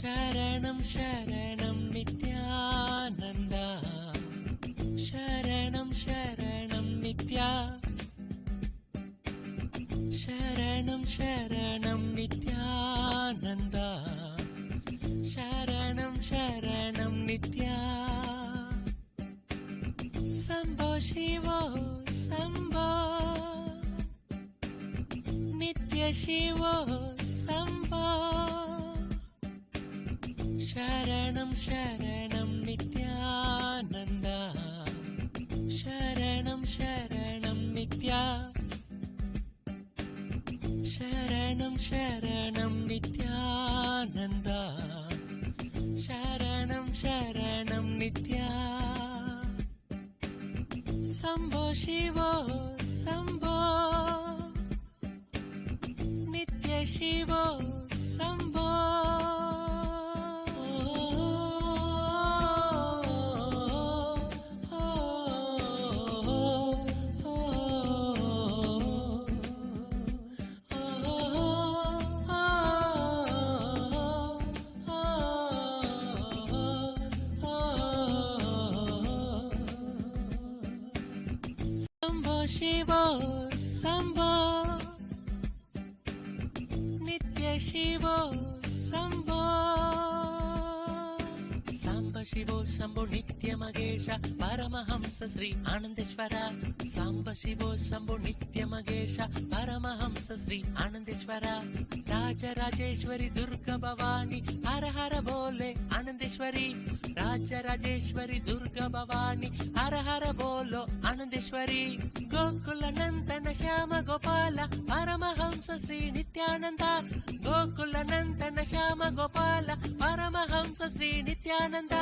శరణం శరణం నిత్యానంద, శరణం శరణం నిత్యా, శరణం శరణం నిత్యానంద, శరణం శరణం నిత్యా. శంభో శివో శంభో, నిత్య శివో శంభో, శరణం శరణం నిత్యానంద, శరణం శరణం నిత్యా, శరణం శరణం నిత్యానంద, శరణం శరణం నిత్యా. శంభో శివో శంభో, నిత్య శివో శంభో, శివో శంభో, నిత్య శివో శంభో, సాంబ శివో శంభో నిత్య మగేశ పరమహంస శ్రీ ఆనందేశ్వర, సాంబ శివో శంభో నిత్య మగేశ పరమహంస శ్రీ ఆనందేశ్వర, రాజరాజేశ్వరి దుర్గ భవాని హర హర బోలే ఆనందేశ్వరి, రాజరాజేశ్వరి దుర్గ భవాని హర హర బోలో ఆనందేశ్వరి, గోకుల నందన శ్యామ గోపాల పరమహంస శ్రీ నిత్యానంద, గోకుల నందన శ్యామ గోపాల పరమహంస శ్రీ నిత్యానంద.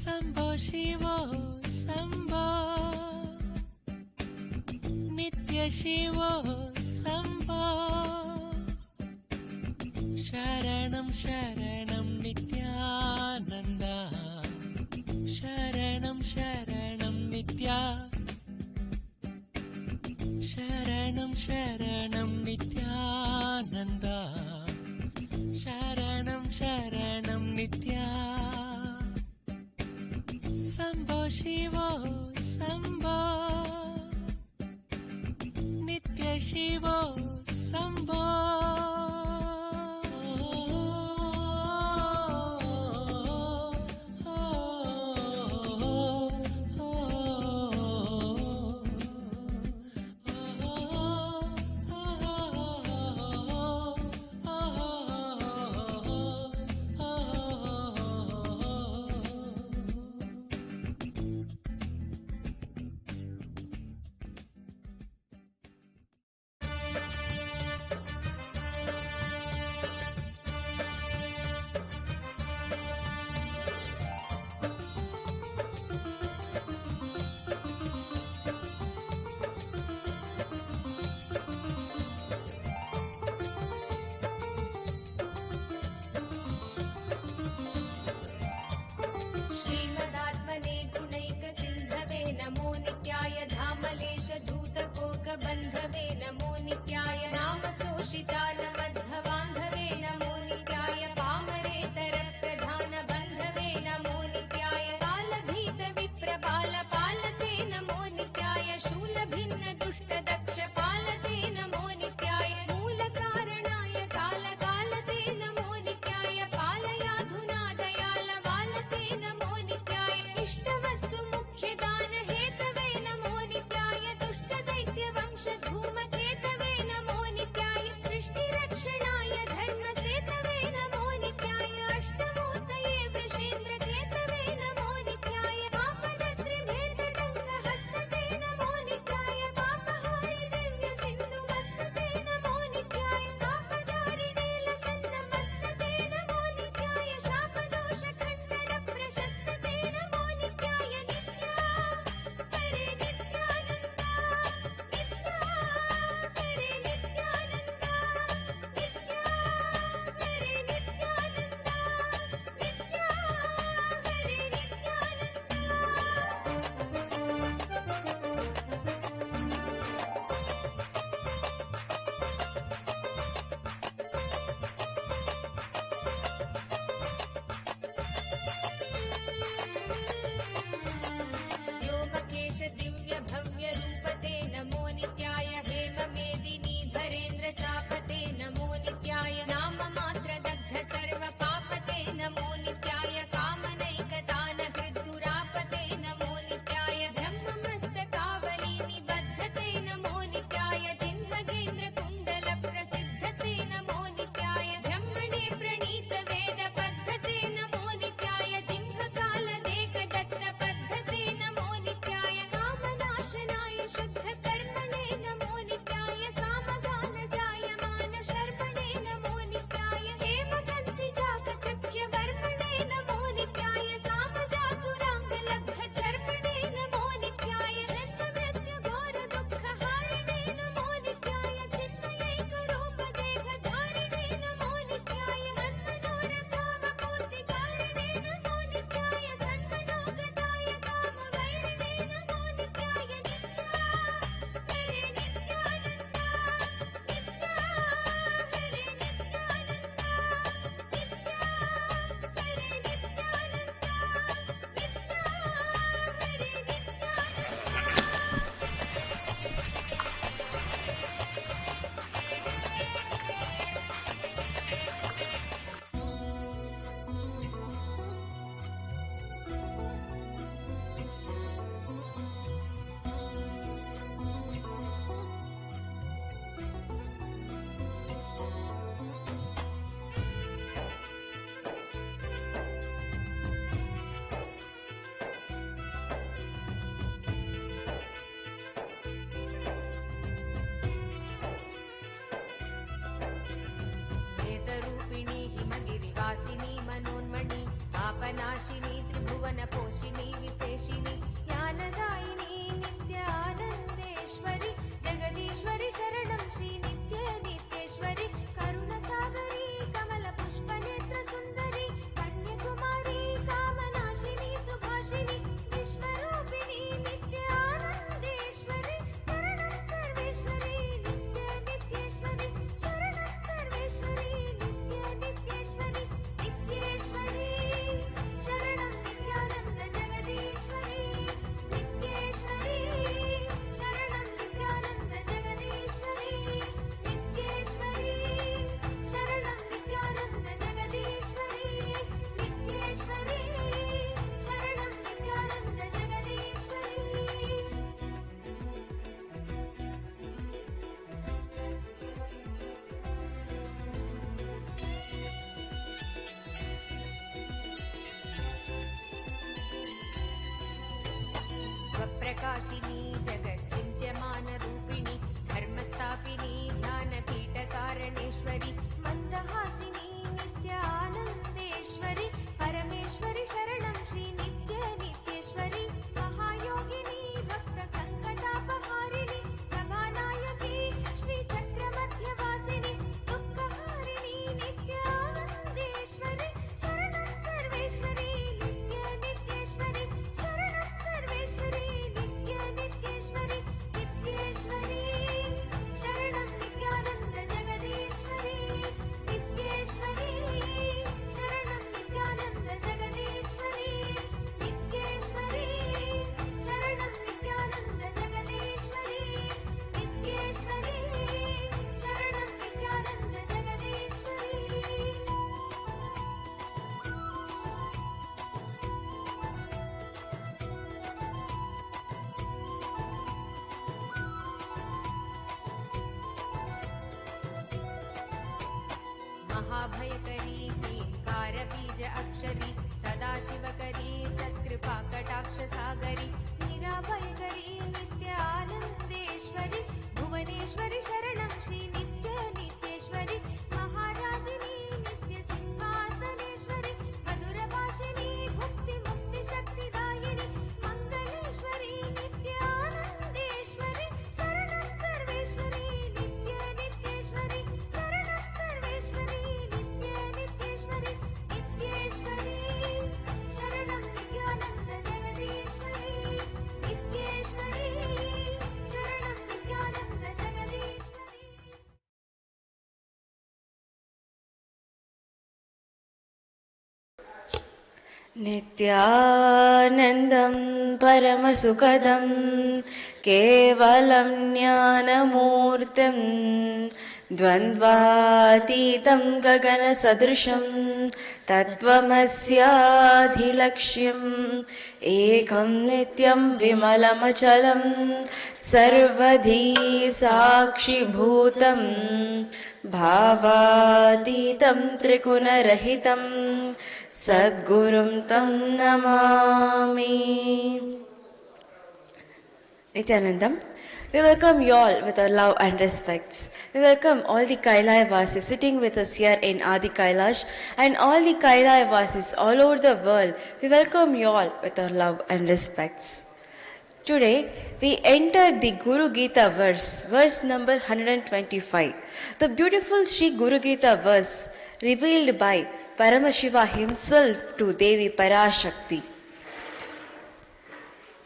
శంభో శివో శంభో, నిత్య శివో శంభో, శరణం శరణం నిత్యానంద, శరణం శరణం నిత్యా, శరణం శరణం నిత్యానంద, శరణం శరణం నిత్యా. శంభో శివో శంభో, నిత్య శివో శంభో, भव्यरूपते नमो नित्याय हेममेदिनी धरेन्द्र चापते नमो नित्याय नाममात्रदग्ध सर्वपापते नमो नित्याय कामनैकदान हृद्दुरापते नमो नित्याय ब्रह्ममस्तकावली निबद्धते नमो नित्याय चिन्मगेन्द्र कुण्डल प्रसिद्धते नमो नित्याय ब्रह्मणे प्रणीत वेद पद्धते नमो नित्याय जिह्वकालदेकदत्त पद्धते नमो नित्याय कामनाशनाय शुद्ध कर्मणे नमो नित्याय सामगान जायमान शर्मणे नमो नित्याय हेमकन्ति चाकचक्य वर्मणे नमो नित्याय सामजासुराङ्गलब्ध चर्मणे नमो नित्याय जन्म मृत्यु घोर दुःख हारिणे नमो नित्याय चिन्मयैक रूप देह धारिणे नमो नित्याय मन्मनोरथावपूर्तिकारिणे नमो नित्याय सन्मनोगताय कामवैरिणे नमो नित्याय नित्या हरे नित्यानन्द नित्या हरे नित्यानन्द नित्या हरे नित्यानन्द नित्या हरे वेदरूपिणी हिमगिरिवासिनी मनोन्मणि पापनाशिनी त्रिभुवनपोषिणी विशेषिणी ज्ञानदायिनी नित्यानन्देश्वरि जगदीश्वरि शरणं श्री नित्य नित्येश्वरि करुणसागरी कमलपुष्पनेत्र सुन्दरी कन्याकुमारी कामनाशिनी सुभाषिनी विश्वरूपिणी नित्यानन्देश्वरि शरणं सर्वेश्वरि नित्य नित्येश्वरि शरणं सर्वेश्वरि नित्य नित्येश्वरि नित्येश्वरि शरणं नित्यानन्द जगदीश्वरि नित्येश्वरि शरणं नित्यानन्द जगदीश्वरि नित्येश्वरि शरणं नित्यानन्द जगदीश्वरि नित्येश्वरि शरणं नित्यानन्द जगदीश्वरि स्वप्रकाशिनी जगच्चिन्त्यमानरूपिणी धर्मस्थापिनी ध्यानपीठकारणेश्वरि मन्दहासिनी नित्यानन्देश्वरि परमेश्वरि शरणं श्री नित्य नित्येश्वरि महायोगिनी भक्तसङ्कटापहारिणि सभानायकी श्रीचक्रमध्यवासिनि दुःखहारिणी नित्यानन्देश्वरि शरणं सर्वेश्वरि नित्य नित्येश्वरि शरणं सर्वेश्वरि नित्य नित्येश्वरि नित्येश्वरि शरणं नित्यानन्द जगदीश्वरि नित्येश्वरि शरणं नित्यानन्द जगदीश्वरि नित्येश्वरि शरणं नित्यानन्द जगदीश्वरि नित्येश्वरि शरणं नित्यानन्द जगदीश्वरि महाभयकरी ह्रीङ्कारबीज अक्षरी सदाशिवकरी सत्कृपाकटाक्षसागरी मीराभयकरी नित्यानन्देश्वरि भुवनेश्वरि शरणं श्री नित्य नित्येश्वरि महाराजिनी नित्यसिंहासनेश्वरि मधुरभाषिणी भुक्तिमुक्तिशक्तिदायिनि मङ्गलेश्वरि नित्यानन्देश्वरि शरणं सर्वेश्वरि नित्य नित्येश्वरि शरणं सर्वेश्वरि नित्य नित्येश्वरि नित्येश्वरि शरणं Nityanand जगदीश्वरि नित्येश्वरि Nithyanandam Paramasukadam Kevalam Jnanamurtam Dvandvatitam Gagana Sadrisham Tattvamasyadhilaksham Ekam Nityam Vimalamachalam Sarvadhi Sakshi Bhutam Bhavatitam Trigunarahitam Sadgurum Tam Namami. Nithyanandam, we welcome you all with our love and respects. We welcome all the Kailasians sitting with us here in Adi Kailash and all the Kailasians all over the world. We welcome you all with our love and respects. Today, we enter the Guru Gita verse number 125. The beautiful Sri Guru Gita verse revealed by Paramashiva himself to Devi Parashakti.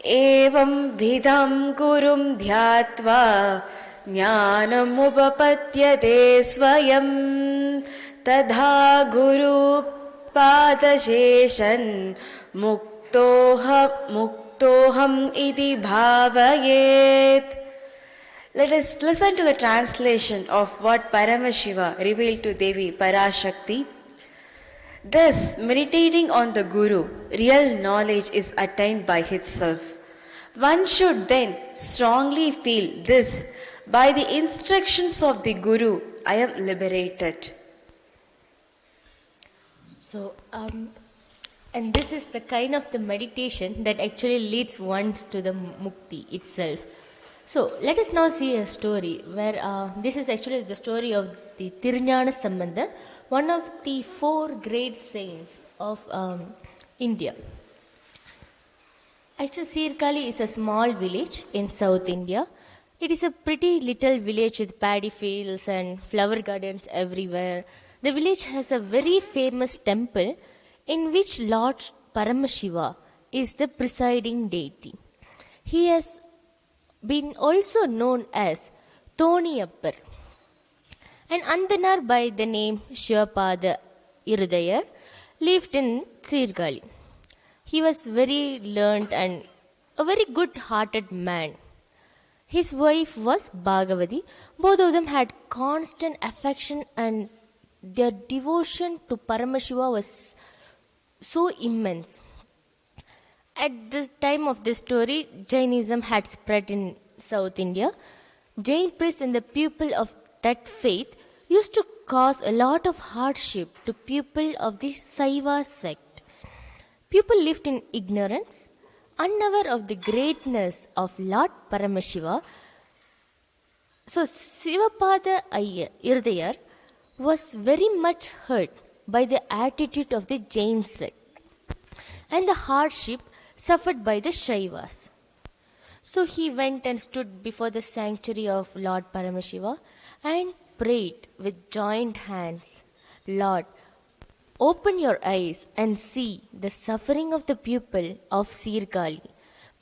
Evam vidham gurum dhyatva jnanam upapatyate swayam tadha guru padasheshan muktoham iti bhavayet. Let us listen to the translation of what Paramashiva revealed to Devi Parashakti. Thus, meditating on the Guru, real knowledge is attained by itself. One should then strongly feel this: by the instructions of the Guru, I am liberated. So, and this is the kind of the meditation that actually leads one to the mukti itself. So, let us now see a story where this is actually the story of the Tirunjana Sambandar, one of the 4 great saints of India. Actually, Sirkali is a small village in South India. It is a pretty little village with paddy fields and flower gardens everywhere. The village has a very famous temple in which Lord Paramashiva is the presiding deity. He has been also known as Thoniyappar. An Andanar by the name Shivapada Irudayar lived in Sirgali. He was very learned and a very good-hearted man. His wife was Bhagavati. Both of them had constant affection and their devotion to Paramashiva was so immense. At this time of this story, Jainism had spread in South India. Jain priests and the people of that faith used to cause a lot of hardship to people of the Saiva sect. People lived in ignorance, unaware of the greatness of Lord Paramashiva. So Sivapada Irudayar was very much hurt by the attitude of the Jain sect and the hardship suffered by the Shaivas. So he went and stood before the sanctuary of Lord Paramashiva and prayed with joined hands, Lord, open your eyes and see the suffering of the people of Sirgali.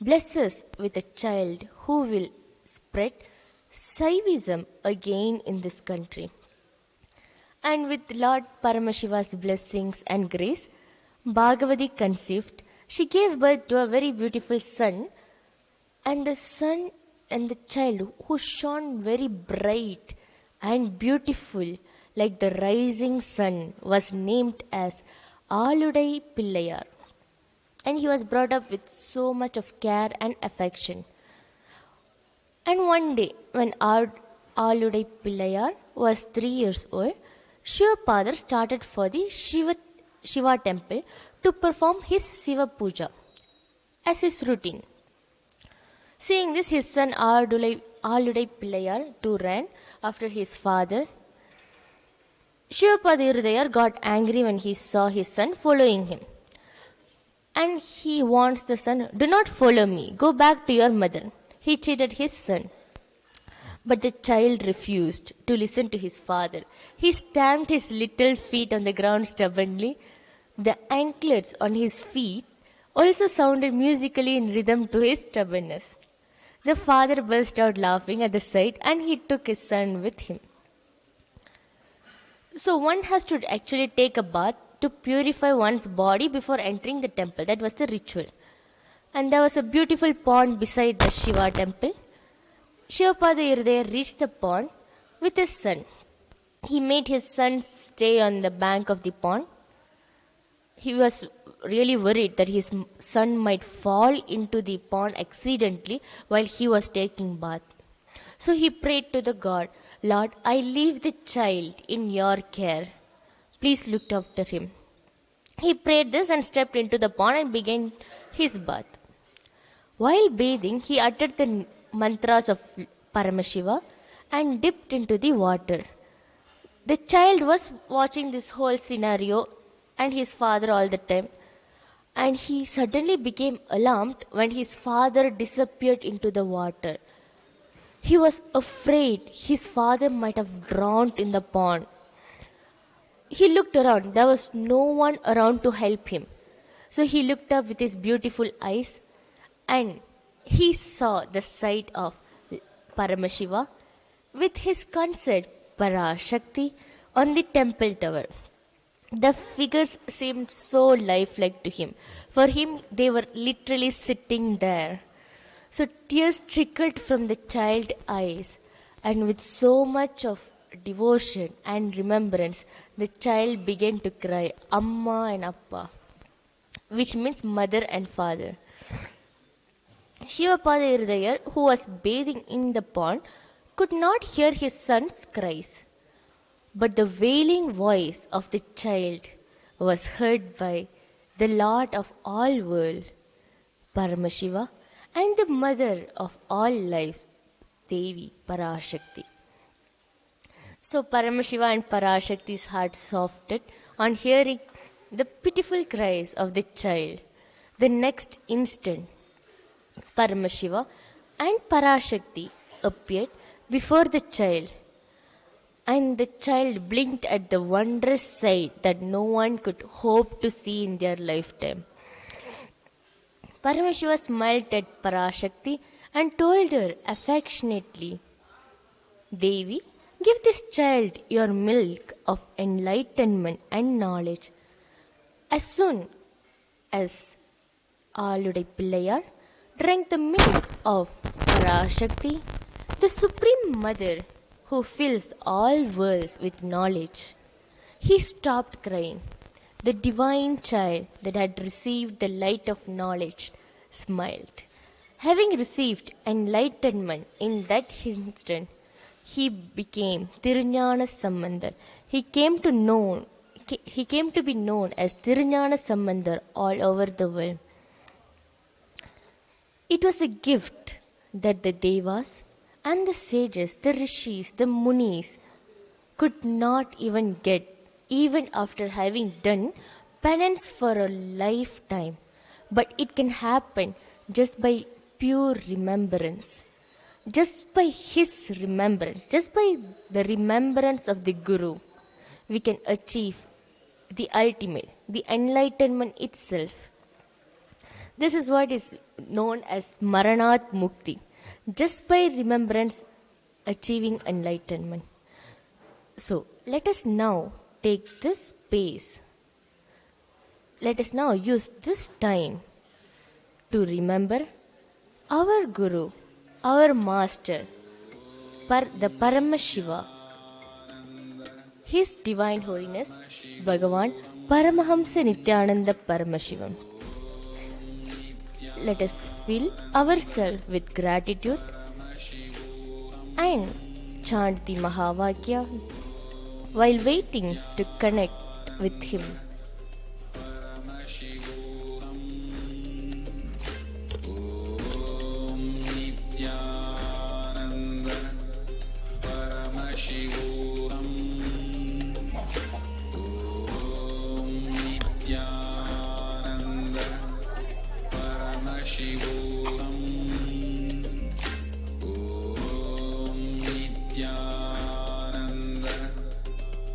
Bless us with a child who will spread Saivism again in this country. And with Lord Paramashiva's blessings and grace, Bhagavati conceived. She gave birth to a very beautiful son, and the son and the child who shone very bright and beautiful like the rising sun was named as Aludai Pillayar. And he was brought up with so much of care and affection. And one day, when Aludai Pillayar was 3 years old, Shivapada started for the Shiva temple to perform his Shiva Puja as his routine. Seeing this, his son Aludai Pillayar too ran after his father. Shivapada Irudayar got angry when he saw his son following him. And he warns the son, do not follow me, go back to your mother. He cheated his son. But the child refused to listen to his father. He stamped his little feet on the ground stubbornly. The anklets on his feet also sounded musically in rhythm to his stubbornness. The father burst out laughing at the sight and he took his son with him. So one has to actually take a bath to purify one's body before entering the temple. That was the ritual. And there was a beautiful pond beside the Shiva temple. Shivapada Iridaya reached the pond with his son. He made his son stay on the bank of the pond. He was really worried that his son might fall into the pond accidentally while he was taking bath. So he prayed to the God, Lord, I leave the child in your care. Please look after him. He prayed this and stepped into the pond and began his bath. While bathing, he uttered the mantras of Paramashiva and dipped into the water. The child was watching this whole scenario and his father all the time. And he suddenly became alarmed when his father disappeared into the water. He was afraid his father might have drowned in the pond. He looked around. There was no one around to help him. So he looked up with his beautiful eyes and he saw the sight of Paramashiva with his consort Parashakti on the temple tower. The figures seemed so lifelike to him. For him, they were literally sitting there. So tears trickled from the child's eyes, and with so much of devotion and remembrance, the child began to cry, Amma and Appa, which means mother and father. Shivapada Iridayar, who was bathing in the pond, could not hear his son's cries. But the wailing voice of the child was heard by the Lord of all world, Paramashiva, and the mother of all lives, Devi Parashakti. So Paramashiva and Parashakti's heart softened on hearing the pitiful cries of the child. The next instant, Paramashiva and Parashakti appeared before the child, and the child blinked at the wondrous sight that no one could hope to see in their lifetime. Paramashiva smiled at Parashakti and told her affectionately, Devi, give this child your milk of enlightenment and knowledge. As soon as Aludai Pillayar drank the milk of Parashakti, the Supreme Mother who fills all worlds with knowledge, he stopped crying. The divine child that had received the light of knowledge smiled. Having received enlightenment in that instant, he became Tirunjana Sambandar. He came to be known as Tirunjana Sambandar all over the world. It was a gift that the Devas and the sages, the Rishis, the Munis could not even get, even after having done penance for a lifetime. But it can happen just by pure remembrance. Just by his remembrance, just by the remembrance of the Guru, we can achieve the ultimate, the enlightenment itself. This is what is known as Maranat Mukti. Just by remembrance, achieving enlightenment. So, let us now take this space. Let us now use this time to remember our Guru, our Master, the Paramashiva, His Divine Holiness, Bhagavan Paramahamsa Nithyananda Paramashivam. Let us fill ourselves with gratitude and chant the Mahavakya while waiting to connect with Him.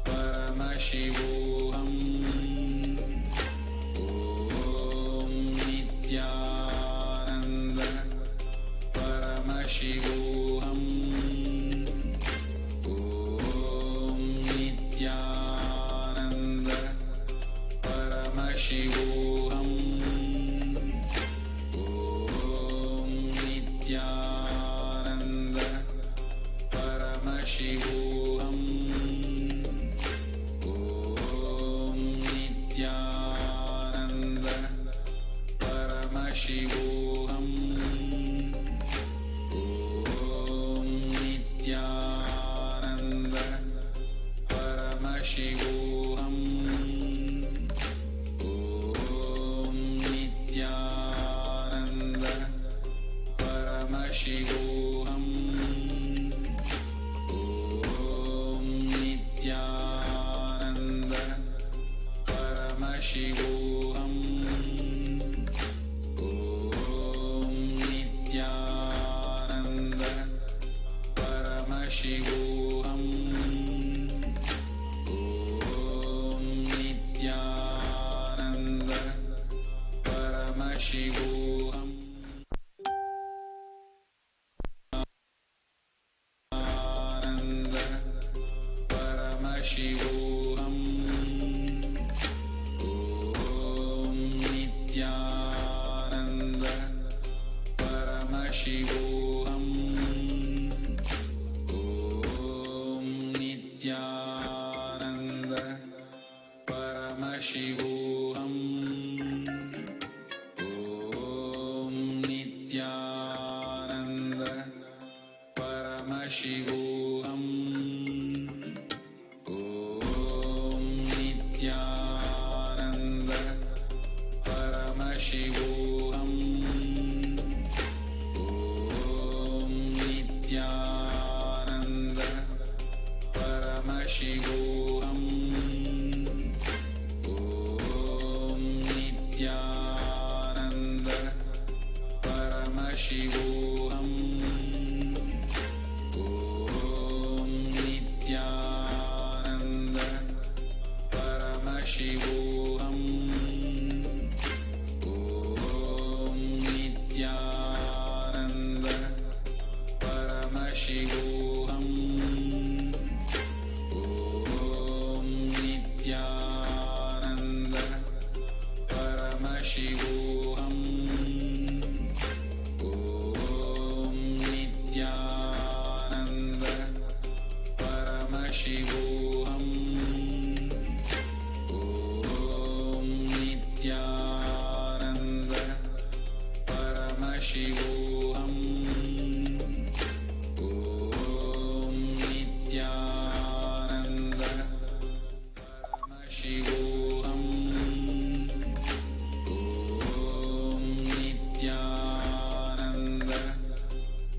Paramashivam Paramashivoham. Om Nithyananda Paramashivoham. Ananda Paramashivoham. Om Nithyananda Paramashivoham. Om Nithyananda Paramashivoham. Om Nithyananda Paramashivoham. Om Nithyananda Paramashivoham. Om Nithyananda Paramashivoham. Om Nithyananda Paramashivoham. Om Nithyananda Paramashivoham. Om Nithyananda Paramashivoham. Om Nithyananda Paramashivoham. Om Nithyananda Paramashivoham. Om Nithyananda Paramashivoham. Om Nithyananda Paramashivoham. Om Nithyananda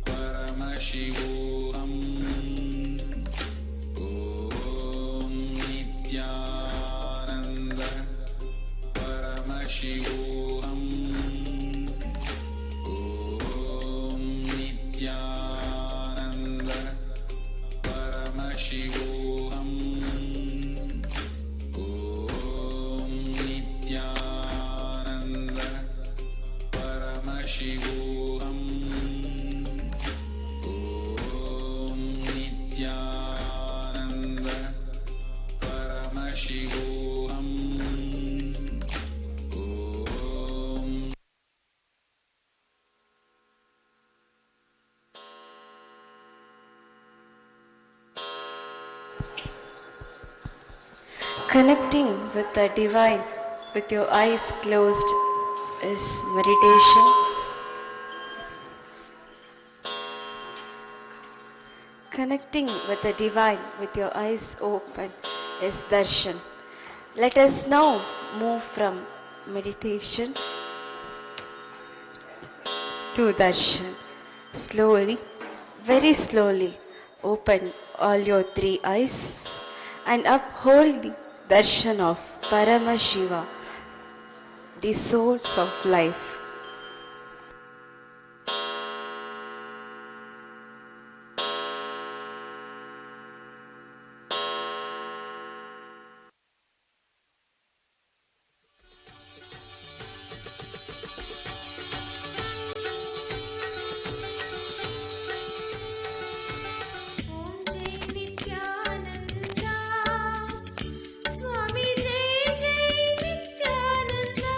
Paramashivoham. Om Nithyananda Paramashivoham. Om Nithyananda Paramashivoham. Om Nithyananda Paramashivoham. Om Nithyananda Paramashivoham. Om Connecting with the divine with your eyes closed is meditation. Connecting with the divine with your eyes open is darshan. Let us now move from meditation to darshan. Slowly, very slowly, open all your three eyes and uphold the darshan of Paramashiva, the source of life. Om Jai Nithyananda, Swami Jai Jai Nithyananda,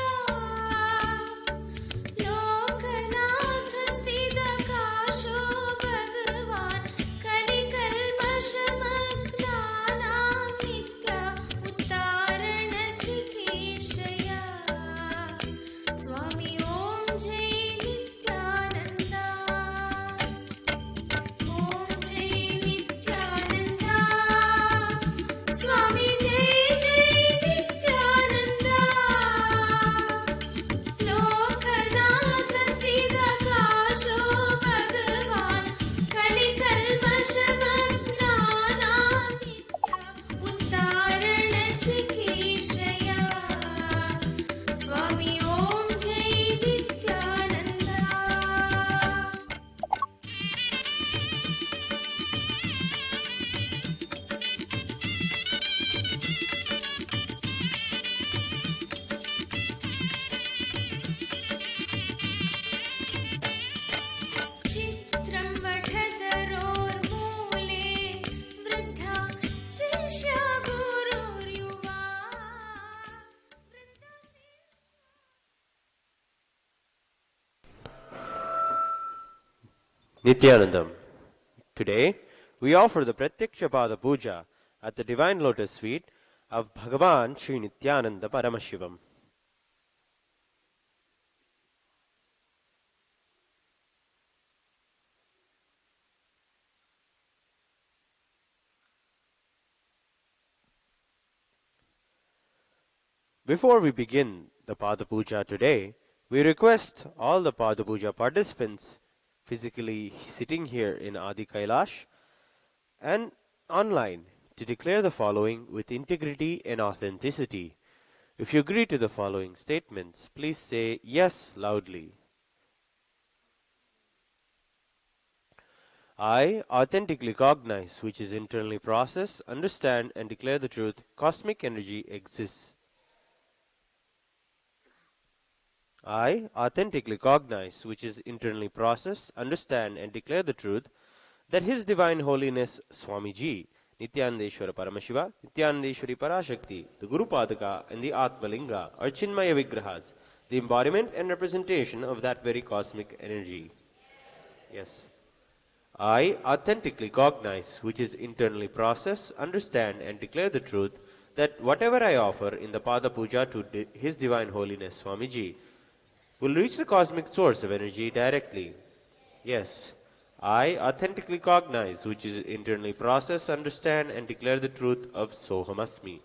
Nithyanandam. Today, we offer the Pratyaksha Pada Puja at the Divine Lotus Feet of Bhagavan Sri Nithyananda Paramashivam. Before we begin the Pada Puja today, we request all the Pada Puja participants physically sitting here in Adi Kailash and online to declare the following with integrity and authenticity. If you agree to the following statements, please say yes loudly. I authentically cognize, which is internally process, understand and declare the truth, cosmic energy exists. I authentically cognize, which is internally process, understand and declare the truth, that His Divine Holiness Swamiji, Nithyanandeshwara Paramashiva, Nithyanandeshwari Parashakti, the Guru Padaka and the Atmalinga are Chinmaya Vigrahas, the embodiment and representation of that very cosmic energy. Yes. I authentically cognize, which is internally process, understand and declare the truth, that whatever I offer in the Pada Puja to His Divine Holiness Swamiji will reach the cosmic source of energy directly. Yes, I authentically cognize, which is internally process, understand and declare the truth of Sohamasmi,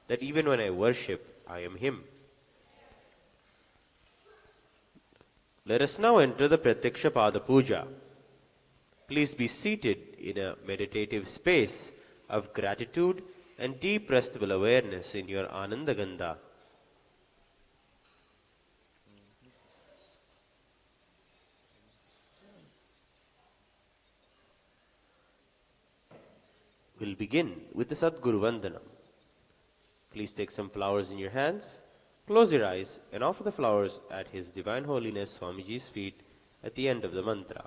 that even when I worship, I am Him. Let us now enter the Pratyaksha Pada Puja. Please be seated in a meditative space of gratitude and deep restful awareness in your Ananda Gandha. We'll begin with the Sadguru Vandanam. Please take some flowers in your hands, close your eyes and offer the flowers at His Divine Holiness Swamiji's feet at the end of the mantra.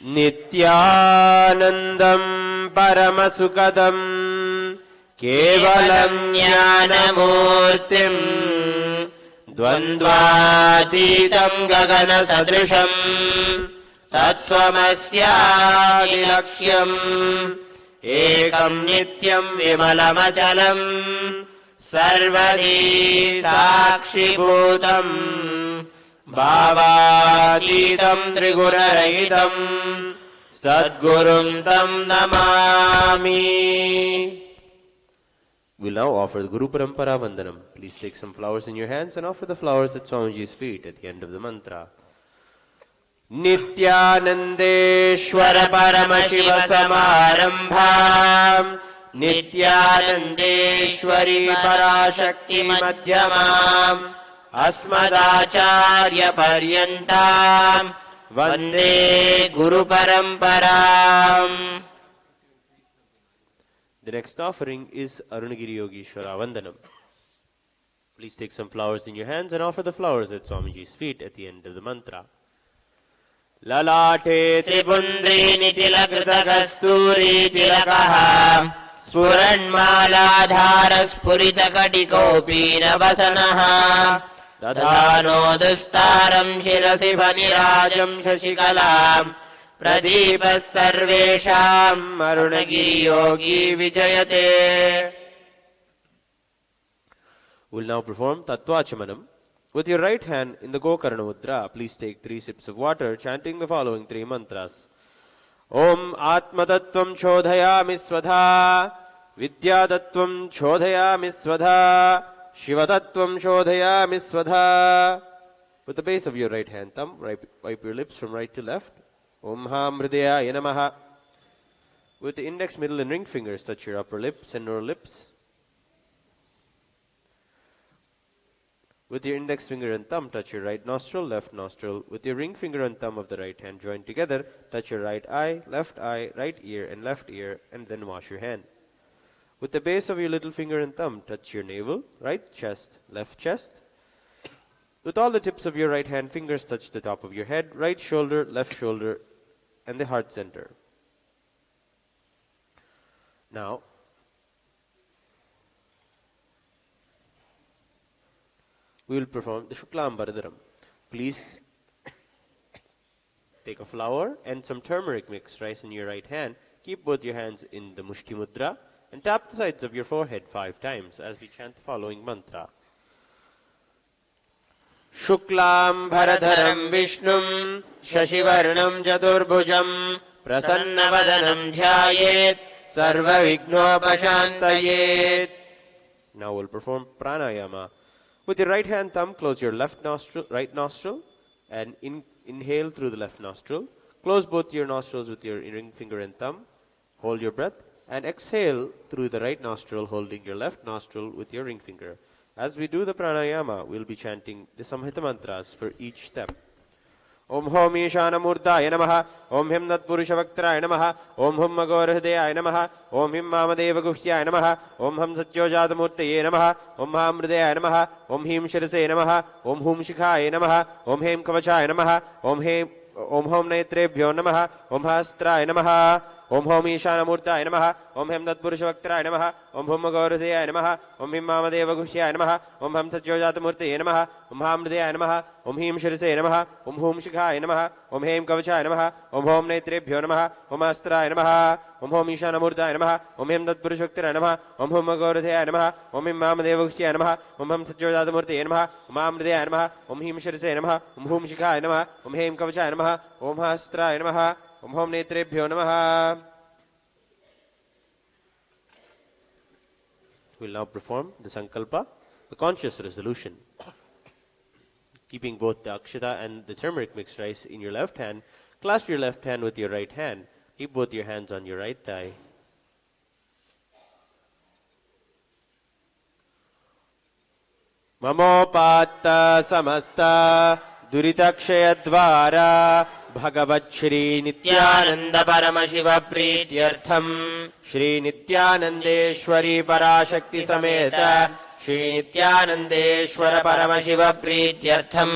Nithyanandam Paramasukadam Kevalam Jnanamurtim Dvandvatitam Gagana Sadrisham Tattvamasyadilaksyam Ekam Nityam Vimalamachalam Sarvadi Sakshi Bhutam Bhavatitam Trigurarahitam Sadgurum Tam Namami. We'll now offer the Guru Parampara Vandanam. Please take some flowers in your hands and offer the flowers at Swamiji's feet at the end of the mantra. Nithyanandeshwara Paramashiva Samarambham Nithyanandeshwari Parashakti Madhyamam Asmadacharya Paryantam Vande Guru Paramparam. The next offering is Arunagiri Yogeshwara Vandanam. Please take some flowers in your hands and offer the flowers at Swamiji's feet at the end of the mantra. Lalate Tripundrini Tilakrita Kasturi Tilakaha Spuranmaladhara Spurita Katikopina Vasanaha Dadhano Dustaram Shirasi Vanirajam Shashikalam Pradipas Sarvesham Arunagiri Yogi Vijayate. We'll now perform Tattvachamanam. With your right hand in the Gokarna Mudra, please take 3 sips of water, chanting the following 3 mantras. Om Atmatattvam Chodhayami Svadha Vidyatattvam Chodhayami Svadha Shivatattvam Chodhayami Svadha. With the base of your right hand thumb, wipe your lips from right to left. Om Ham Hridayaya Namaha. With the index, middle and ring fingers, touch your upper lips and lower lips. With your index finger and thumb, touch your right nostril, left nostril. With your ring finger and thumb of the right hand joined together, touch your right eye, right ear, and left ear, and then wash your hand. With the base of your little finger and thumb, touch your navel, right chest, left chest. With all the tips of your right hand fingers, touch the top of your head, right shoulder, left shoulder, and the heart center. Now, we will perform the Shuklam Bharadaram. Please take a flower and some turmeric mixed rice in your right hand. Keep both your hands in the Mushti Mudra and tap the sides of your forehead 5 times as we chant the following mantra. Shuklam Bharadharam Vishnum Shashivarnam Chaturbhujam Prasannavadanam Dhyayet Sarva Vignopashantayet. Now we'll perform pranayama. With your right hand thumb, close your right nostril and inhale through the left nostril. Close both your nostrils with your ring finger and thumb. Hold your breath and exhale through the right nostril, holding your left nostril with your ring finger. As we do the pranayama, we'll be chanting the Samhita mantras for each step. Om Hom Ishana Murtaya Namaha, Om Him Nat Purusha Vaktraya Namaha, Om Hum Magor Hridaya Namaha, Om Him Mamadeva Guhyaya Namaha, Om Ham Satyojata Murtaye Namaha, Om Ham Hridaya Namaha, Om Him Shirase Namaha, Om Hum Shikhaya Namaha, Om Him Kavachaya Namaha, Om Hom Netrebhyo Namaha, Om Hastraya Namaha, Om Hom Ishana Murtaya Namaha, Om Him Nat Purusha Vaktraya Namaha, Om Hum Magor Hridaya Namaha, Om Him Mamadeva Guhyaya Namaha, Om Ham Satyojata Murtaye Namaha, Om Ham Hridaya Namaha, Om Him Shirase Namaha, Om Hum Shikhaya Namaha, Om Him Kavachaya Namaha, Om Hom Netrebhyo Namaha, Om Hastraya Namaha, Om Hom Ishana Murtaya Namaha, Om Him Nat Purusha Vaktraya Namaha, Om Hum Magor Hridaya Namaha, Om Him Mamadeva Guhyaya Namaha, Om Ham Satyojata Murtaye Namaha, Om Ham Hridaya Namaha, Om Him Shirase Namaha, Om Hum Shikhaya Namaha, Om Him Kavachaya Namaha, Om Hastraya Namaha, Om Hom Netrebhyo Namaha. We will now perform the Sankalpa, the conscious resolution. Keeping both the Akshata and the turmeric mixed rice in your left hand, clasp your left hand with your right hand. Keep both your hands on your right thigh. Mamopatta samasta duritakshayadvara Bhagavat Shri Nithyananda Paramashiva Prityartham Shri Nithyanandeshwari Parashakti Sameta Shri Nithyanandeshwara Paramashiva Prityartham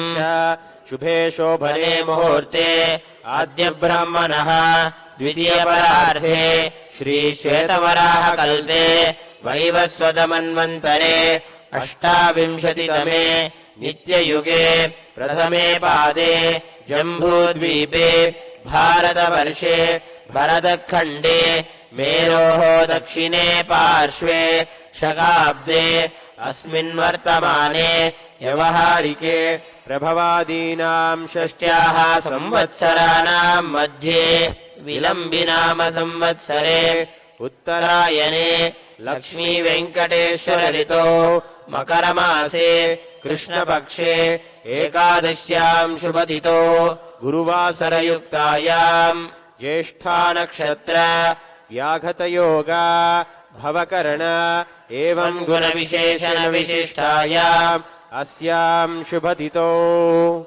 Shubhe Shobhane Muhurte Adya Brahmanaha Dvitiya Pararthe Shri Shvetavaraha Kalpe Vaivaswadamanvantare Ashtavimshatitame Nitya Yuge Prathame Pade Jambudvipe Bharatavarshe Bharatakhande Meroho Dakshine Parshve Shakabde Asmin Vartamane Yavaharike Prabhavadinam Shashtyaha Samvatsaranam Madhye Vilambinama Samvatsare Uttarayane Lakshmi Venkateshwara Rito Makaramase Krishna Pakshe Ekadashyam Shubhatito Guruvasarayuktayam Jeshtha Nakshatra Vyaghata Yoga Bhavakarana Evam Guna Visheshana Vishishtayam Asyam Shubhatito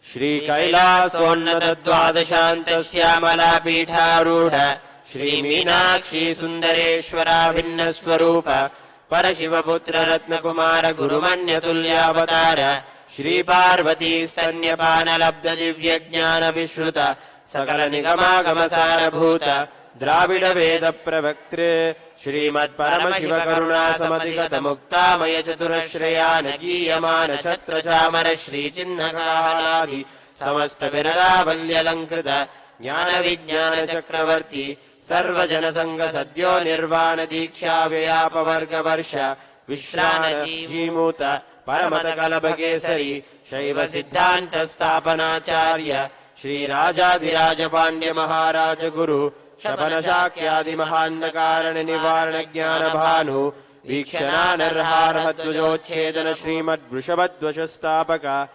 Shri Kailasa Dvadashantasya Pitharudha Shri Meenakshi Sundareshwara Vinnaswarupa Parashiva Putra Ratna Kumara Gurumanya Tulyavatara Shri Parvati Stanyapana Labda Divya Jnana Vishruta Sakala Nigama Gamasara Bhuta Dravida Veda Pravaktre Shrimad Paramashiva Karuna Samadhikata Mukta Maya Chaturashrayana Giyamana Chatra Chamara Shri Chinnakahaladi Samasta Virada Valyalankrita Jnana Vijnana Chakravarti Sarvajana Sangha Sadyo Nirvana Diksha Vyapavarga Varsha Vishrana Jimuta Paramata Kalabhagesari Shaiva Siddhanta Sthapanacharya Shri Rajadhiraja Pandya Maharaja Guru Shabana Shakyadi Mahandakarana Nivarana Jnana Bhanu Vikshana Narhara Dvajochedana Srimad Vrishabhadvasha Stapaka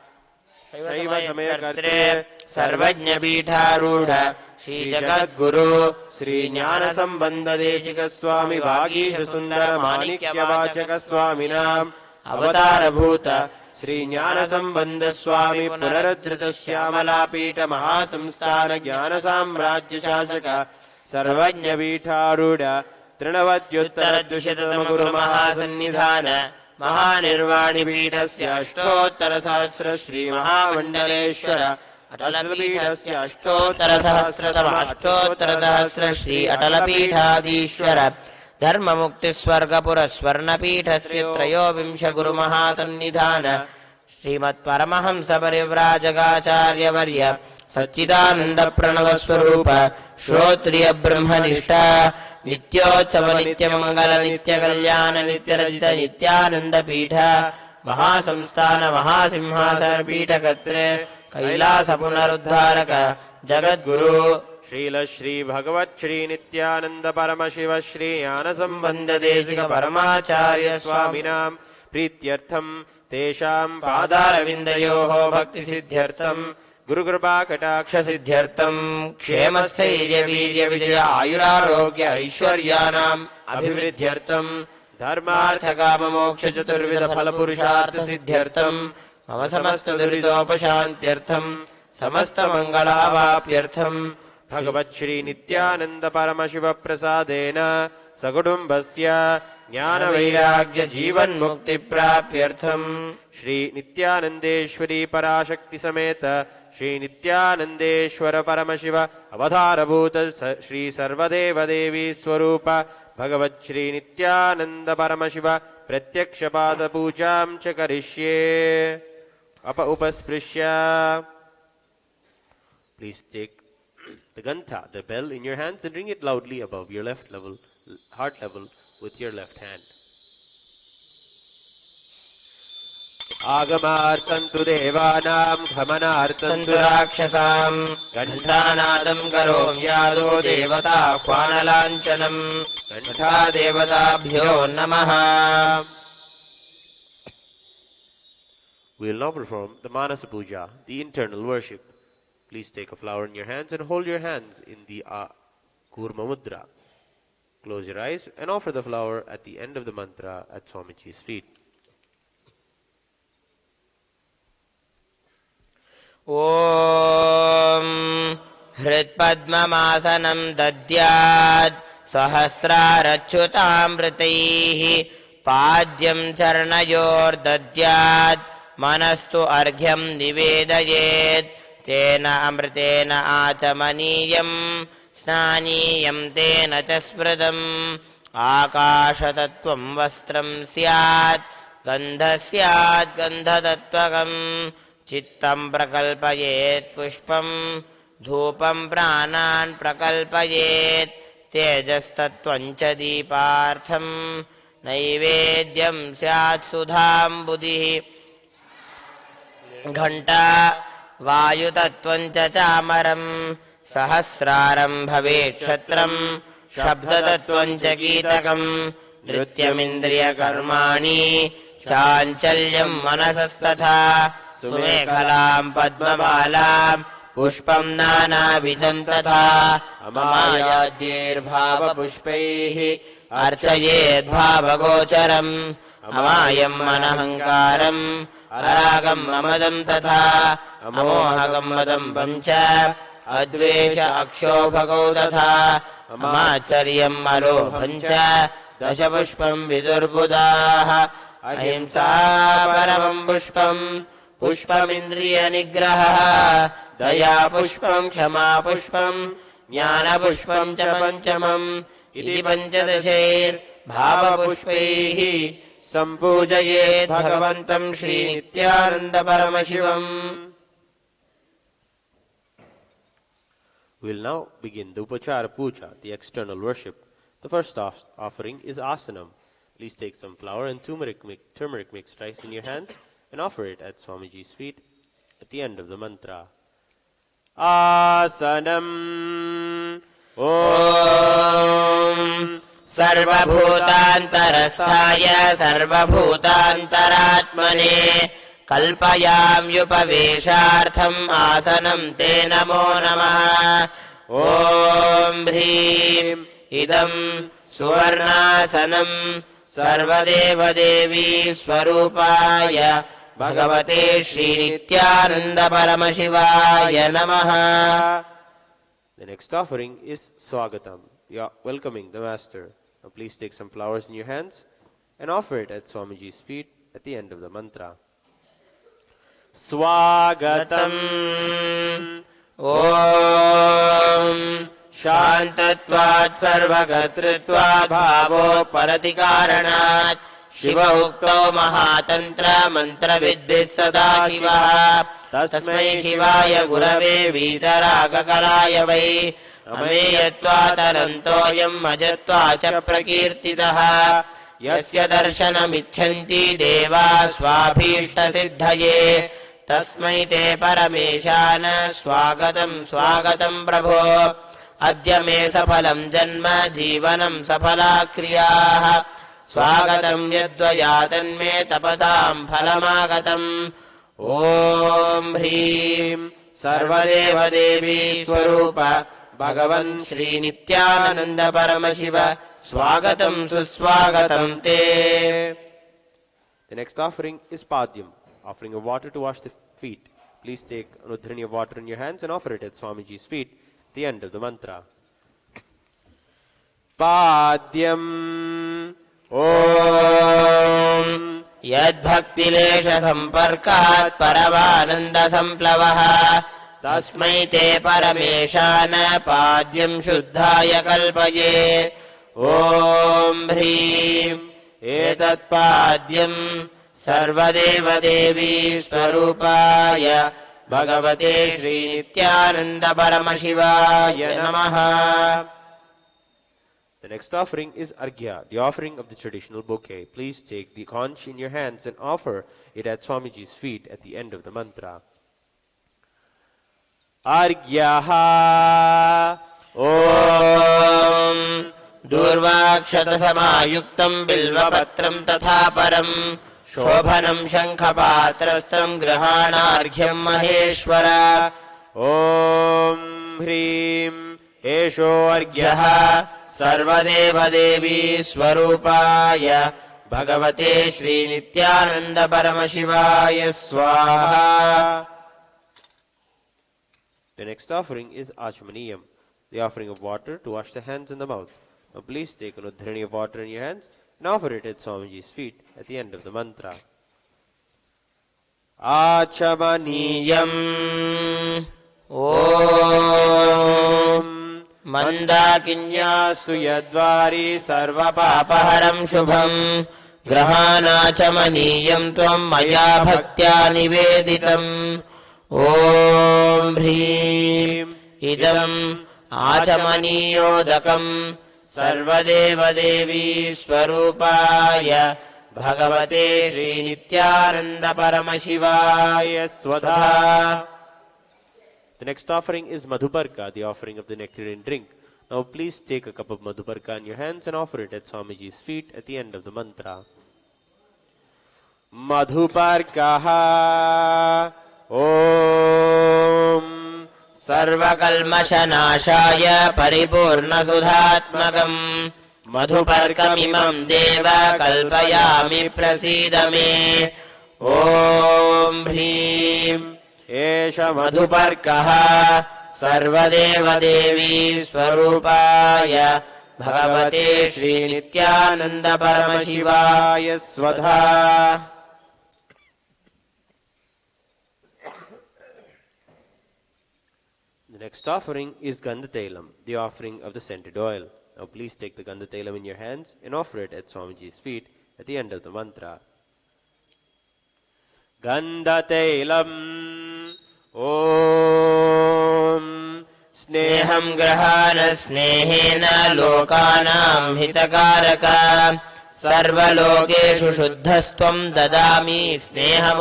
Shaiva Samayakarte Sarvajna Pitharudha Shri Jagatguru Shri Jnana Sambandha Deshika Swami Vagisha Sundara Manikya Vachaka Swaminam Avatara Bhuta Shri Jnana Sambandha Swami Punaradhrita Shyamala Pita Mahasamsthana Jnana Samrajya Shasaka Sarvajna Pitharudha Trinavadyuttara Dushitatama Guru Mahasannidhana Mahanirvani Pitasya Ashtottara Sahasra Shri Mahamandaleshwara Atalapithasya Ashtottara Sahasratama Ashtottara Sahasra Shri Atalapithadishwara Dharma Mukti Swarga Pura Swarna Pithasya Trayovimsha Guru Mahasannidhana श्रीमत्परमहंसपरिव्राजकाचार्यवर्य सच्चिदानन्दप्रणवस्वरूप श्रोत्रिय ब्रह्मनिष्ठा नित्योत्सव नित्यमङ्गल नित्यकल्याण नित्यरजित नित्यानन्दपीठ महासंस्थान महासिंहासनपीठकर्त्रे कैलास पुनरुद्धारक जगद्गुरु श्रील श्री भगवत् श्री नित्यानंद परमशिव श्री संबंध देशिक परमाचार्य स्वामिनां प्रीत्यर्थं तेषां पादारविन्दयोः भक्ति सिद्ध्यर्थं गुरुकृपा कटाक्ष सिद्ध्यर्थं क्षेमस्थैर्य वीर्य विजय आयुरारोग्य ऐश्वर्याणाम् अभिवृद्ध्यर्थं धर्मार्थ काम मोक्ष चतुर्विध फल पुरुषार्थ सिद्ध्यर्थं मम समस्त दुरितोपशान्त्यर्थं समस्त मंगलावाप्यर्थं भगवत् श्री नित्यानंद परमशिव प्रसादेन सकुटुम्बस्य ज्ञान वैराग्य जीवन मुक्ति प्राप्त्यर्थं श्री नित्यानंदेश्वरी पराशक्ति समेत श्री नित्यानंदेश्वर परमशिव अवतारभूत श्री सर्वदेव देवी स्वरूप भगवत् श्री नित्यानंद परमशिव प्रत्यक्ष पाद पूजां च करिष्ये उपस्पृश्य. Please take the gantha, the bell, in your hands and ring it loudly above your left level, heart level, with your left hand. आगमार्थन्तु देवानां गमनार्थन्तु राक्षसां घण्टानादं करोमि यादो देवताह्वानलाञ्छनं घण्टा देवताभ्यो नमः. We will now perform the Manasa Puja, the internal worship. Please take a flower in your hands and hold your hands in the Kurma Mudra. Close your eyes and offer the flower at the end of the mantra at Swamiji's feet. ॐ हृत्पद्ममासनं दद्यात् सहस्रारच्युतामृतैः पाद्यं चरणयोर्दद्यात् मनस्तु अर्घ्यं निवेदयेत् तेन अमृतेन आचमनीयं स्नानीयं तेन च स्मृतम् आकाशतत्त्वं वस्त्रं स्यात् गन्धः स्यात् गन्धतत्त्वकम् चित्तं प्रकल्पयेत् पुष्पं धूपं प्राणान् प्रकल्पयेत् तेजस्तत्त्वं च दीपार्थं नैवेद्यं स्यात् सुधाम्बुधिः घण्टा वायुतत्त्वं च चामरं सहस्रारं भवेत् क्षत्रं शब्दतत्त्वं च गीतकं नृत्यमिन्द्रियकर्माणि चाञ्चल्यं मनसस्तथा सुमेखलां पद्ममालां पुष्पं नानाविधं तथा अमायाद्यैर्भावपुष्पैः अर्चयेद्भावगोचरम् अमायं मनहङ्कारम् अरागं ममदं तथा अमोहगं मदम्बं च अद्वेष अक्षोभगौ तथा अमाचर्यं अलोभं च दशपुष्पं विदुर्बुधाः अहिंसा परमं पुष्पं पुष्पमिन्द्रियनिग्रहः दया पुष्पं क्षमा पुष्पं ज्ञानपुष्पं च पञ्चमम् इति पञ्चदशैर्भावपुष्पैः सम्पूजयेत् भगवन्तं श्रीनित्यानन्दपरमशिवम्. We will now begin the Upachara Puja, the external worship. The first offering is asanam. Please take some flour and turmeric mixed rice in your hand and offer it at Swamiji's feet at the end of the mantra. Asanam Om Sarvabhutantarasthaya Sarvabhutantaratmane Kalpayamyupaveshartham Asanam Te Namo Namaha. Om Bhrim Idam Suvarnasanam Sarvadeva Devi Swarupaya Bhagavate Shri Nityananda Paramashivaya Namaha. The next offering is Swagatam. You are welcoming the Master. Now please take some flowers in your hands and offer it at Swamiji's feet at the end of the mantra. Swagatam Om Shantatvat Sarvagatritvat Bhavo Paratikaranat Shiv उक्तो महातन्त्र मन्त्रविद्भिः सदा शिवः तस्मै शिवाय गुरवे वीतरागकराय वै अमेयत्वादनन्तोऽयम् अजत्वा च प्रकीर्तितः यस्य दर्शनमिच्छन्ति देवा स्वाभीष्टसिद्धये तस्मै ते परमेशान स्वागतं स्वागतं प्रभो अद्य मे सफलं जन्म जीवनं सफला क्रियाः स्वागतं यद्वया तन्मे तपसां फलमागतम् ॐ ह्रीं सर्वदेवदेवी स्वरूप भगवन् श्रीनित्यानन्द परमशिव स्वागतं सुस्वागतं ते. The next offering is Padyam, offering of water to wash the feet. Please take an udhrani of water in your hands and offer it at Swamiji's feet at the end of the mantra. Padyam Om Yadbhaktilesh Samparkat Paramananda Samplavaha Tasmai te Parameshana Padyam Shuddhaya Kalpaye Om Hrim Etat Padyam Sarvadeva Devi Swarupaya Bhagavate Sri Nithyananda Paramashivaya Namaha. The next offering is Arghya, the offering of the traditional bouquet. Please take the conch in your hands and offer it at Swamiji's feet at the end of the mantra. Arghyaha Om Durvakshata Samayuktam Bilvapatram Tatha Param Shobhanam Shankhapatrastam Grahanarghyam Maheshwara Om Hrim Esho Arghyaha Sarvadeva Devi Swarupaya Bhagavate Sri Nithyananda Paramashivaya Swaha. The next offering is Achamaniyam, the offering of water to wash the hands and the mouth. Now please take an udhrani of water in your hands and offer it at Swamiji's feet at the end of the mantra. Achamaniyam Om Mandakinyastu Yadvari Sarva Papaharam Shubham Grahanachamaniyam Tvam Maya Bhaktya Niveditam Om Hrim Idam Achamaniyodakam Sarvadeva Devi Swarupaya Bhagavate Sri Nithyananda Paramashivaya Swadha. The next offering is Madhubarka, the offering of the nectarine drink. Now please take a cup of Madhubarka in your hands and offer it at Swamiji's feet at the end of the mantra. Madhubarkaha Om Sarvakalmashanashaya Paripurna Sudhatmakam Madhuparkamimam Deva Kalpayami Prasidame Om Hrim Esha Madhuparkaha Sarvadeva Devi Swarupaya Bhagavate Sri Nithyananda Paramashivaya Swadha. The next offering is Gandhatailam, the offering of the scented oil. Now please take the Gandhatailam in your hands and offer it at Swamiji's feet at the end of the mantra. Gandhatailam Om Sneham Grahana Snehena Lokanam Hitakaraka Sarvalokeshu Shuddhastvam Dadami Sneham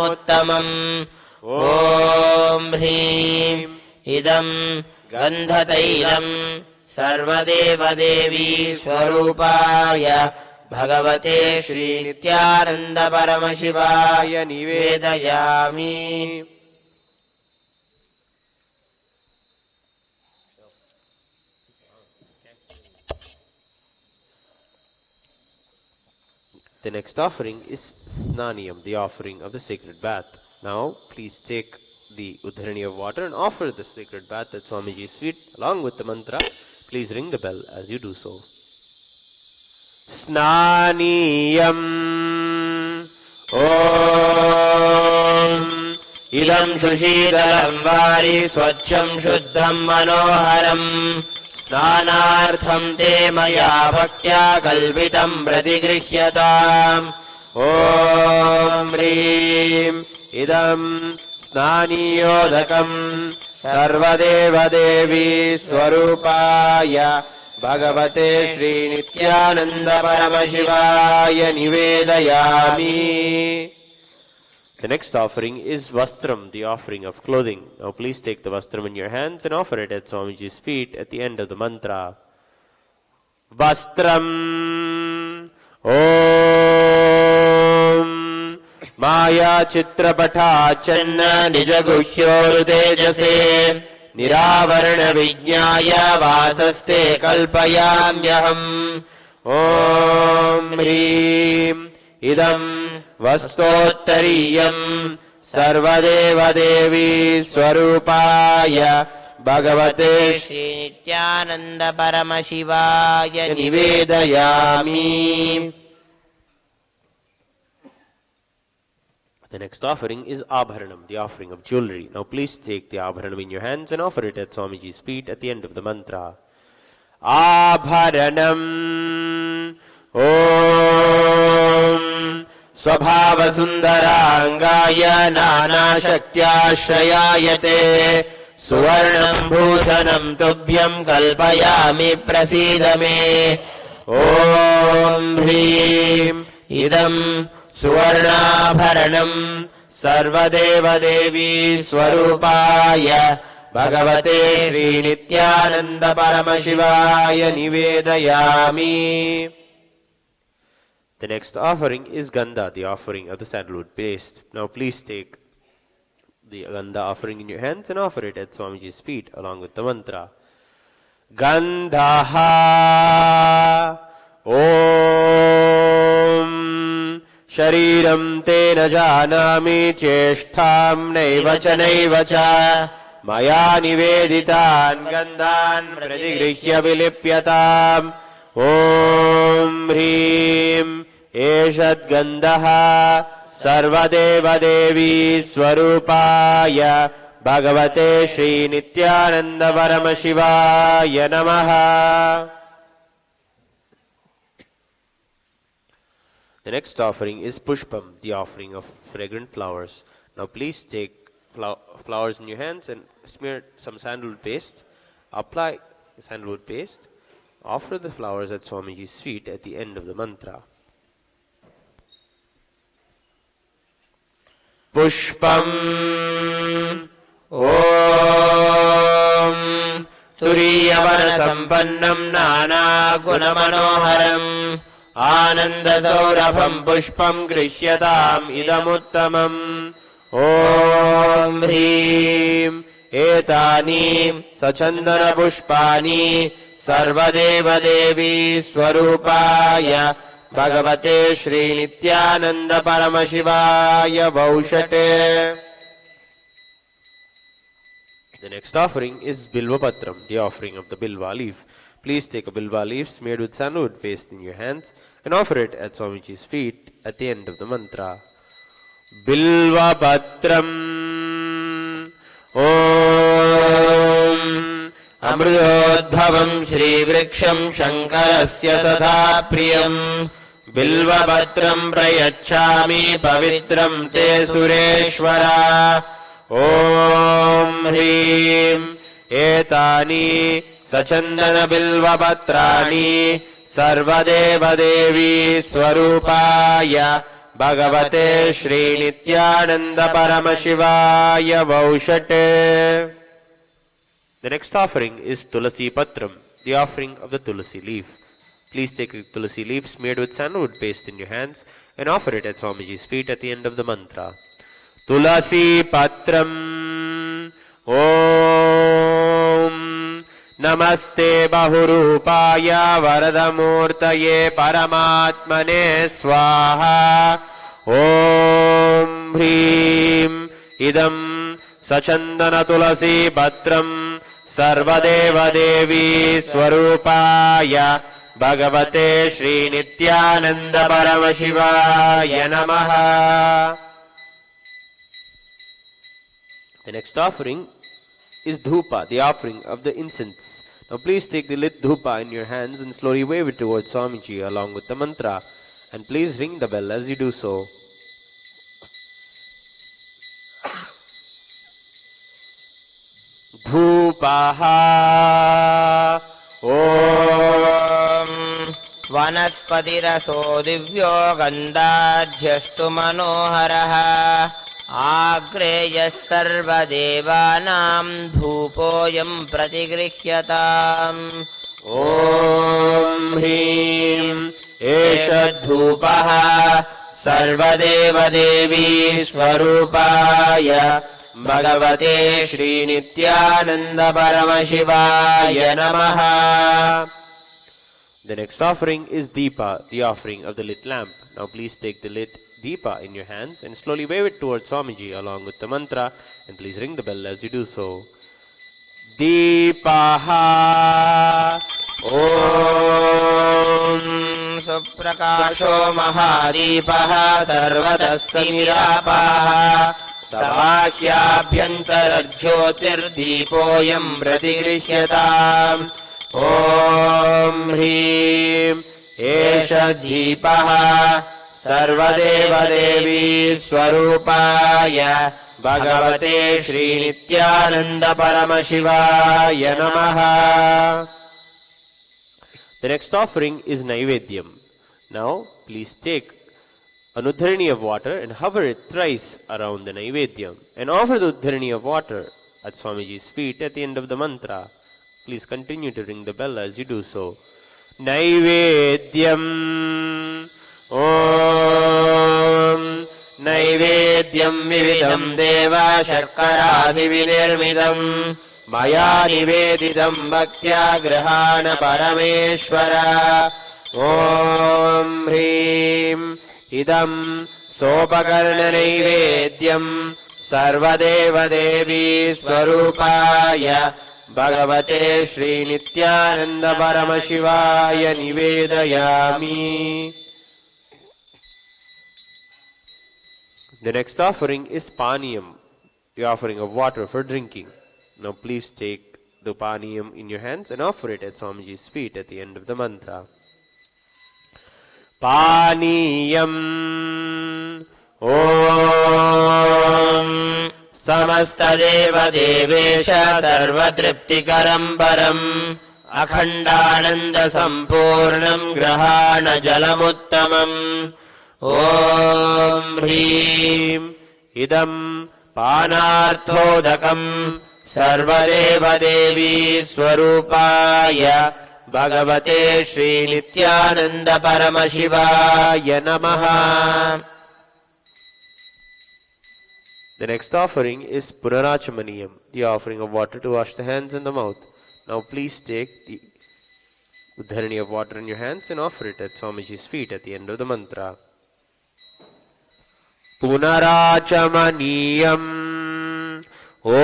Om Hrim Idam Gandhatailam Sarvadeva Devi Swarupaya Bhagavate Sri Nithyananda Paramashivaya Nivedayami. The next offering is Snaniyam, the offering of the sacred bath. Now please take the udhrani of water and offer the sacred bath at Swamiji's feet along with the mantra. Please ring the bell as you do so. Snaniyam Om Idam Sushitalam Vari Swacham Shuddham Manoharam Snanartham Te Maya Bhaktya Kalpitam Pratigrihyataam ॐ ह्रीं इदं स्नानीयोदकं सर्वदेवदेवी स्वरूपाय भगवते श्रीनित्यानन्द परमशिवाय निवेदयामि. The next offering is Vastram, the offering of clothing. Now please take the Vastram in your hands and offer it at Swamiji's feet at the end of the mantra. Vastram Om Maya Chitrapatha Channa Nijaguhyor Tejase Niravarana Vijnaya Vasaste Kalpayamyaham. Om Hrim Idam Vastottariyam Sarvadeva Devi Swarupaya Bhagavate Nityananda Paramashivaya Nivedayami. The next offering is Abharanam, the offering of jewelry. Now please take the Abharanam in your hands and offer it at Swamiji's feet at the end of the mantra. Abharanam Om Swabhava Sundarangaya Nana Shaktyashrayayate Suvarnam Bhushanam Tubhyam Kalpayami Prasidame. Om Hrim Idam Suvarnabharanam Sarvadeva Devi Swarupaya Bhagavate Sri Nityananda Paramashivaya Nivedayami. The next offering is Gandha, the offering of the sandalwood paste. Now please take the Gandha offering in your hands and offer it at Swamiji's feet along with the mantra. Gandhaha Om Shariram Tena Janami Cheshtham Naiva Cha Maya Niveditan Gandhan Pradigrihya Vilipyatam. Om Hrim Eshad Gandhaha Sarvadeva Devi Swarupaya Bhagavate Sri Nityananda Paramashivaya Namaha. The next offering is Pushpam, the offering of fragrant flowers. Now please take flowers in your hands and smear some sandalwood paste. Apply sandalwood paste. Offer the flowers at Swamiji's feet at the end of the mantra. Pushpam Om Turiyavana Sampannam Nana Gunamanoharam Ananda Saurabham Pushpam Grishyatam Idamuttamam. Om Hrim Etani Sachandana Pushpani Sarvadeva Devi Swarupaya Bhagavate Sri Nityananda Paramashivaya Vaushate. The next offering is Bilva Patram, the offering of the Bilva leaf. Please take a Bilva leaf smeared with sandalwood paste in your hands and offer it at Swamiji's feet at the end of the mantra. Bilva Patram Om Amrudodbhavam Shri Vriksham Shankarasya Sadha Priyam Bilva Patram Prayachami Pavitram Te Sureshwara. Om Hrim Etani Sachandana Bilva Patrani Sarvadeva Devi Swarupaya Bhagavate Sri Nityananda Paramashivaya Vaushate. The next offering is Tulasi Patram, the offering of the Tulasi leaf. Please take a Tulasi leaf smeared with sandalwood paste in your hands and offer it at Swamiji's feet at the end of the mantra. Tulasi Patram Om Namaste Bahurupaya Varadamurtaye Paramatmane Swaha. Om Hrim Idam Sachandana Tulasi Patram Sarvadeva Devi Swarupaya Bhagavate Sri Nityananda Paramashivaya Namaha. The next offering is Dhupa, the offering of the incense. Now please take the lit Dhupa in your hands and slowly wave it towards Swamiji along with the mantra. and please ring the bell as you do so. Dhupaha ॐ वनस्पतिरसो दिव्यो गन्धाढ्यस्तु मनोहरः आग्रेयः सर्वदेवानां धूपोऽयं प्रतिगृह्यताम् ॐ ह्रीं एष धूपः सर्वदेवदेवी स्वरूपाय भगवते श्रीनित्यानन्द परमशिवाय नमः. The next offering is Deepa, the offering of the lit lamp. Now please take the lit Deepa in your hands and slowly wave it towards Swamiji along with the mantra, and please ring the bell as you do so. Deepaha Om सुप्रकाशो महादीपः सर्वतस्मिरापः सवाह्याभ्यन्तरज्योतिर्दीपोऽयं प्रतिगृह्यताम् ॐ ह्रीं एष दीपः सर्वदेवदेवी स्वरूपाय भगवते श्रीनित्यानन्द परमशिवाय नमः. The next offering is Naivedyam. Now please take an Uddharani of water and hover it thrice around the Naivedyam and offer the Uddharani of water at Swamiji's feet at the end of the mantra. Please continue to ring the bell as you do so. Naivedyam Om Naivedyam Vividam Deva Sharkaradi Vinirmidam Maya Nivedidam Bhaktya Grahana Parameshwara Om Hrim Idam Sopakarna Naivedyam Sarvadeva Devi Swarupaya Bhagavate Shri Nithyananda Paramashivaya Nivedayami. The next offering is Paniyam, the offering of water for drinking. Now please take the Paniyam in your hands and offer it at Swamiji's feet at the end of the mantra. Paniyam Om Samastadeva Devesha Sarvatriptikaram Param Akhandananda Sampurnam Grahana Jalamuttamam Om Hrim Idam Panarthodakam Sarvadeva Devi Swarupaya Bhagavate Shri Nithyananda Paramashivaya Namaha. The next offering is Punarachamaniyam, the offering of water to wash the hands and the mouth. Now please take the Uddharani of water in your hands and offer it at Swamiji's feet at the end of the mantra. Punarachamaniyam Om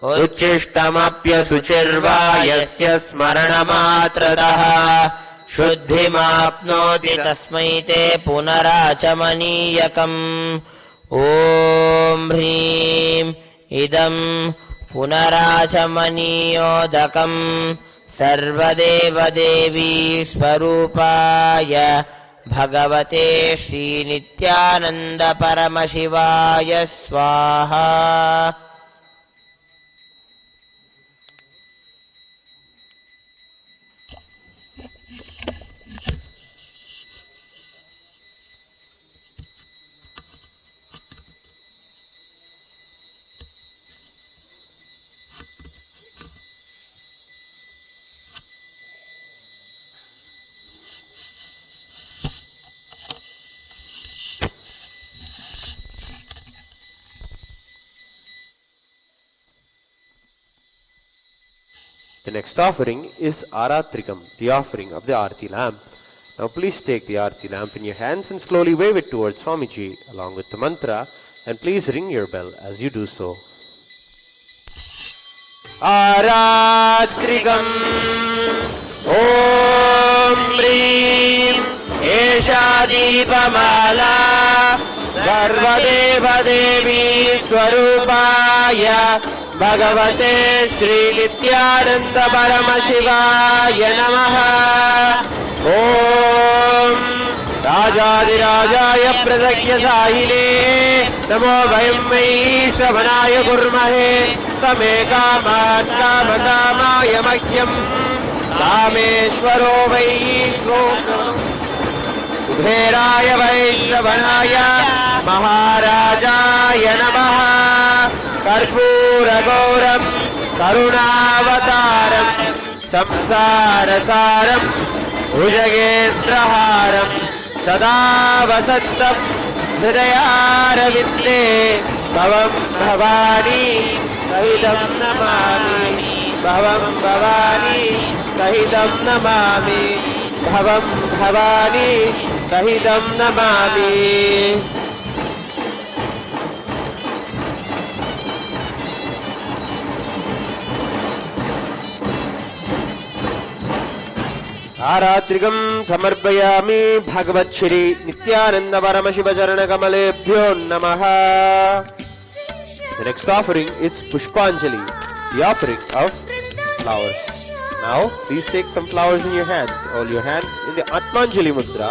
Uchishtamapya Suchirva Yasya Smaranamatrataha Shuddhimapnoti Tasmai Te Punarachamaniyakam Om Hrim Idam Punarachamaniyodakam Sarvadeva Devi Swarupaya Bhagavate Shri Nithyananda Paramashivaya Swaha. The next offering is Aratrikam, the offering of the Aarti lamp. Now please take the Aarti lamp in your hands and slowly wave it towards Swamiji along with the mantra, and please ring your bell as you do so. Aratrikam Om Hrim Esha Deepamala Sarvadeva Devi Swarupaya भगवते श्री नित्यानंद परमशिवाय नमः। ओम राजाधिराजाय प्रदज्ञसायिने नमो वयं वै श्रवणाय कुर्महे समे कामान् कामकामाय मह्यं कामेश्वरो वै कुबेराय वै श्रवणाय महाराजाय नमः। कर्पूरगौरं करुणावतारं संसारसारं भुजगेन्द्रहारं सदा वसन्तं हृदयारविन्दे भवं भवानी सहितं नमामि। भवं भवानी सहितं नमामि। भवं भवानी सहितं नमामि। आरात्रिकं समर्पयामि भगवत् श्री नित्यानंद परमशिव चरण कमलेभ्यो नमः। The next offering is Pushpanjali, the offering of flowers. Now please take some flowers in your hands, all your hands in the Atmanjali mudra,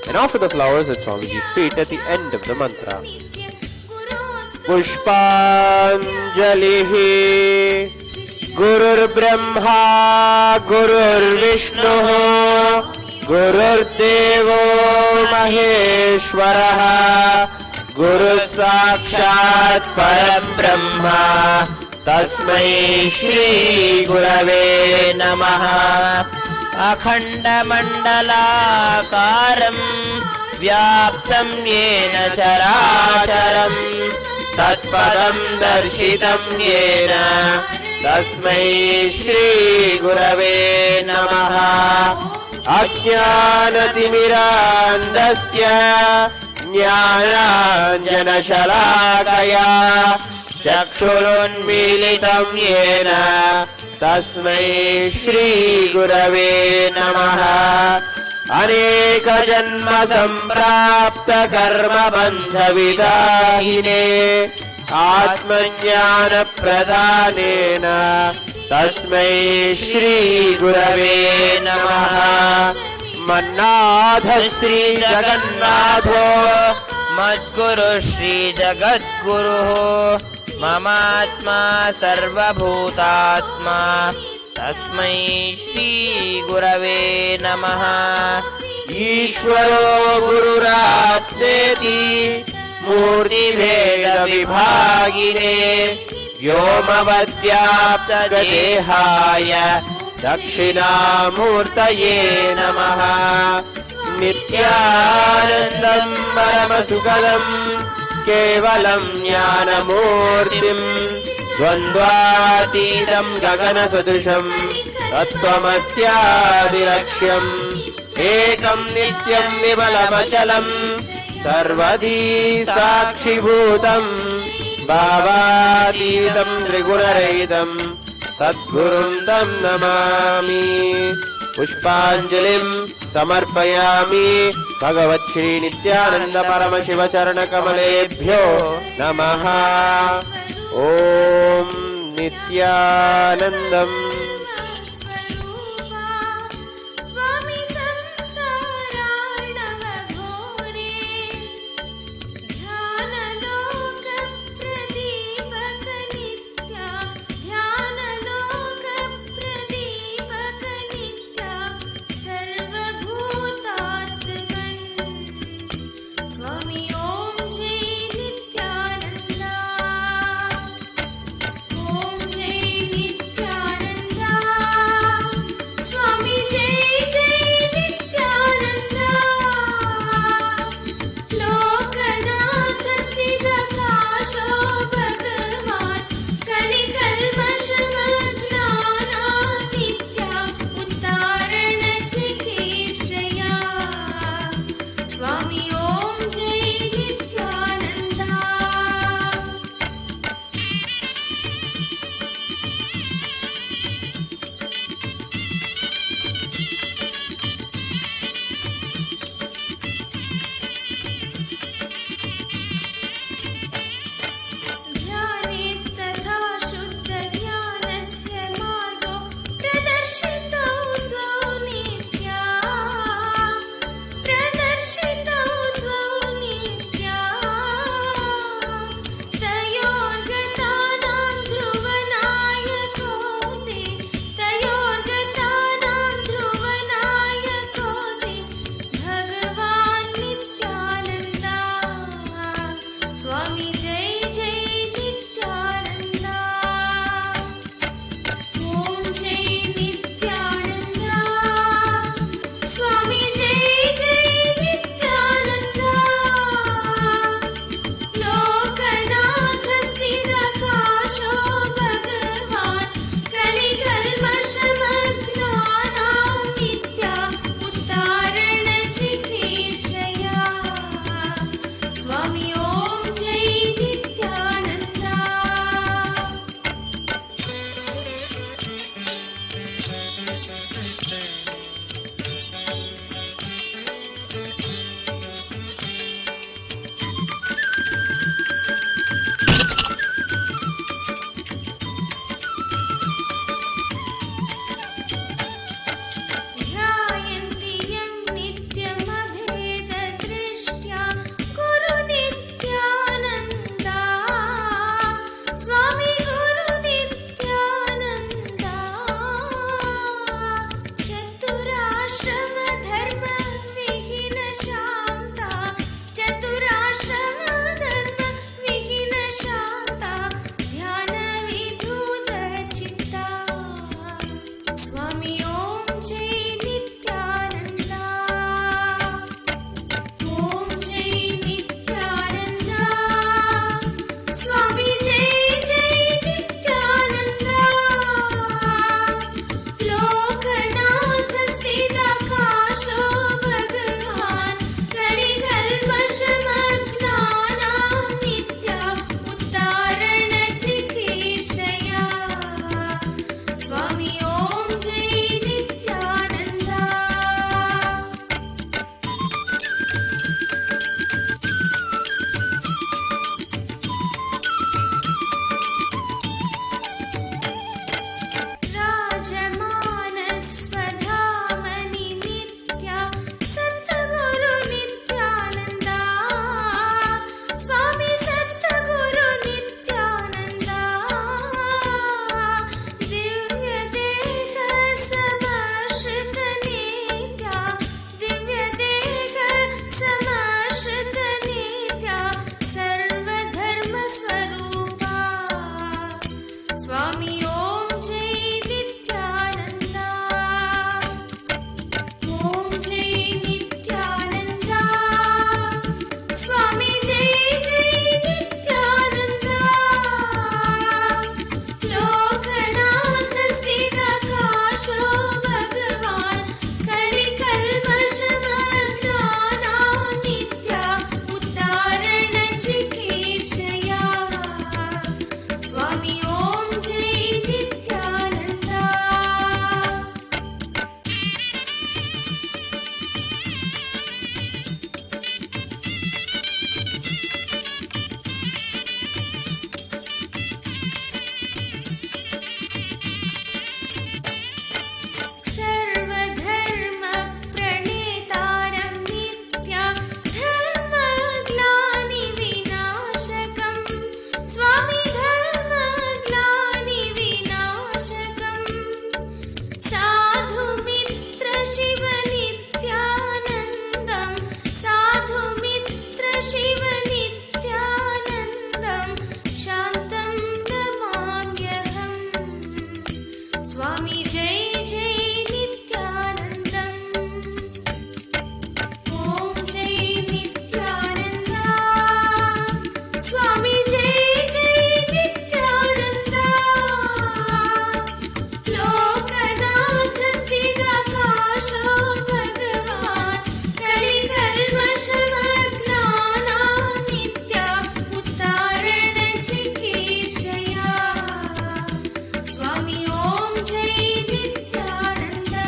and offer the flowers at Swamiji's feet at the end of the mantra. Pushpanjalihi Gurur Brahma Gurur Vishnu Gurur Devo Maheshwaraha Guru Sakshat Param Brahma Tasmai Shri Gurave Namaha. Akhanda Mandalakaram Vyaptam Yena Characharam Tatpadam Darshitam Yena Tasmai Shri Gurave Namaha. Ajnanatimirandasya Jnananjana Shalakaya Chakshurunmilitam Yena Tasmai Shri Gurave Namaha. Aneka Janma Samprapta Karma Bandha Vidahine Atmajnana Pradhanena Tasmai Shri Gurave Namaha. Mannadha Shri Jagannatho Madguru Shri Jagatguru Mamatma Sarvabhutatma Tasmai Shri Gurave Namaha. Ishvaro Gururatmeti Murti Veda Vibhagine Vyomavadyapta Dehaya Dakshinamurtaye Namaha. Nithyanandam Paramasukadam Kevalam Jnanamurtim Dvandvatidam Gagana Sadrisham Tattvamasyadiraksham Ekam Nityam Vimalamachalam Sarvadi Sakshibhutam Bhavatītam Trigunarehitam Sadgurum Tam Namami. Pushpanjalim Samarpayami Bhagavat Shri Nithyananda Paramashiva Charana Kamalebhyo Namaha. Om Nithyanandam Swami Samsaranava Ghore Dhyana Loka Pradipaka Nitya Dhyana Loka Pradipaka Nitya Sarva Bhutatman Swami Om Jai Nithyananda. Om Jai Nithyananda. Swami Jai Jai Nithyananda. Lokanatha Sthidakasho Bhagavan Kalikalmashamajnana Nitya Uttarana Chikirshaya. Swami Om Jai Nithyananda. ध्यानेस्तथा Swami Jai Jai Nithyananda. Om Jai Nithyananda. Swami Jai Jai Nithyananda. Lokanath Sthira Kasho Bhagavan Kali Kalmashamagnaanam Nitya Uttarana Chikirshaya. Swami Om Jai Nithyananda. ध्यायन्ति यं नित्यमभेददृष्ट्या गुरु नित्यानन्दा. स्वामी गुरु नित्यानन्दा. चतुराश्रम धर्म विहीन शान्ता. चतुराश्रम धर्म विहीन शान्ता. ध्यान विधूत चित्ता. स्वामी ओम जय नित्यानंदा. ओम जय नित्यानंदा. स्वामी जय जय नित्यानंदा. लोकनाथ स्थिताकाशो भगवान कलिकल्मषमग्नानां नित्या उत्तारण चिकीर्षया. स्वामी ओम जय नित्यानंदा. राजमानस्वधामनि नित्या सद्गुरु नित्यानंदा. स्वामी सद्गुरु नित्यानंदा. दिव्य देह समाश्रित नित्या. दिव्य देह समाश्रित नित्या. सर्वधर्म स्वरूपा. स्वामी ओम जय नित्यानंदा. ओम जय नित्यानंदा. स्वामी जय जय नित्यानंदा. लोकनाथ स्थिताकाशो भगवान कलिकल्मषमग्नानां नित्या उत्तारण चिकीर्षया. स्वामी ओम जय नित्यानंदा. सर्वधर्म प्रणेतारं नित्या धर्मग्लानि विनाशकं. स्वामी धर्मग्लानि विनाशकं. साधुमित्र शिव नित्यानन्दं. साधुमित्र शिव नित्यानन्दं. शान्तं नमाम्यहम्. स्वामी जय जय नित्यानन्दम्. ओम जय नित्यानंदा. स्वामी जय जय नित्यानंदा. लोकनाथ स्थिताकाशो भगवान कलिकल्मषमग्नानां नित्या उत्तारण चिकीर्षया. स्वामी ओम जय नित्यानंदा.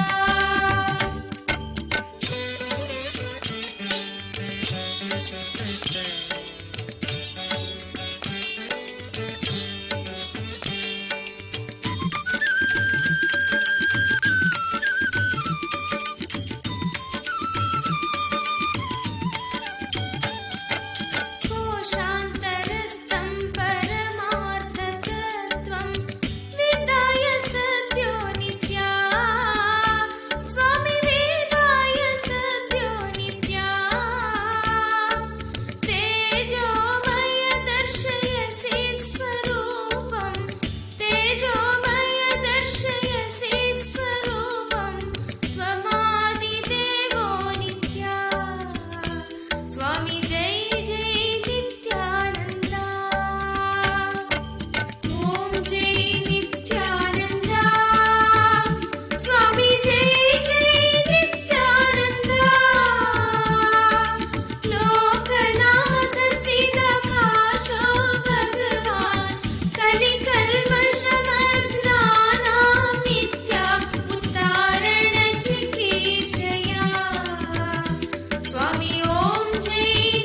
कोशान्तरस्थं परमार्थतत्त्वं विदाय सद्यो नित्या. स्वामी वेदाय सद्यो नित्या. ते स्वामी जय जय नित्यानंदा ओम जय नित्यानंदा स्वामी जय जय नित्यानंदा लोकनाथ स्थित काशो भगवान कलिकल्मषमग्नानां नित्या उत्तारण चिकीर्षया स्वामी ओम जय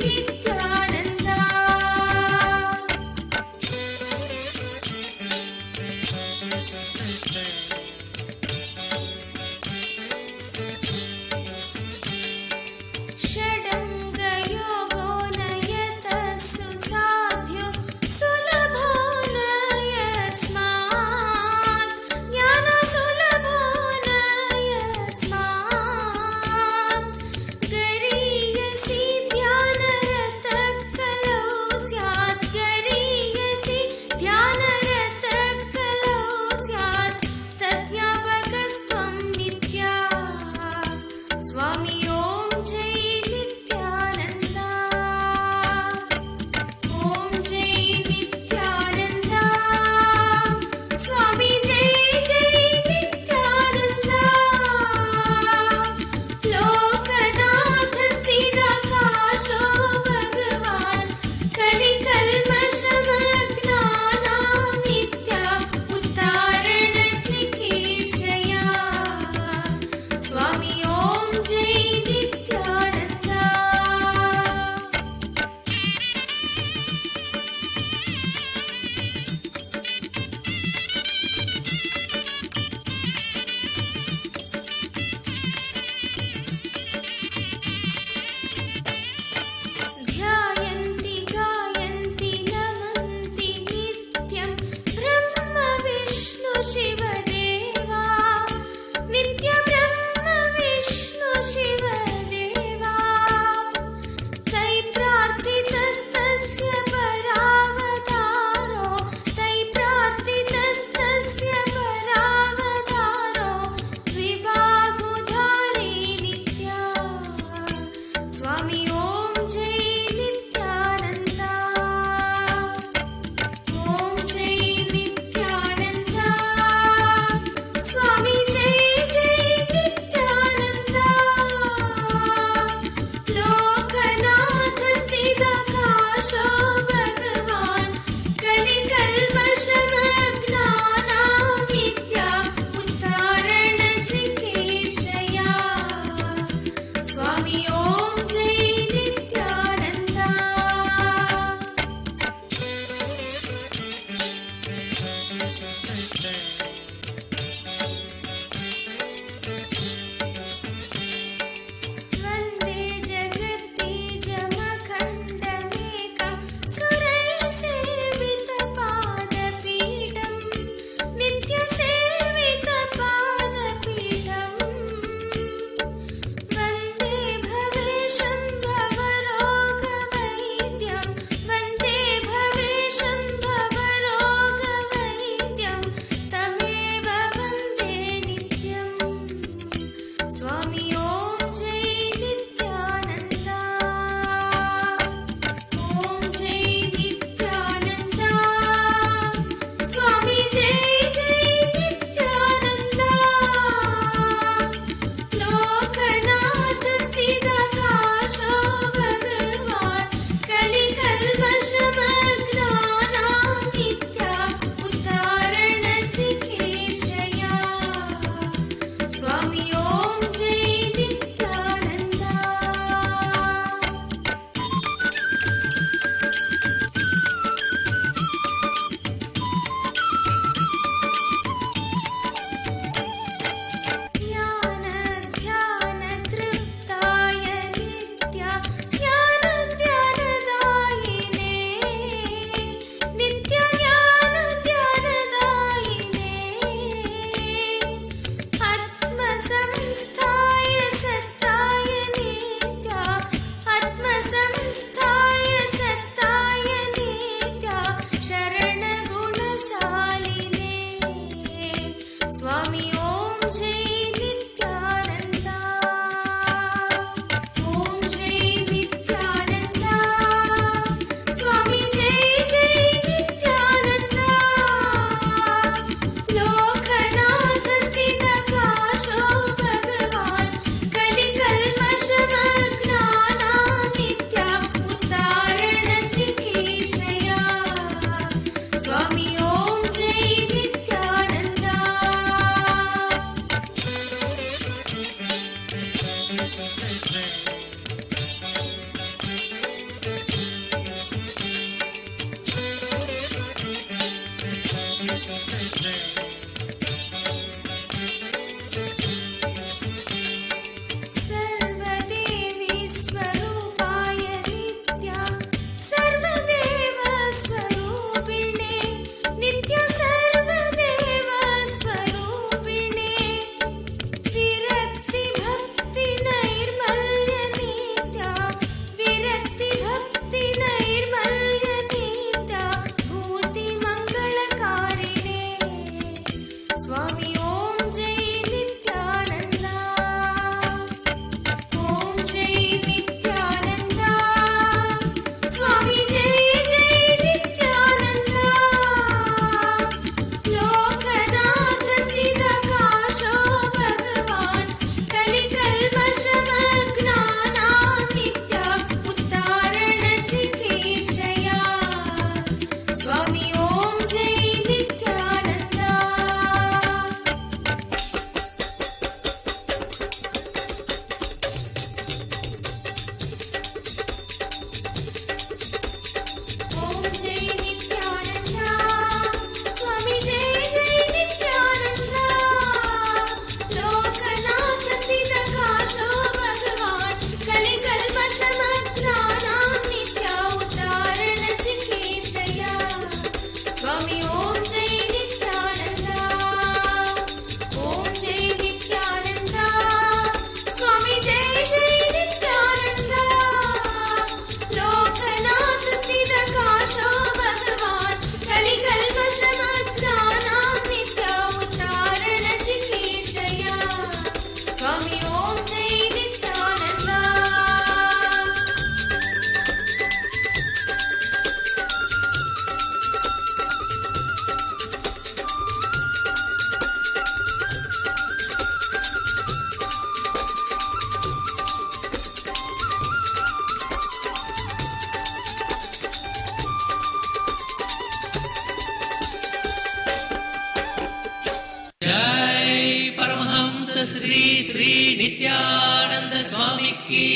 श्री श्री नित्यानंद स्वामी की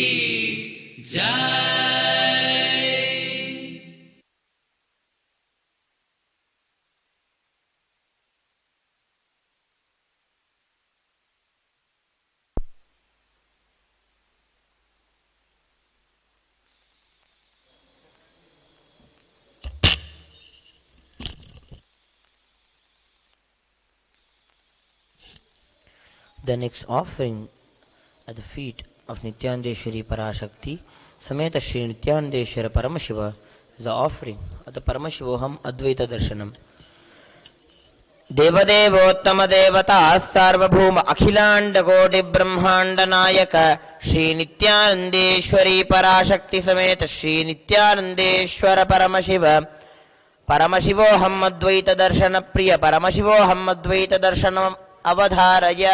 जय. The next offering at the feet of Nithyanandeshwari Parashakti Sameta Shri Nithyanandeshwara Paramashiva is the offering of the Paramashivoham Advaita Darshanam. देवदेवोत्तम देवता सार्वभौम अखिलांड कोटि ब्रह्मांड नायक श्री नित्यानंदेश्वरी पराशक्ति समेत श्री नित्यानंदेश्वर परमशिव परमशिवोऽहम् अद्वैत दर्शन प्रिय परमशिवोऽहम् अद्वैत दर्शन अवधारय.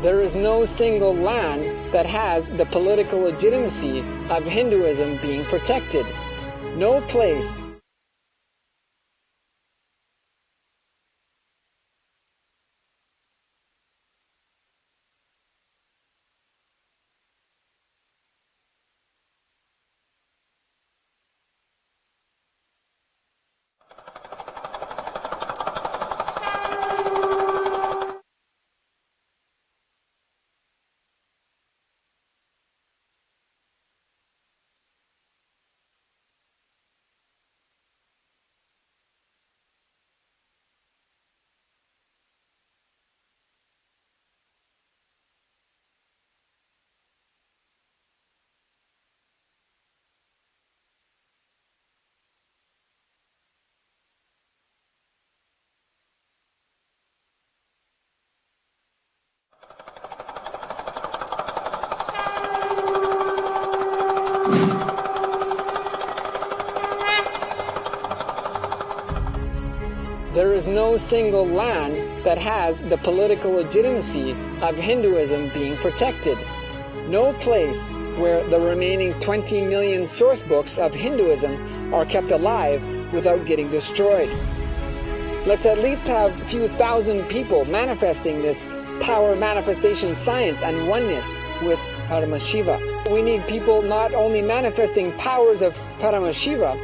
There is no single land that has the political legitimacy of Hinduism being protected. No place. There is no single land that has the political legitimacy of Hinduism being protected. No place where the remaining 20 million source books of Hinduism are kept alive without getting destroyed. Let's at least have a few thousand people manifesting this power manifestation science and oneness with Paramashiva. We need people not only manifesting powers of Paramashiva,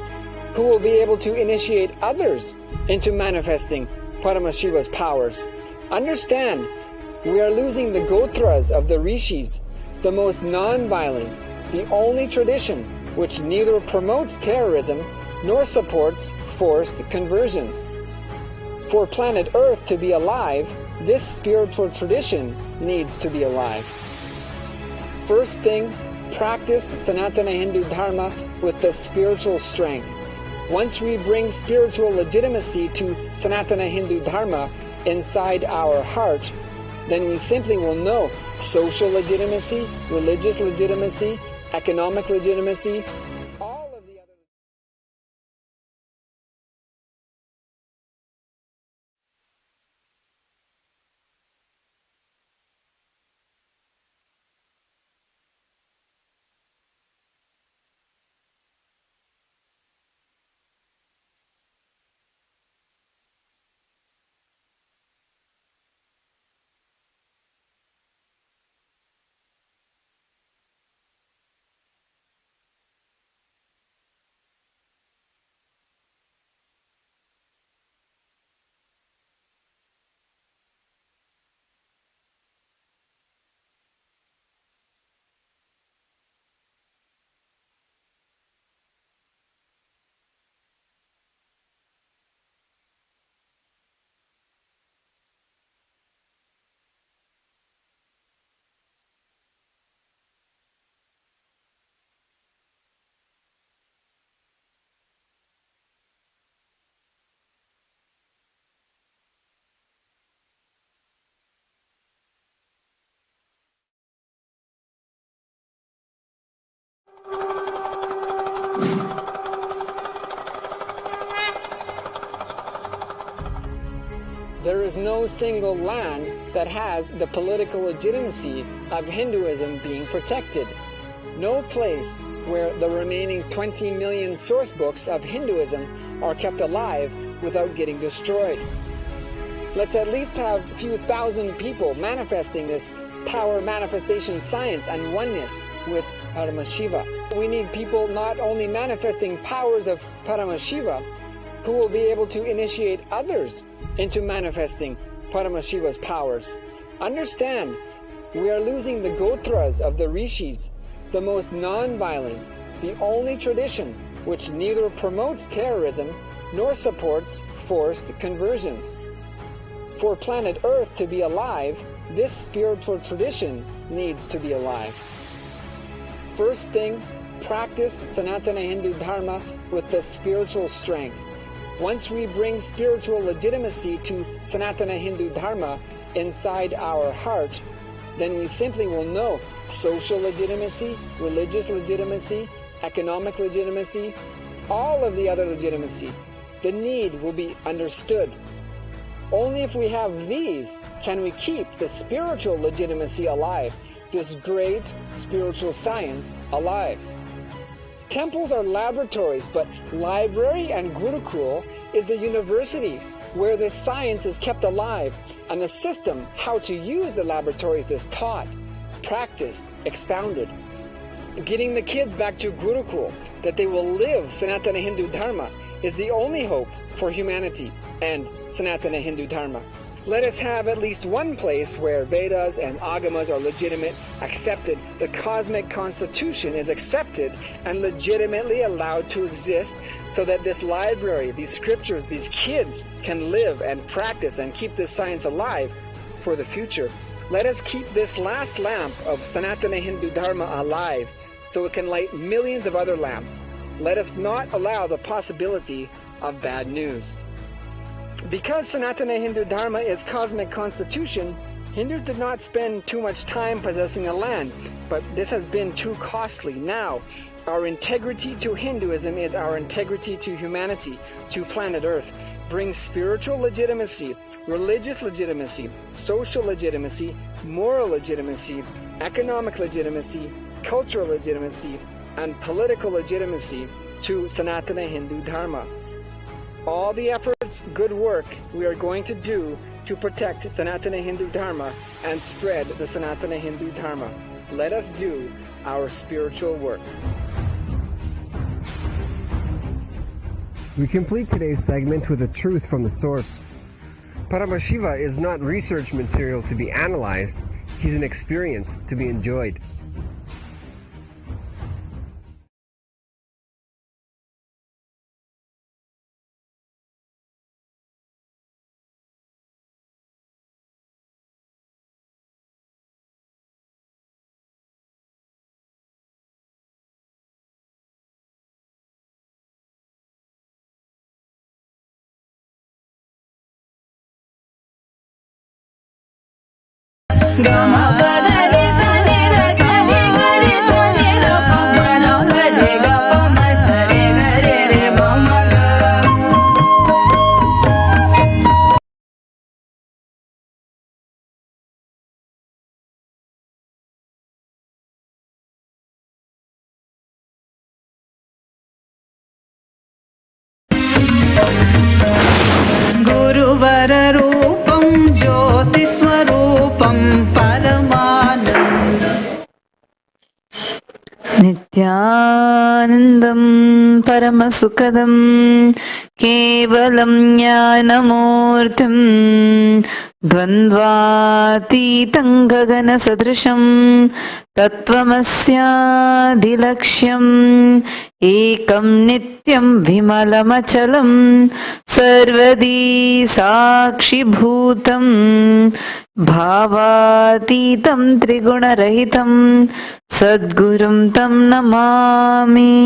who will be able to initiate others into manifesting Paramashiva's powers. Understand, we are losing the gotras of the rishis, the most non-violent, the only tradition which neither promotes terrorism nor supports forced conversions. For planet Earth to be alive, this spiritual tradition needs to be alive. First thing, practice Sanatana Hindu Dharma with the spiritual strength. Once we bring spiritual legitimacy to Sanatana Hindu Dharma inside our heart, then we simply will know social legitimacy, religious legitimacy, economic legitimacy, all of the other... There is no single land that has the political legitimacy of Hinduism being protected. No place where the remaining 20 million source books of Hinduism are kept alive without getting destroyed. Let's at least have a few thousand people manifesting this power manifestation science and oneness with Paramashiva. We need people not only manifesting powers of Paramashiva, who will be able to initiate others into manifesting Paramashiva's powers. Understand, we are losing the gotras of the rishis, the most non-violent, the only tradition which neither promotes terrorism nor supports forced conversions. For planet Earth to be alive, this spiritual tradition needs to be alive. First thing, practice Sanatana Hindu Dharma with the spiritual strength. Once we bring spiritual legitimacy to Sanatana Hindu Dharma inside our heart, then we simply will know social legitimacy, religious legitimacy, economic legitimacy, all of the other legitimacy, the need will be understood. Only if we have these can we keep the spiritual legitimacy alive, this great spiritual science alive. Temples are laboratories, but library and Gurukul is the university where the science is kept alive and the system how to use the laboratories is taught, practiced, expounded. Getting the kids back to Gurukul, that they will live Sanatana Hindu Dharma, is the only hope for humanity and Sanatana Hindu Dharma. Let us have at least one place where Vedas and Agamas are legitimate, accepted, the cosmic constitution is accepted and legitimately allowed to exist, so that this library, these scriptures, these kids can live and practice and keep this science alive for the future. Let us keep this last lamp of Sanatana Hindu Dharma alive, so it can light millions of other lamps. Let us not allow the possibility of bad news. Because Sanatana Hindu Dharma is cosmic constitution, Hindus did not spend too much time possessing a land, but this has been too costly. Now, our integrity to Hinduism is our integrity to humanity, to planet Earth. Bring spiritual legitimacy, religious legitimacy, social legitimacy, moral legitimacy, economic legitimacy, cultural legitimacy, and political legitimacy to Sanatana Hindu Dharma. All the efforts, good work we are going to do to protect Sanatana Hindu Dharma and spread the Sanatana Hindu Dharma. Let us do our spiritual work. We complete today's segment with a truth from the source. Paramashiva is not research material to be analyzed, he's an experience to be enjoyed. गुरुवररूपं ज्योतिस्वरूपं परमानन्दम् नित्यानन्दं परमसुखदं केवलं ज्ञानमूर्तिं द्वन्द्वातीतं गगनसदृशं तत्त्वमस्यादिलक्ष्यम् एकं नित्यं विमलमचलं सर्वदी साक्षिभूतं भावातीतं त्रिगुणरहितं सद्गुरुं तं Namami.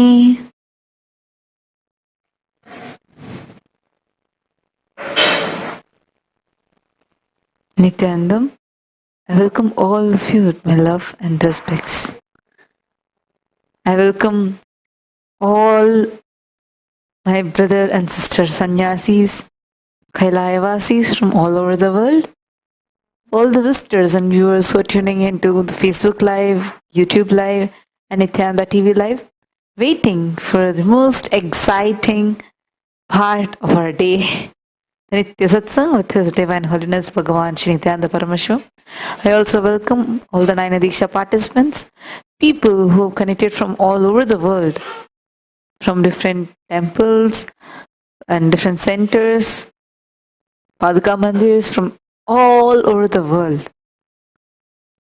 Nithyanandam, I welcome all of you with my love and respects. I welcome all my brother and sister sannyasis, Kailasians from all over the world, all the visitors and viewers who are tuning into the Facebook Live, YouTube Live, and Nithyananda TV Live, waiting for the most exciting part of our day, the Nitya Satsang with His Divine Holiness Bhagavan Shri Nithyananda Paramashivam. I also welcome all the 9 Diksha participants, people who have connected from all over the world, from different temples and different centers, Paduka Mandirs from all over the world,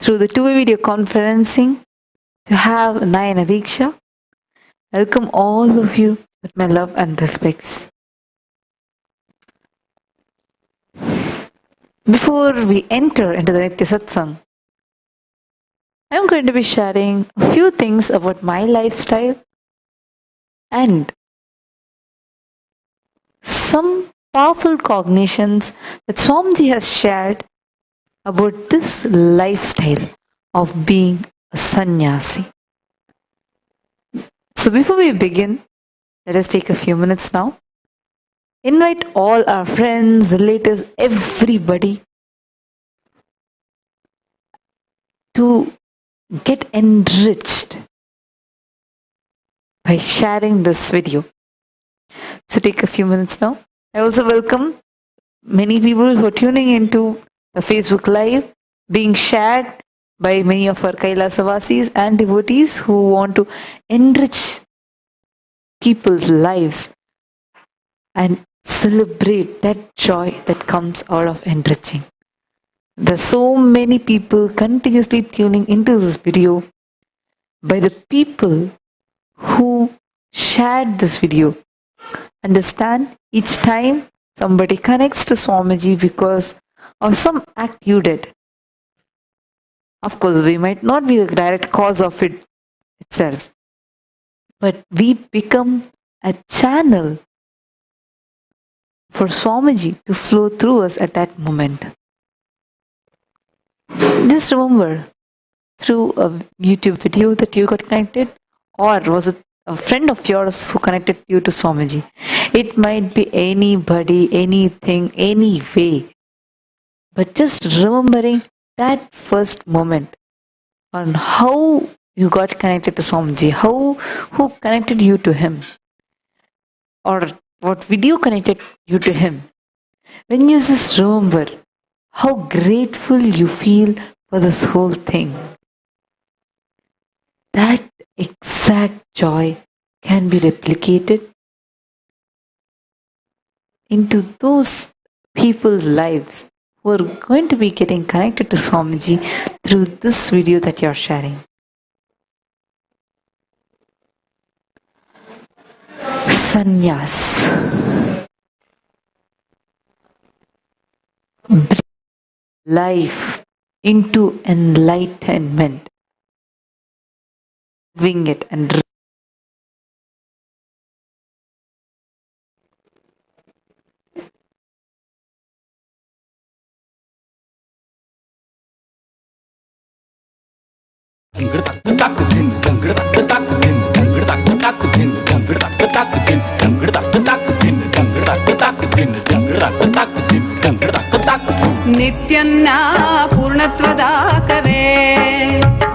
through the two-way video conferencing to have 9 Diksha. Welcome all of you with my love and respects. Before we enter into the Nitya Satsang, I am going to be sharing a few things about my lifestyle and some powerful cognitions that Swamiji has shared about this lifestyle of being a sannyasi. So before we begin, let us take a few minutes now invite all our friends, relatives, everybody to get enriched by sharing this video. So take a few minutes now. I also welcome many people who are tuning into the Facebook Live being shared by many of our Kailasa Vasis and devotees who want to enrich people's lives and celebrate that joy that comes out of enriching. There's so many people continuously tuning into this video by the people who shared this video. Understand, each time somebody connects to Swamiji because of some act you did. Of course, we might not be the direct cause of it itself, but we become a channel for Swamiji to flow through us at that moment. Just remember, through a YouTube video that you got connected, or was it a friend of yours who connected you to Swamiji? It might be anybody, anything, any way. But just remembering that first moment on how you got connected to Swamiji, who connected you to him, or what video connected you to him. When you just remember how grateful you feel for this whole thing, that exact joy can be replicated into those people's lives who are going to be getting connected to Swamiji through this video that you are sharing. Sannyas. Bring life into enlightenment. Wing it and ನಿತ್ಯನ್ನ ಪೂರ್ಣತ್ವದ ಕರೆ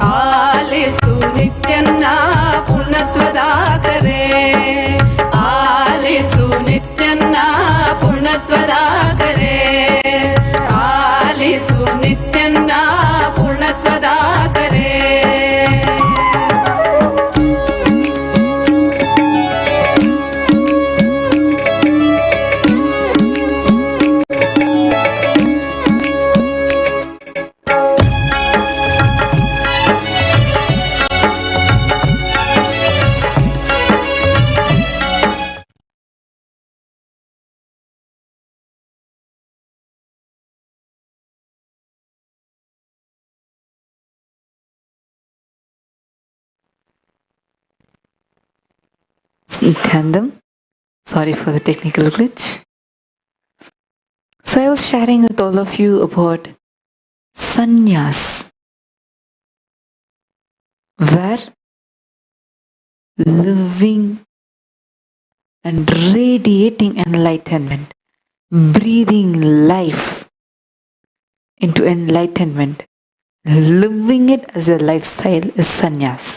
ಆಲಿಸು ನಿತ್ಯನ್ನ ಪೂರ್ಣತ್ವದ ಕರೆ ಆಲಿಸು ನಿತ್ಯನ್ನ ಪೂರ್ಣತ್ವದ ಕರೆ ಆಲಿಸು ನಿತ್ಯನ್ನ ಪೂರ್ಣತ್ವದ ಕರೆ Nithyananda. Sorry for the technical glitch. So I was sharing with all of you about sannyas, where living and radiating enlightenment, breathing life into enlightenment, living it as a lifestyle is sannyas.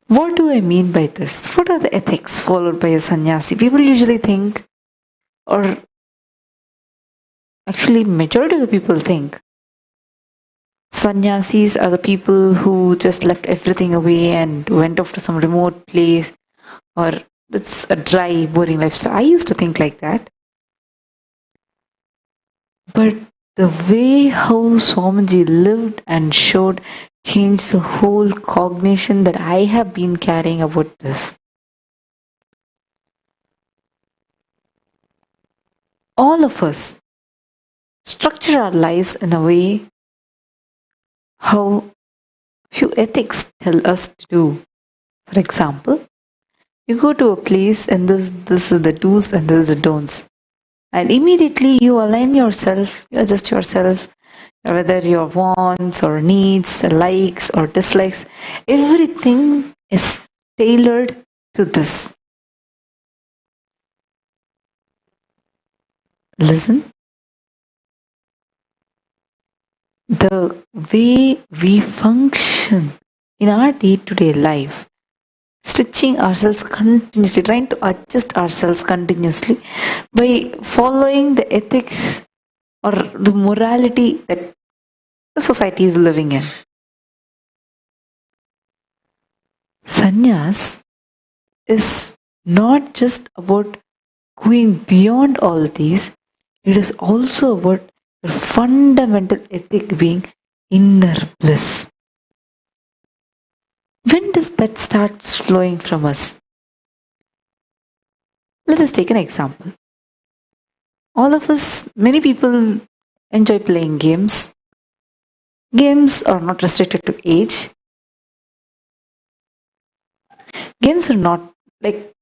What do I mean by this? What are the ethics followed by a sannyasi? People usually think, or actually majority of the people think, sannyasis are the people who just left everything away and went off to some remote place, or it's a dry, boring lifestyle. I used to think like that. But the way how Swamiji lived and showed changed the whole cognition that I have been carrying about this. All of us structure our lives in a way how few ethics tell us to do. For example, you go to a place and this is the do's and this is the don'ts. And immediately you align yourself, you adjust yourself, whether your wants or needs, likes or dislikes, everything is tailored to this. Listen. The way we function in our day-to-day life, stitching ourselves continuously, trying to adjust ourselves continuously by following the ethics or the morality that the society is living in. Sannyas is not just about going beyond all these, it is also about your fundamental ethic being inner bliss. When does that start flowing from us? Let us take an example. All of us, many people enjoy playing games. Games are not restricted to age. Games are not like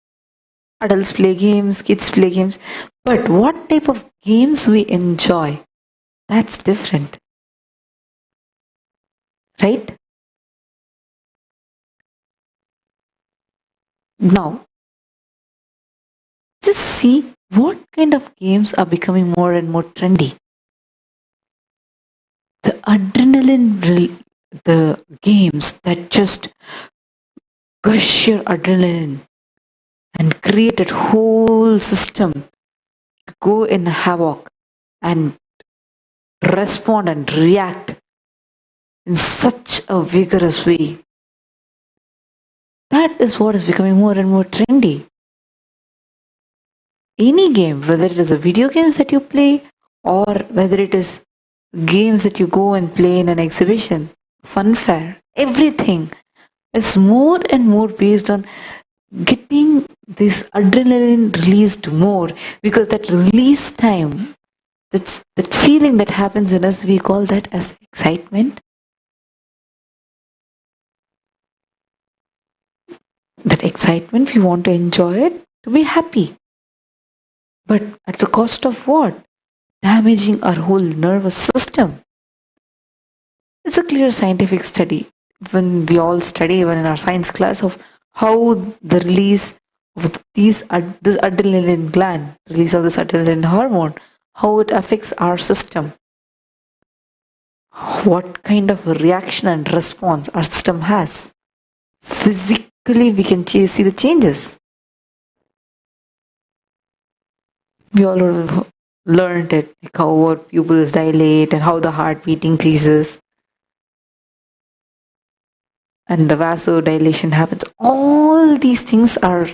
adults play games, kids play games. But what type of games we enjoy, that's different. Right? Now, just see what kind of games are becoming more and more trendy. The the games that just gush your adrenaline and create a whole system to go in havoc and respond and react in such a vigorous way. That is what is becoming more and more trendy. Any game, whether it is a video games that you play or whether it is games that you go and play in an exhibition, fun fair, everything is more and more based on getting this adrenaline released more, because that release time, that feeling that happens in us, we call that as excitement. That excitement, we want to enjoy it, to be happy. But at the cost of what? Damaging our whole nervous system. It's a clear scientific study. When we all study, even in our science class, of how the release of this adrenaline gland, release of this adrenaline hormone, how it affects our system. What kind of reaction and response our system has. Physically, we can see the changes. We all have learned it, like how our pupils dilate and how the heartbeat increases. And the vasodilation happens. All these things are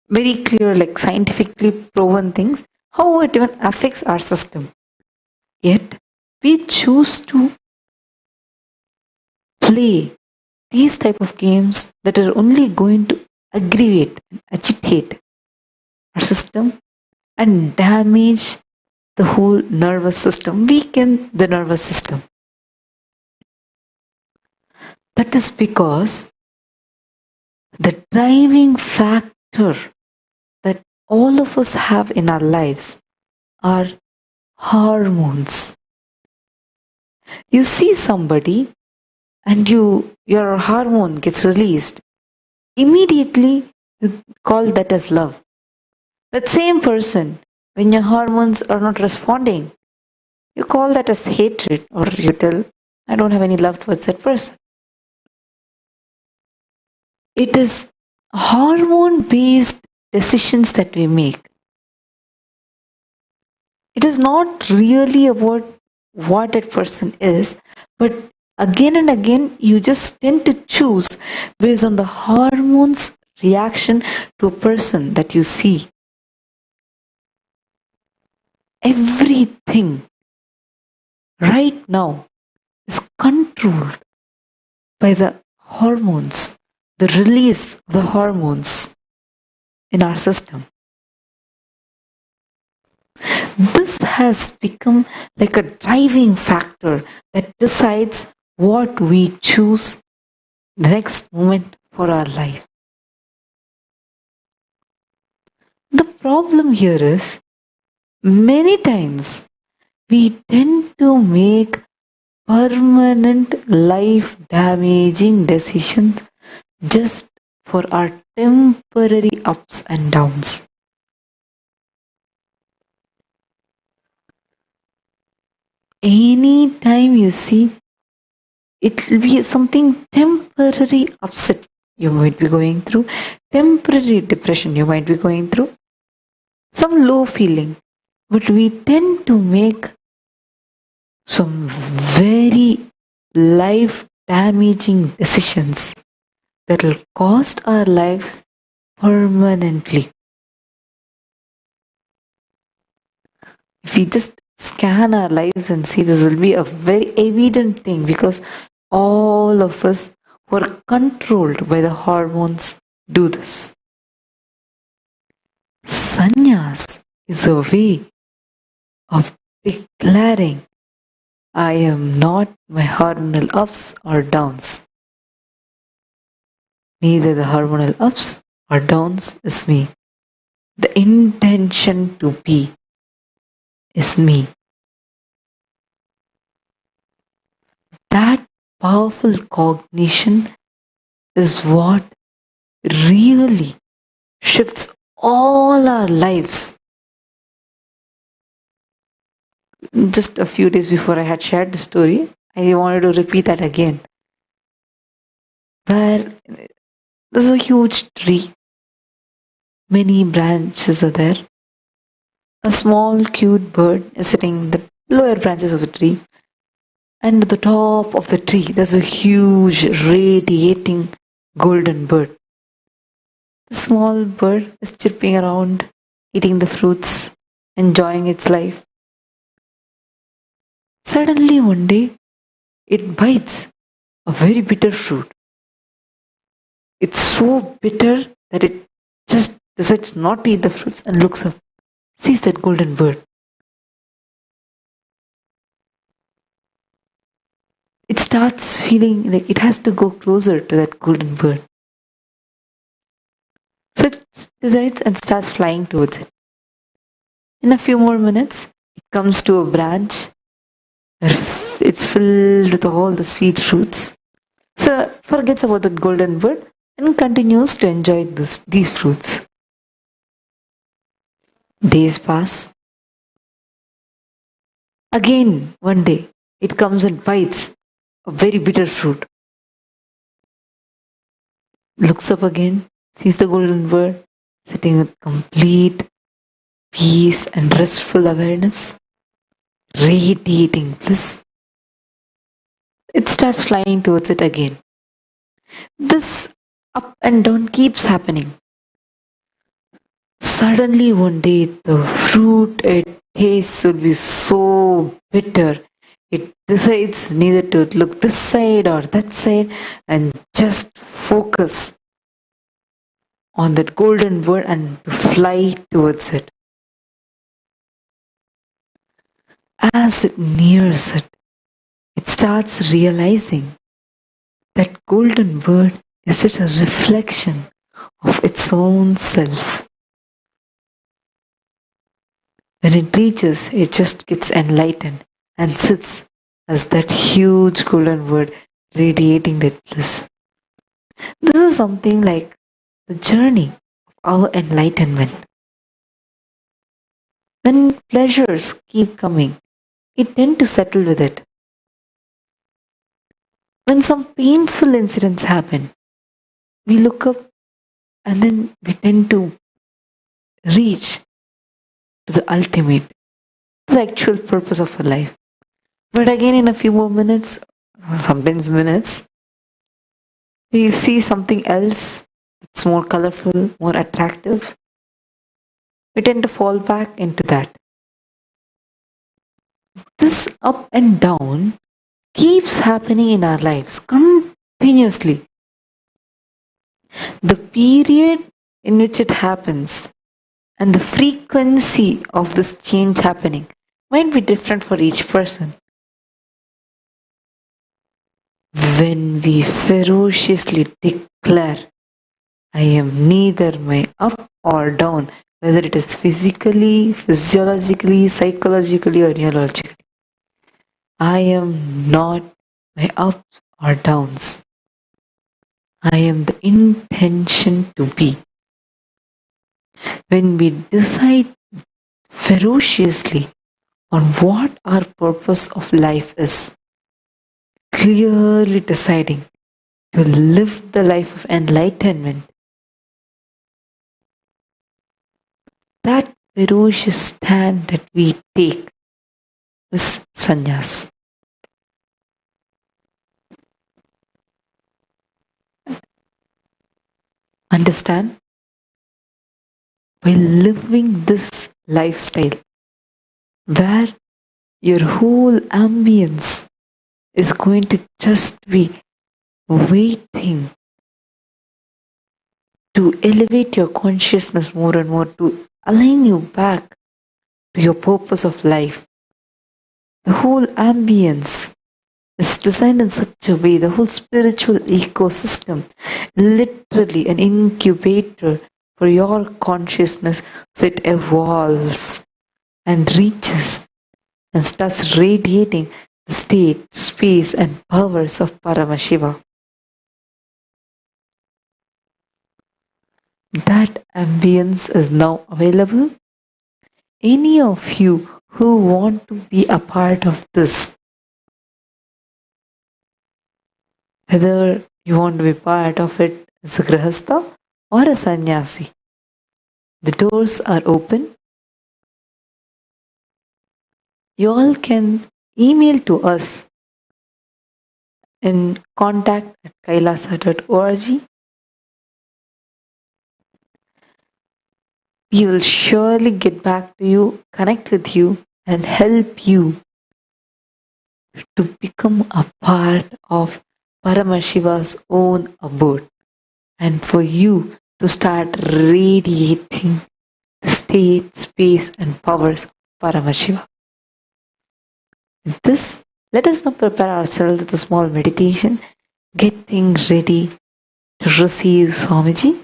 very clear, like scientifically proven things, how it even affects our system. Yet, we choose to play these type of games that are only going to aggravate and agitate our system and damage the whole nervous system, weaken the nervous system. That is because the driving factor that all of us have in our lives are hormones. You see somebody and your hormone gets released, immediately you call that as love. That same person, when your hormones are not responding, you call that as hatred, or you tell, I don't have any love towards that person. It is hormone-based decisions that we make. It is not really about what that person is, but again and again you just tend to choose based on the hormones reaction to a person that you see. Everything right now is controlled by the hormones, the release of the hormones in our system. This has become like a driving factor that decides what we choose the next moment for our life. The problem here is, many times we tend to make permanent life damaging decisions just for our temporary ups and downs. Anytime you see, it will be something temporary upset you might be going through, temporary depression you might be going through, some low feeling. But we tend to make some very life damaging decisions that will cost our lives permanently. If we just scan our lives and see, this will be a very evident thing, because all of us who are controlled by the hormones do this. Sannyas is a way of declaring, I am not my hormonal ups or downs. Neither the hormonal ups or downs is me. The intention to be is me. That powerful cognition is what really shifts all our lives. Just a few days before I had shared the story, I wanted to repeat that again. Where there's a huge tree, many branches are there. A small cute bird is sitting in the lower branches of the tree, and at the top of the tree there's a huge radiating golden bird. The small bird is chirping around, eating the fruits, enjoying its life. Suddenly one day, it bites a very bitter fruit. It's so bitter that it just decides not to eat the fruits and looks up, sees that golden bird. It starts feeling like it has to go closer to that golden bird. So it decides and starts flying towards it. In a few more minutes, it comes to a branch where it's filled with all the sweet fruits. So it forgets about that golden bird and continues to enjoy these fruits. Days pass. Again, one day, it comes and bites a very bitter fruit. Looks up again, sees the golden bird sitting with complete peace and restful awareness, radiating bliss. It starts flying towards it again. This up and down keeps happening. Suddenly one day, the fruit it tastes will be so bitter, it decides neither to look this side or that side and just focus on that golden bird and to fly towards it. As it nears it, it starts realizing that golden bird is just a reflection of its own self. When it reaches, it just gets enlightened and sits as that huge golden bird radiating that bliss. This is something like the journey of our enlightenment. When pleasures keep coming, we tend to settle with it. When some painful incidents happen, we look up and then we tend to reach to the ultimate, the actual purpose of our life. But again, in a few more minutes, sometimes minutes, we see something else that's more colorful, more attractive. We tend to fall back into that. This up and down keeps happening in our lives continuously. The period in which it happens and the frequency of this change happening might be different for each person. When we ferociously declare, I am neither my up or down, whether it is physically, physiologically, psychologically, or neurologically, I am not my ups or downs. I am the intention to be. When we decide ferociously on what our purpose of life is, clearly deciding to live the life of enlightenment, that ferocious stand that we take is sannyas. Understand? By living this lifestyle, where your whole ambience is going to just be waiting to elevate your consciousness more and more, to align you back to your purpose of life. The whole ambience is designed in such a way, the whole spiritual ecosystem, literally an incubator for your consciousness, so it evolves and reaches and starts radiating the state, space and powers of Paramashiva. That ambience is now available. Any of you who want to be a part of this, whether you want to be part of it as a grihastha or a sannyasi, the doors are open. You all can email to us in contact@kailasa.org. We will surely get back to you, connect with you, and help you to become a part of Paramashiva's own abode, and for you to start radiating the state, space, and powers of Paramashiva. With this, let us now prepare ourselves with a small meditation, getting ready to receive Swamiji.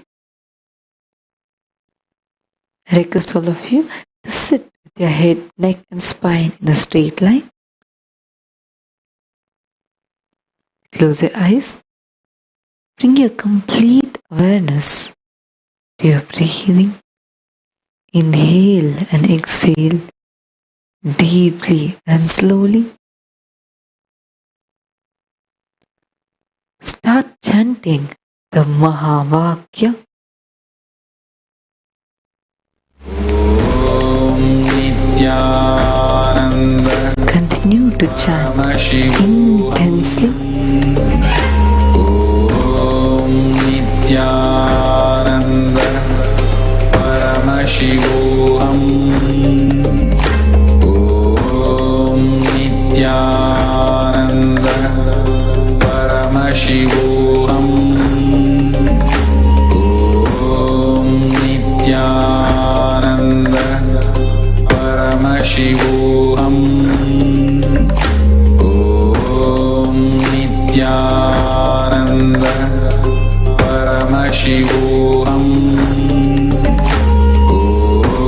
I request all of you to sit with your head, neck, and spine in a straight line. Close your eyes. Bring your complete awareness to your breathing. Inhale and exhale deeply and slowly. Start chanting the Mahavakya. Continue to chant intensely. Om Nithyananda Paramashivam. Om Nithyananda Paramashivam. Om Nithyananda Paramashivam. Om Nithyananda Paramashivam.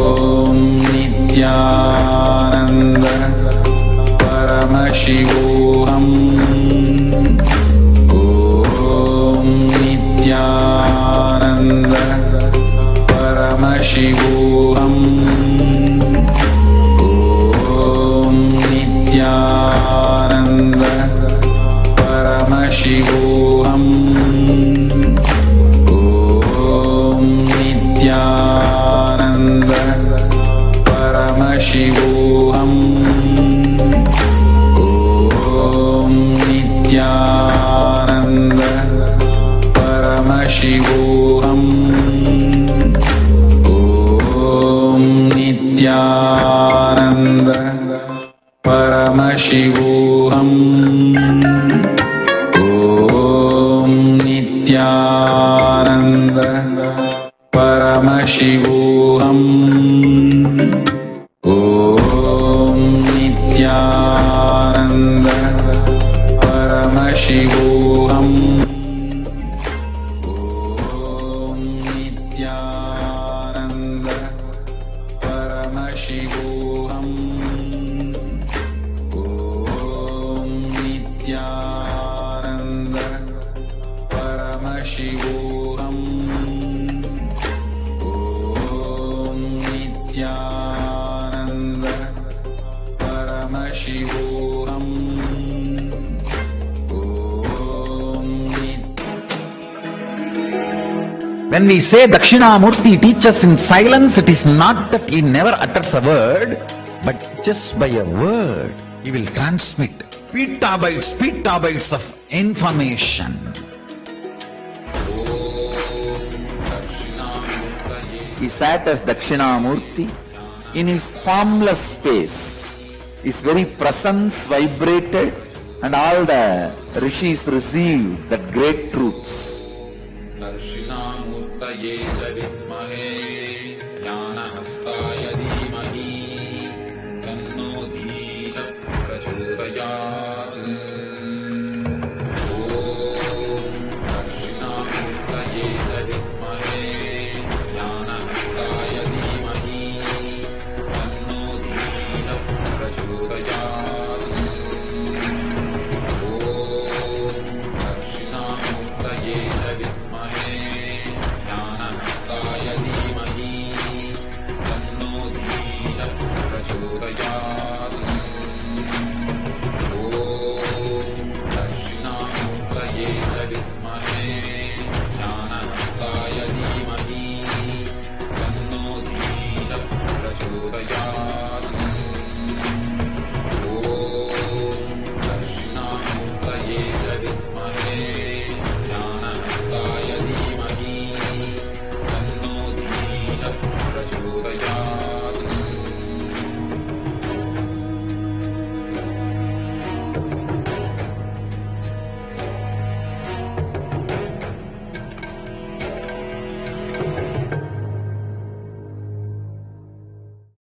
Om Nithyananda Paramashivam. Om Nithyananda Paramashivam. Om Nithyananda Paramashivam. Om Nithyananda Paramashivam. Om Nithyananda Paramashivam. Om Nithyananda Paramashivam. Om Nithyananda Paramashivam. Om Nithyananda Paramashivam. Om Nithyananda Paramashivam. Om Nithyananda Paramashivam. When we say Dakshinamurti teaches in silence, it is not that he never utters a word, but just by a word, he will transmit petabytes of information. He sat as Dakshinamurti in his formless space. His very presence vibrated and all the rishis received that great truths.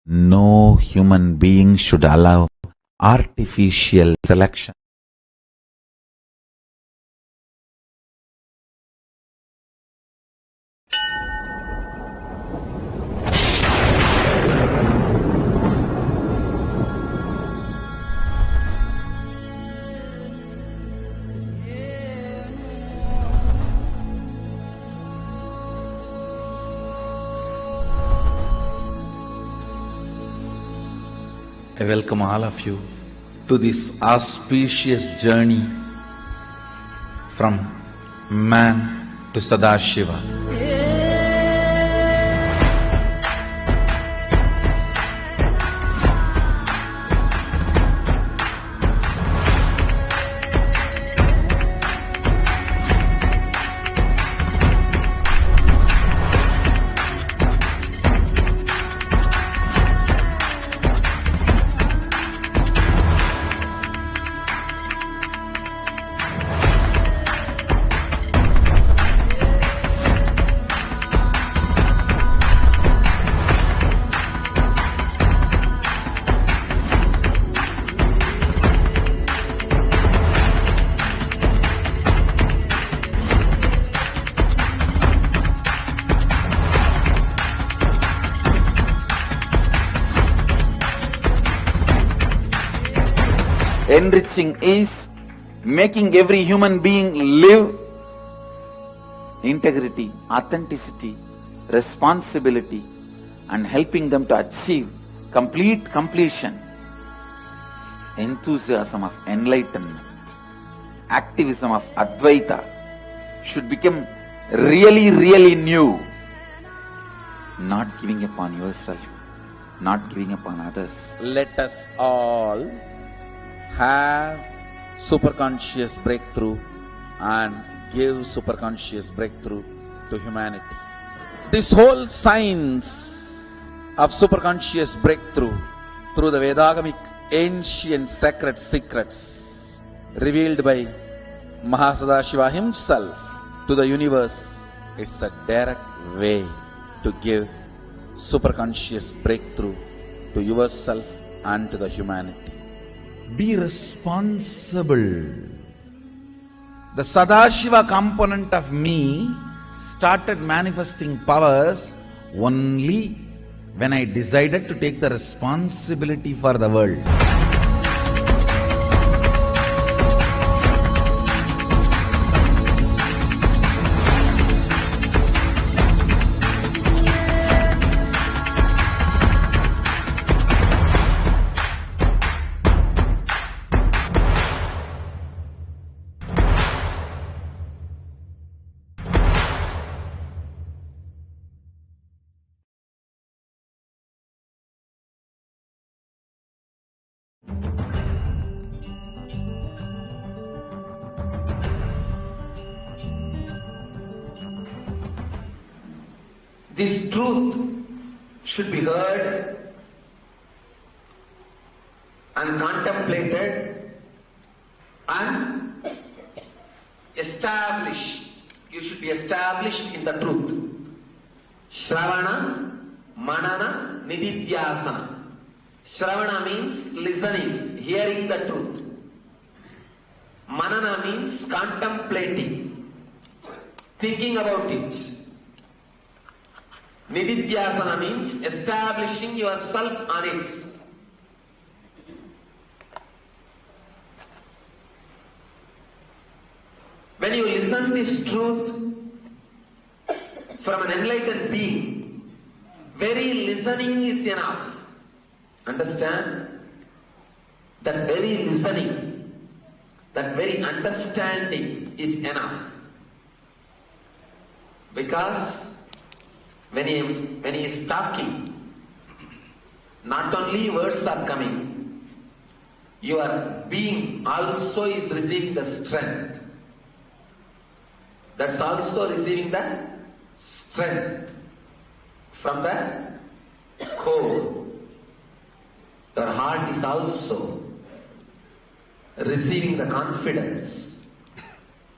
No human being should allow artificial selection. I welcome all of you to this auspicious journey from man to Sadashiva. Enriching is making every human being live integrity, authenticity, responsibility, and helping them to achieve complete completion, enthusiasm of enlightenment, activism of Advaita should become really new. Not giving up on yourself, not giving up on others. Let us all have superconscious breakthrough and give superconscious breakthrough to humanity. This whole science of superconscious breakthrough through the Vedagamic ancient sacred secrets revealed by Mahasannidhanam himself to the universe, it's a direct way to give superconscious breakthrough to yourself and to the humanity. Be responsible. The Sadashiva component of me started manifesting powers only when I decided to take the responsibility for the world. This truth should be heard and contemplated and established. You should be established in the truth. Shravana, Manana, Nididhyasana. Shravana means listening, hearing the truth. Manana means contemplating, thinking about it. Nididhyasana means establishing yourself on it. When you listen this truth from an enlightened being, very listening is enough. Understand? That very listening, that very understanding is enough. Because when he is talking, not only words are coming, your being also is receiving the strength. That's also receiving the strength from the core. Your heart is also receiving the confidence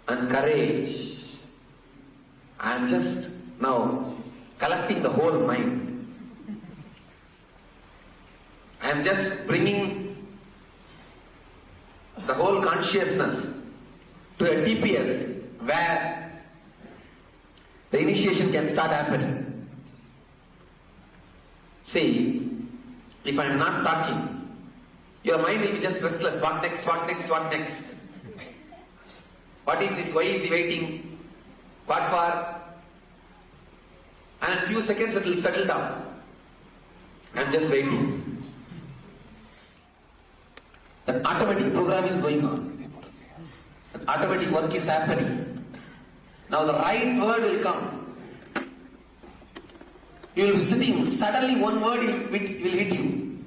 and courage. I am just now collecting the whole mind. I am just bringing the whole consciousness to a TPS where the initiation can start happening. See, if I am not talking, your mind will be just restless. What next? What next? What next? What is this? Why is he waiting? What for? And in a few seconds it will settle down. I am just waiting. That automatic program is going on. That automatic work is happening. Now the right word will come. You will be sitting, suddenly one word will hit you.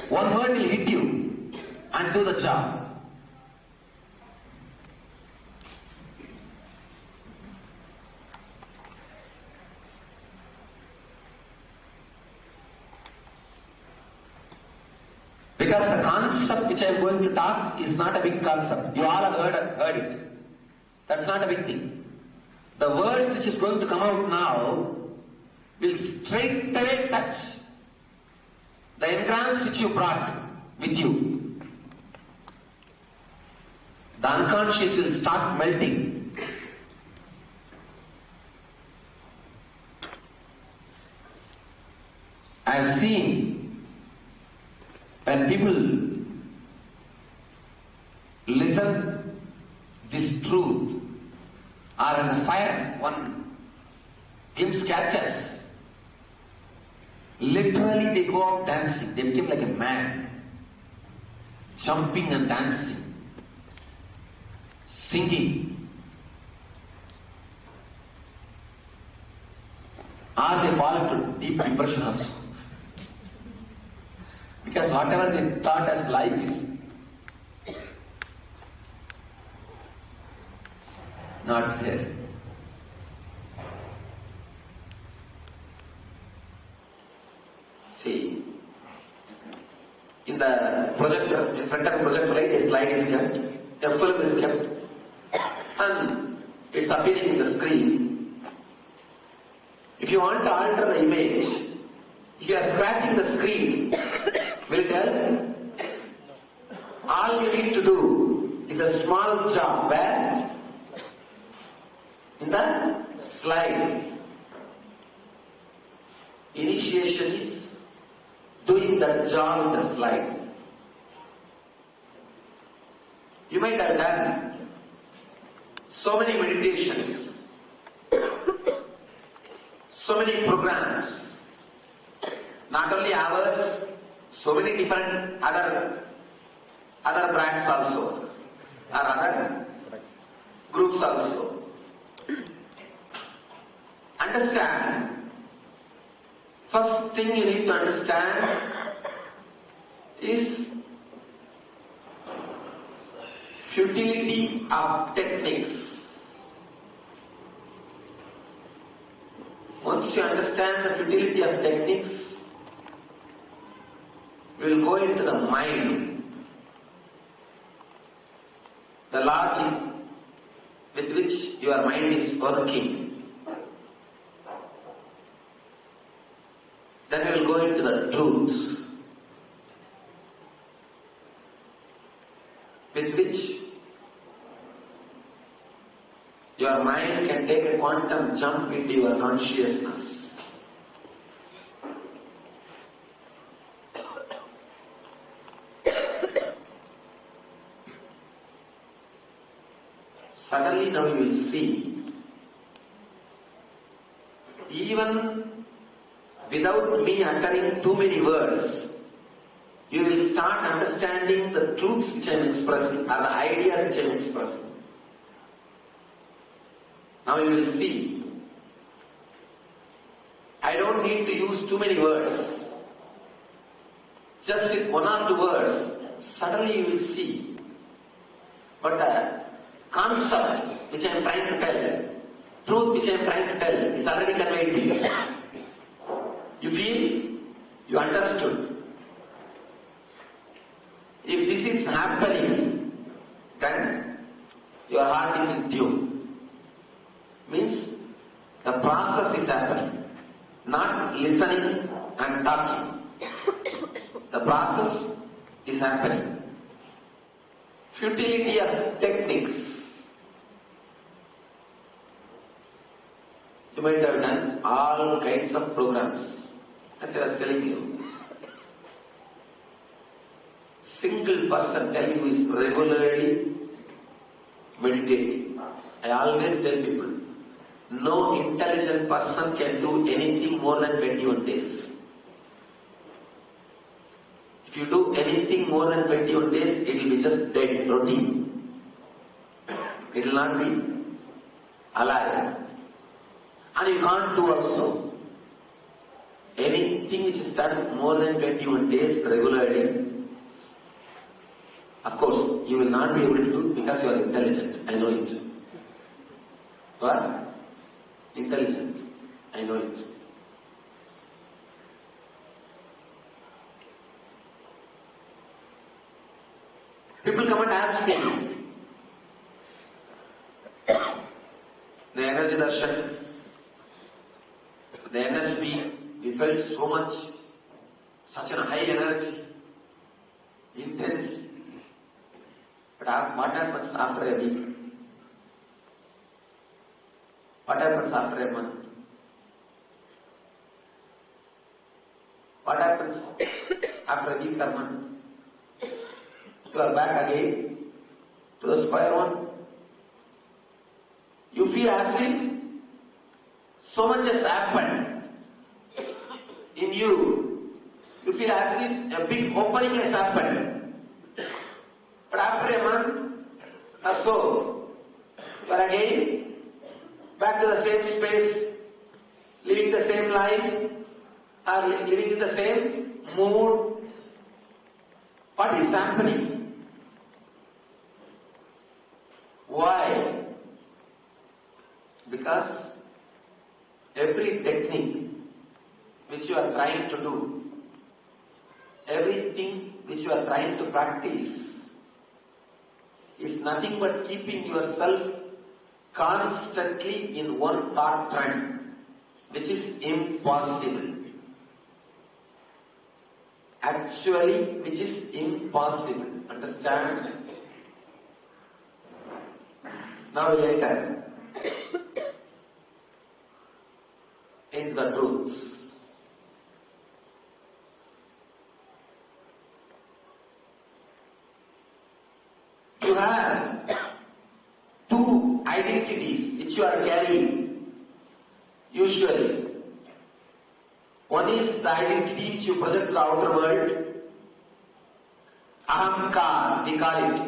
One word will hit you and do the job. Because the concept which I am going to talk is not a big concept. You all have heard it. That's not a big thing. The words which is going to come out now will straight away touch the engrams which you brought with you. The unconscious will start melting. I have seen when people listen this truth or in the fire, one glimpse catches. Literally they go out dancing. They become like a man. Jumping and dancing. Singing. Or they fall into deep depression also. Because whatever they thought as life is not there. See, in the projector, in front of the projector light, a slide is kept, a film is kept, and it's appearing in the screen. If you want to alter the image, if you are scratching the screen, will tell? All you need to do is a small job where? In the slide. Initiation is doing that job in the slide. You might have done so many meditations, so many programs, not only ours, so many different other brands also, or other groups also. Understand. First thing you need to understand is futility of techniques. Once you understand the futility of techniques, you will go into the mind, the logic with which your mind is working. Then you will go into the truth with which your mind can take a quantum jump into your consciousness. Suddenly now you will see, even without me uttering too many words, you will start understanding the truths which I am expressing, or the ideas which I am expressing. Now you will see, I don't need to use too many words. Just with one or two words, suddenly you will see. But the concept which I am trying to tell, truth which I am trying to tell, is already conveyed to you. You feel? You understood. If this is happening, then your heart is in tune. Means the process is happening, not listening and talking. The process is happening. Futility of techniques. You might have done all kinds of programs. As I was telling you, single person tell you is regularly meditating. I always tell people, no intelligent person can do anything more than 21 days. If you do anything more than 21 days, it will be just dead routine. It will not be alive. And you can't do also anything which is done more than 21 days regularly. Of course, you will not be able to do it because you are intelligent. I know it. You are intelligent. I know it. People come and ask me, the energy darshan, the NSP, we felt so much, such a high energy, intense. But what happens after a week? What happens after a month? What happens after a week or month? You are back again to the square one. You feel as if so much has happened in you. You feel as if a big opening has happened. But after a month or so, you are again back to the same space, living the same life, or living in the same mood. What is happening? Why? Because every technique which you are trying to do, everything which you are trying to practice is nothing but keeping yourself constantly in one thought trend, which is impossible. Actually, which is impossible. Understand? Now we enter into the truth. You have two identities which you are carrying usually. One is the identity which you present to the outer world. Ahamkar, we call it.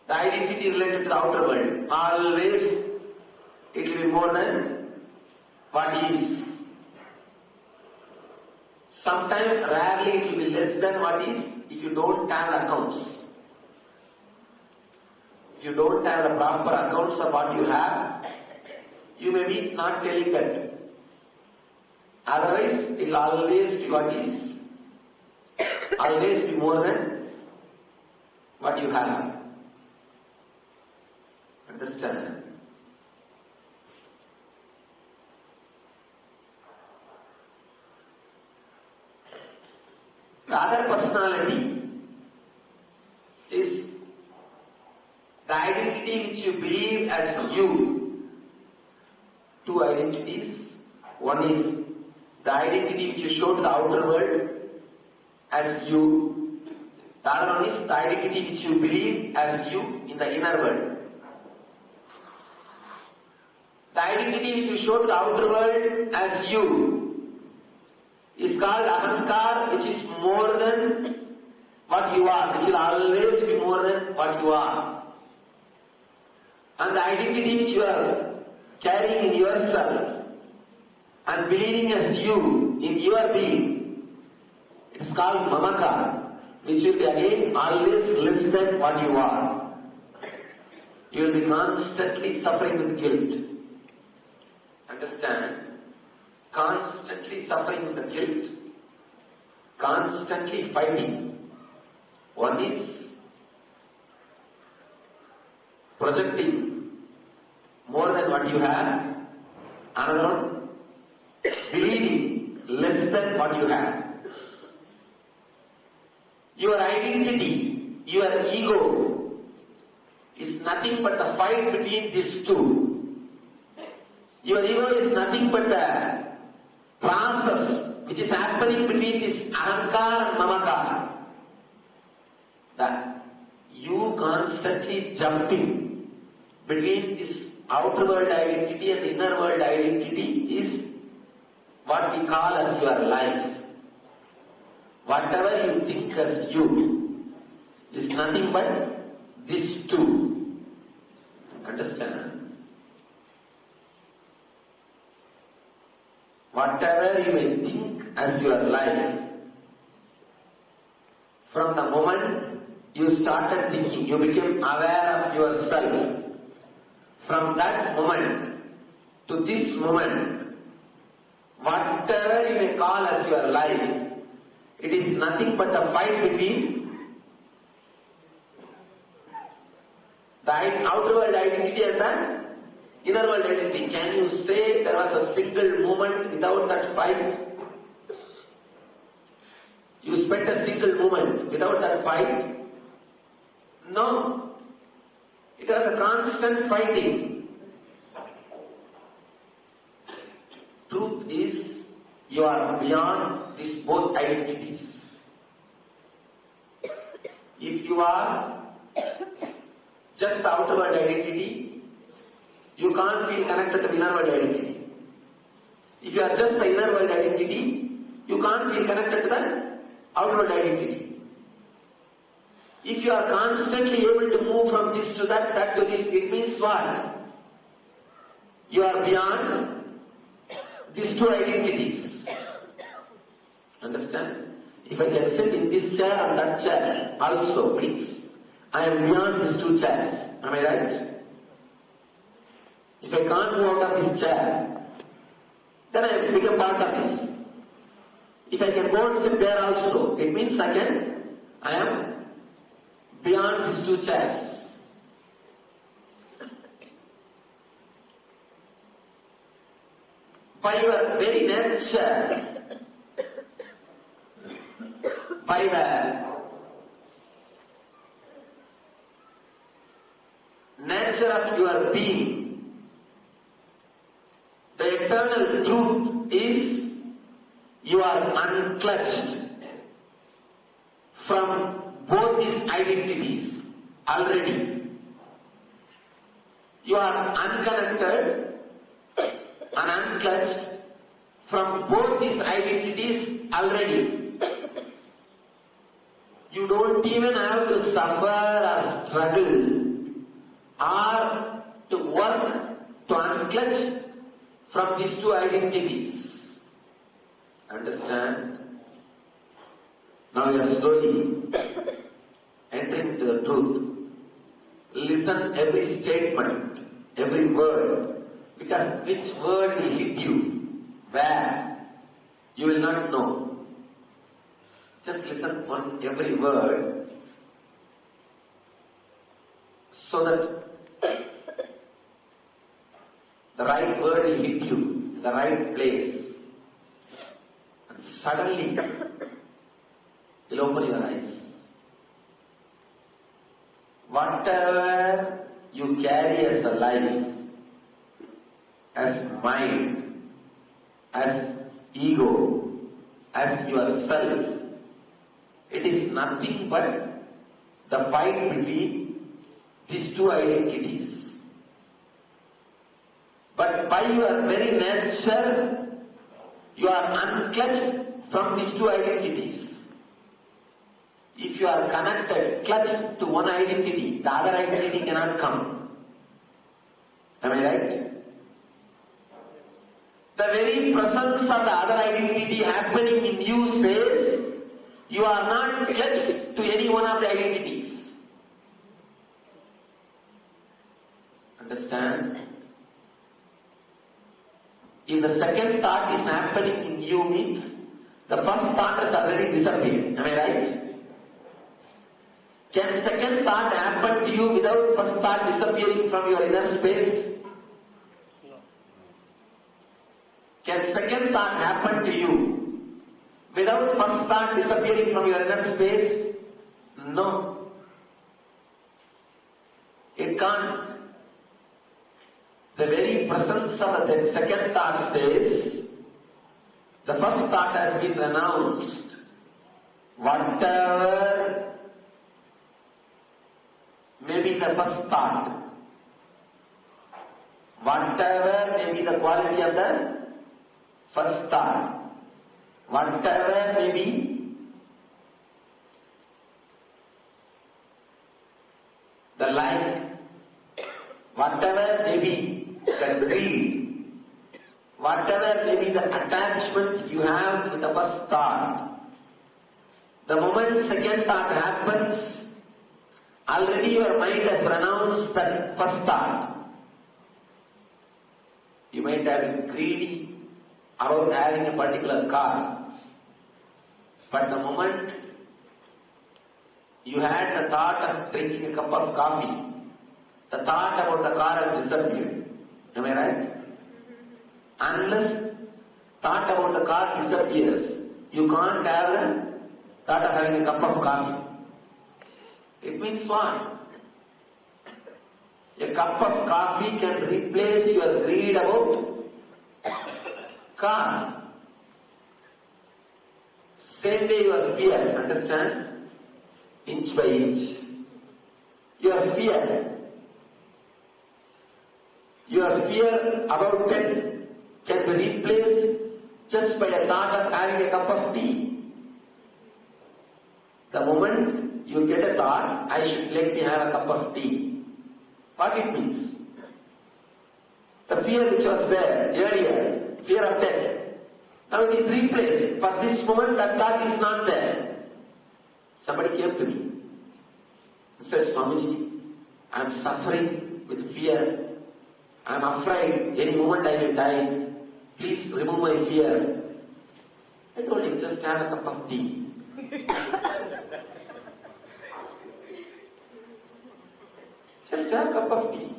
The identity related to the outer world. Always it will be more than what is. Sometimes, rarely it will be less than what is if you don't have accounts. If you don't have the proper accounts of what you have, you may be not telling that. Otherwise, it will always be what is, always be more than what you have. Understand? The other personality is the identity which you believe as you. Two identities. One is the identity which you show to the outer world as you. The other one is the identity which you believe as you in the inner world. The identity which you show to the outer world as you is called ahankar, which is more than what you are, which will always be more than what you are. And the identity which you are carrying in yourself and believing as you in your being, it is called mamaka, which will be again always less than what you are. You will be constantly suffering with guilt. Understand? Constantly suffering with the guilt. Constantly fighting. One is projecting more than what you have. Another one, believing less than what you have. Your identity, your ego, is nothing but a fight between these two. Your ego is nothing but a process which is happening between this ahankar and mamaka. That you constantly jumping between this outer world identity and inner world identity is what we call as your life. Whatever you think as you is nothing but these two. Understand? Whatever you may think as your life, from the moment you started thinking, you became aware of yourself. From that moment to this moment, whatever you may call as your life, it is nothing but a fight between the outer world identity and the inner world identity. Can you say there was a single moment without that fight? You spent a single moment without that fight? No. It was a constant fighting. Truth is, you are beyond these both identities. If you are just the outer world identity, you can't feel connected to the inner world identity. If you are just the inner world identity, you can't feel connected to the outer world identity. If you are constantly able to move from this to that, that to this, it means what? You are beyond these two identities. Understand? If I can sit in this chair and that chair also, please, I am beyond these two chairs. Am I right? If I can't move out of this chair, then I become part of this. If I can go and sit there also, it means I am beyond these two chairs. By your very nature, by the nature of your being, the eternal truth is you are unclutched from both these identities already. You are unconnected and unclutched from both these identities already. You don't even have to suffer or struggle or to work to unclutch from these two identities. Understand? Now you are slowly entering into the truth. Listen every statement, every word Because which word will hit you, where, you will not know. Just listen on every word so that the right word will hit you, the right place. And suddenly, you'll open your eyes. Whatever you carry as a life, as mind, as ego, as yourself, it is nothing but the fight between these two identities. But by your very nature, you are unclutched from these two identities. If you are connected, clutched to one identity, the other identity cannot come. Am I right? The very presence of the other identity happening in you says, you are not clutched to any one of the identities. Understand? If the second thought is happening in you means, the first thought has already disappeared. Am I right? Can second thought happen to you without first thought disappearing from your inner space? No. Can second thought happen to you without first thought disappearing from your inner space? No. It can't. The very presence of the second thought says, the first thought has been renounced. Whatever may be the first thought, whatever may be the quality of the first thought, whatever may be the like, whatever may be the greed, whatever may be the attachment you have with the first thought, the moment second thought happens, already your mind has renounced that first thought. You might have been greedy about having a particular car, but the moment you had the thought of drinking a cup of coffee, the thought about the car has disappeared. Am I right? Unless thought about the car disappears, you can't have the thought of having a cup of coffee. It means what? A cup of coffee can replace your greed about car. Same way your fear, understand? Inch by inch. Your fear about death can be replaced just by a thought of having a cup of tea. The moment you get a thought, let me have a cup of tea. What it means? The fear which was there earlier, fear of death, now it is replaced. For this moment, that thought is not there. Somebody came to me and said, Swamiji, I am suffering with fear. I am afraid any moment I will die. Please remove my fear. I told him, just have a cup of tea. Just have a cup of tea.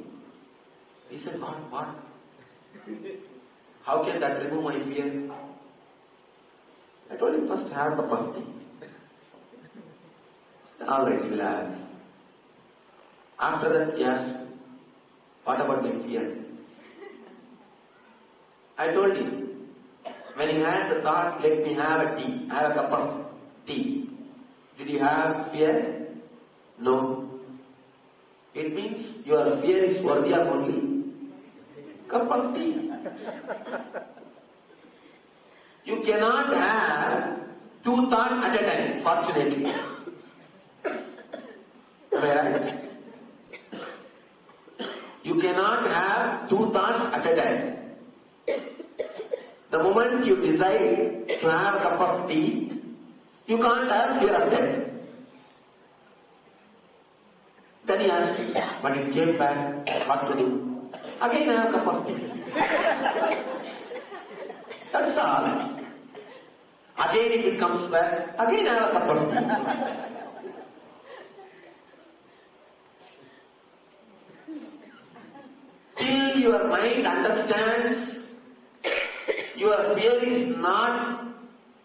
He said, what? How can that remove my fear? I told him, first have a cup of tea. Alright, he will have. After that, he asked, what about my fear? I told him, when you had the thought, let me have a tea, have a cup of tea, did you have fear? No. It means your fear is worthy of only cup of tea. You cannot have two thoughts at a time, fortunately. Am I right? You cannot have two thoughts at a time. The moment you decide to have a cup of tea, you can't have fear of death. Then he asked, when he came back, what to do? Again I have a cup of tea. That's all. Again if it comes back, again I have a cup of tea. Till your mind understands your fear is not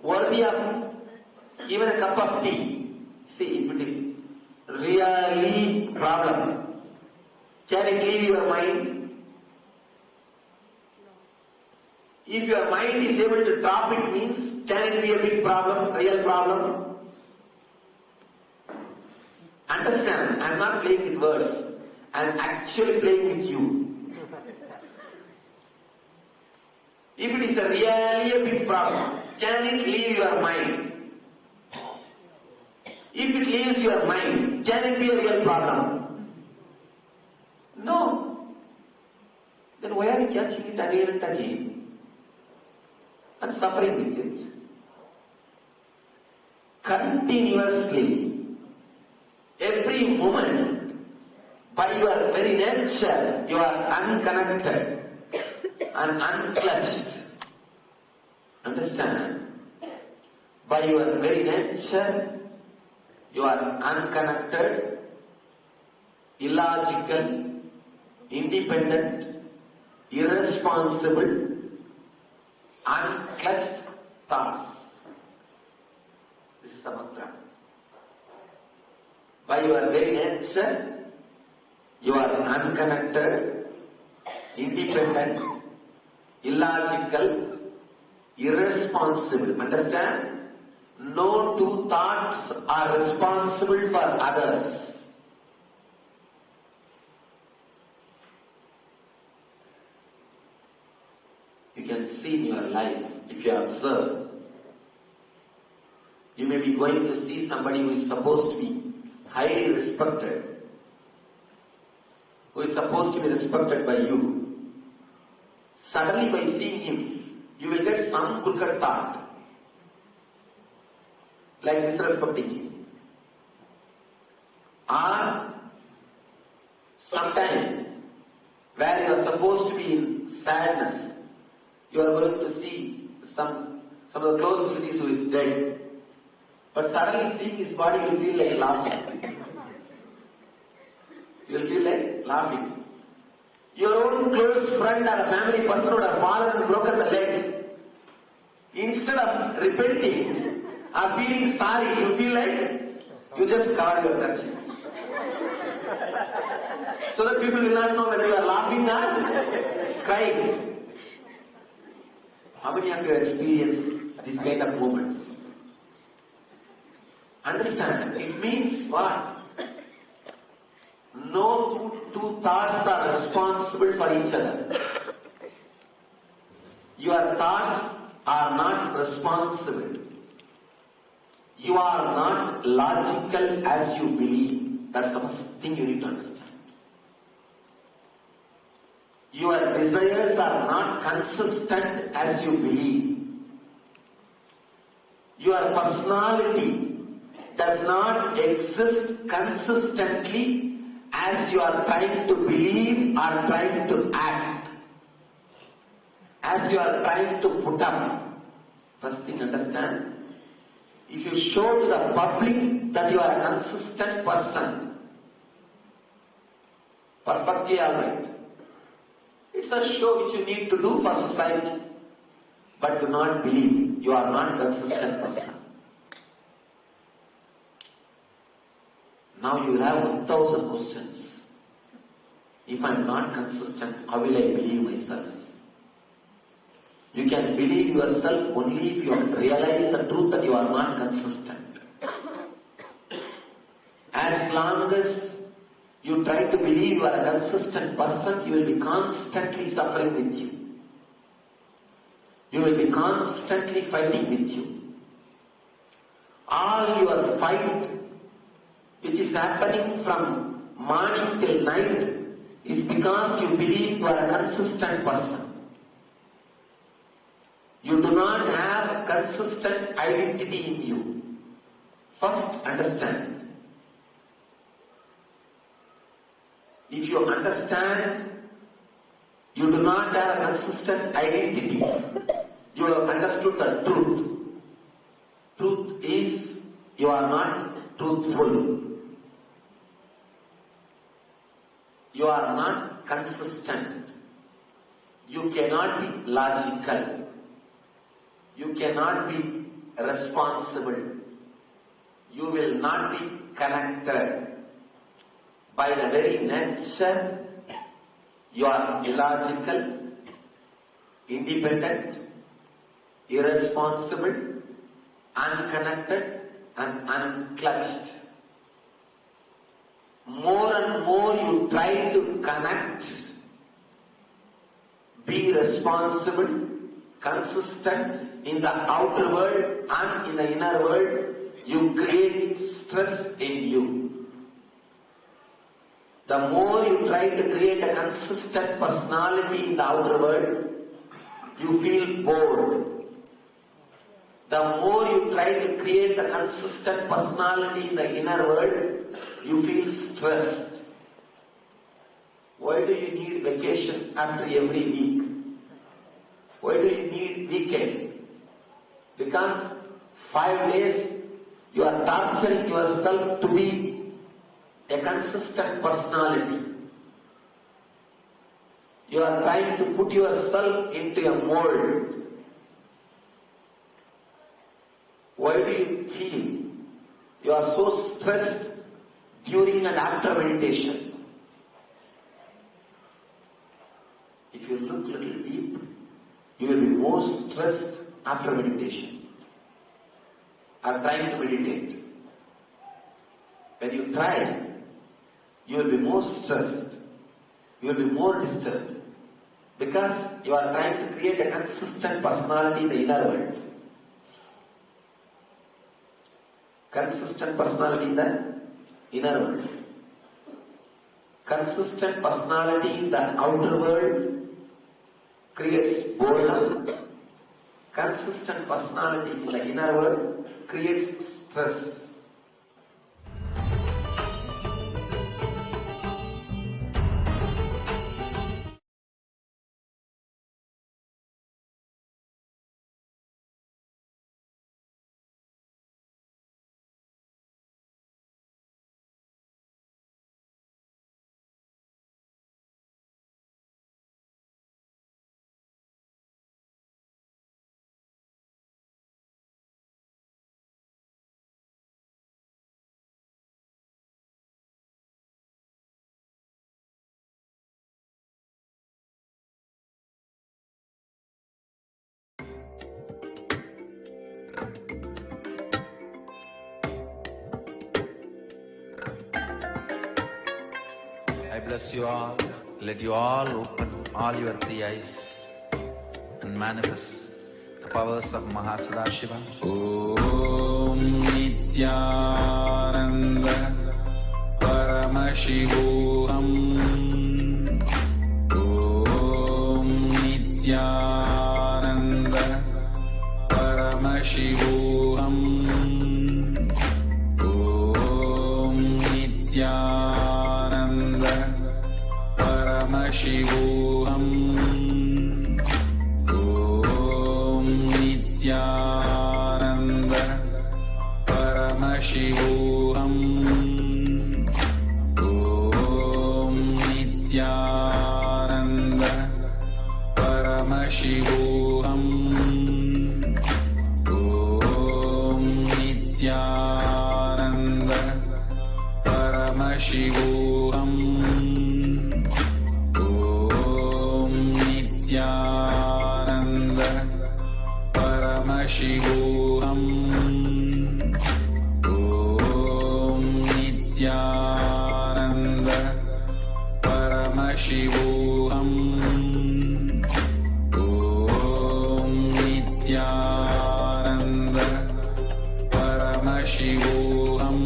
worthy of even a cup of tea. See, if it is really problem, can it leave your mind? If your mind is able to drop it, means can it be a big problem, real problem? Understand, I am not playing with words, I am actually playing with you. If it is a really a big problem, can it leave your mind? If it leaves your mind, can it be a real problem? No. Then why are you catching it again and again and suffering with it? Continuously, every moment, by your very nature, you are unconnected and unclutched. Understand? By your very nature, you are unconnected, illogical, independent, irresponsible, unclutched thoughts. This is the mantra. By your very nature, you are unconnected, independent, illogical, irresponsible. Understand? No two thoughts are responsible for others. You can see in your life, if you observe, you may be going to see somebody who is supposed to be highly respected, who is supposed to be respected by you. Suddenly by seeing him, you will get some crooked thought, like disrespecting him. Or sometime where you are supposed to be in sadness, you are going to see some of the close relatives who is dead. But suddenly seeing his body, you will feel like laughing. You will feel like laughing. Your own close friend or a family person would have fallen and broken the leg. Instead of repenting or feeling sorry, you feel like you just covered your kerchief. So that people will not know whether you are laughing or crying. How many of you have experienced these kind of moments? Understand, it means what? No two thoughts are responsible for each other. Your thoughts are not responsible. You are not logical as you believe. That's the first thing you need to understand. Your desires are not consistent as you believe. Your personality does not exist consistently as you are trying to believe or trying to act, as you are trying to put up. First thing, understand, if you show to the public that you are a consistent person, perfectly alright. It's a show which you need to do for society, but do not believe you are not a consistent person. Now you will have 1,000 questions. If I am not consistent, how will I believe myself? You can believe yourself only if you realize the truth that you are not consistent. As long as you try to believe you are a consistent person, you will be constantly suffering with you. You will be constantly fighting with you. All your fight, which is happening from morning till night, is because you believe you are a consistent person. You do not have consistent identity in you. First, understand. If you understand You do not have a consistent identity. You have understood the truth. Truth is, you are not truthful. You are not consistent. You cannot be logical. You cannot be responsible. You will not be connected. By the very nature, you are illogical, independent, irresponsible, unconnected, and unclutched. More and more you try to connect, be responsible, consistent in the outer world and in the inner world, you create stress in you. The more you try to create a consistent personality in the outer world, you feel bored. The more you try to create the consistent personality in the inner world, you feel stressed. Why do you need vacation after every week? Why do you need weekend? Because 5 days you are torturing yourself to be a consistent personality. You are trying to put yourself into a mold. Why do you feel you are so stressed during and after meditation? If you look a little deep, you will be more stressed after meditation or trying to meditate. When you try, you will be more stressed. You will be more disturbed. Because you are trying to create a consistent personality in the inner world. Consistent personality in the inner world. Consistent personality in the outer world creates boredom. Consistent personality in the inner world creates stress. I bless you all. Let you all open all your 3 eyes and manifest the powers of Mahasannidhanam. Om Nithyananda Paramashivam. Om Nithyananda Paramashivam. Om Nithyananda Paramashivam. Om Nithyananda Paramashivam. Om Nithyananda Paramashivam. Om Nithyananda Paramashivam. Om Nithyananda Paramashivam. Om Nithyananda Paramashivam. Om Nithyananda Paramashivam.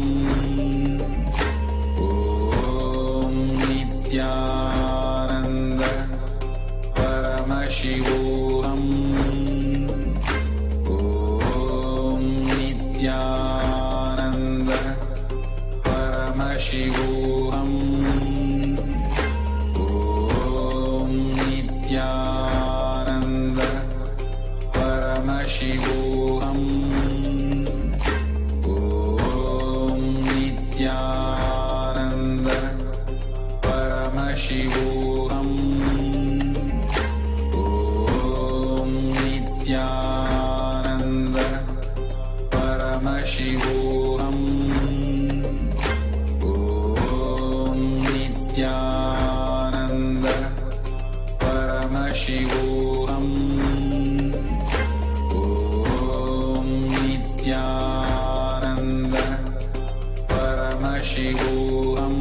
Om Nithyananda Paramashivam. Om Paramashivoham. Om Nithyananda Paramashivoham. Om Nithyananda Paramashivoham. Om Nithyananda Paramashivoham. Om Nithyananda Paramashivoham.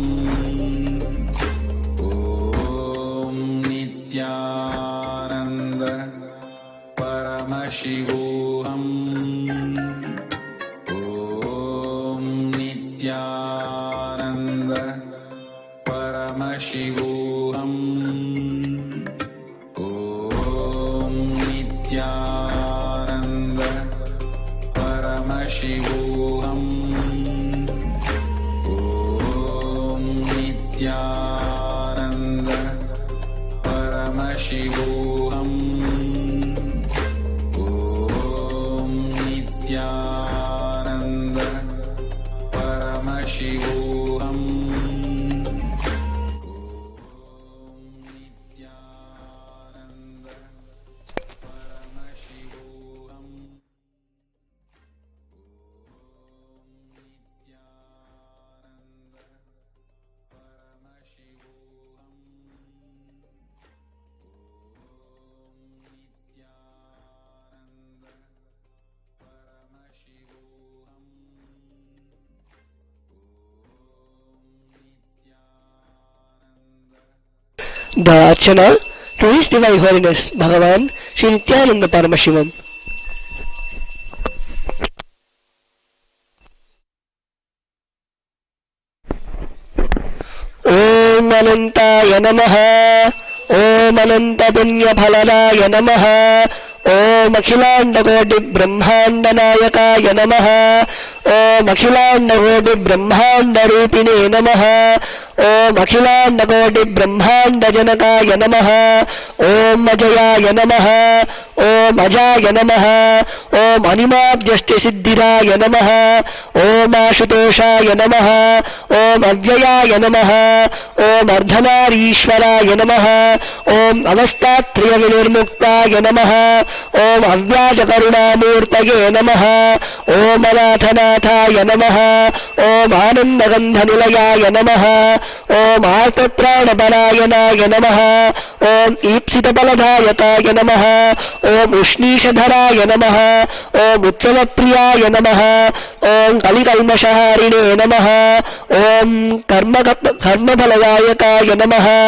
Om Nithyananda Paramashivoham. Om Nithyananda Paramashivoham. Om Nithyananda Paramashivoham. Om Nithyananda Paramashivoham. Om Nithyananda Paramashivoham. The Archana to His Divine Holiness Bhagavan Sri Nithyananda Paramashivam. Om Anantaya Namaha. Om Ananta Punya Phalalaya Namaha. Om Akhilanda Koti Brahmanda Nayakaya Namaha. Om Akhilanda Koti Brahmanda Rupine Namaha. Om Akhilanda Koti Brahmanda Janakaya Namaha. Om Ajayaya Namaha. Om Ajaya Namaha. Om Animabhyasti Siddhiraya Namaha. Om Ashutoshaya Namaha. Om Avyayaya Namaha. Om Ardhanarishwaraya Namaha. Om Avastatriya Vinirmuktaya Namaha. Om Avyajakarunamurtaye Namaha. Om Anathanathaya Namaha. Om Anandagandhanilayaya Namaha. Om Artapranaparayanaaya Namaha. Om Ipsitapaladhayakaya Namaha. Om Ushnishadharaya Namaha. Om Utsavapriyaya Namaha. Om Kalikalmashaharine Namaha. Om Karmaphalayakaya Namaha.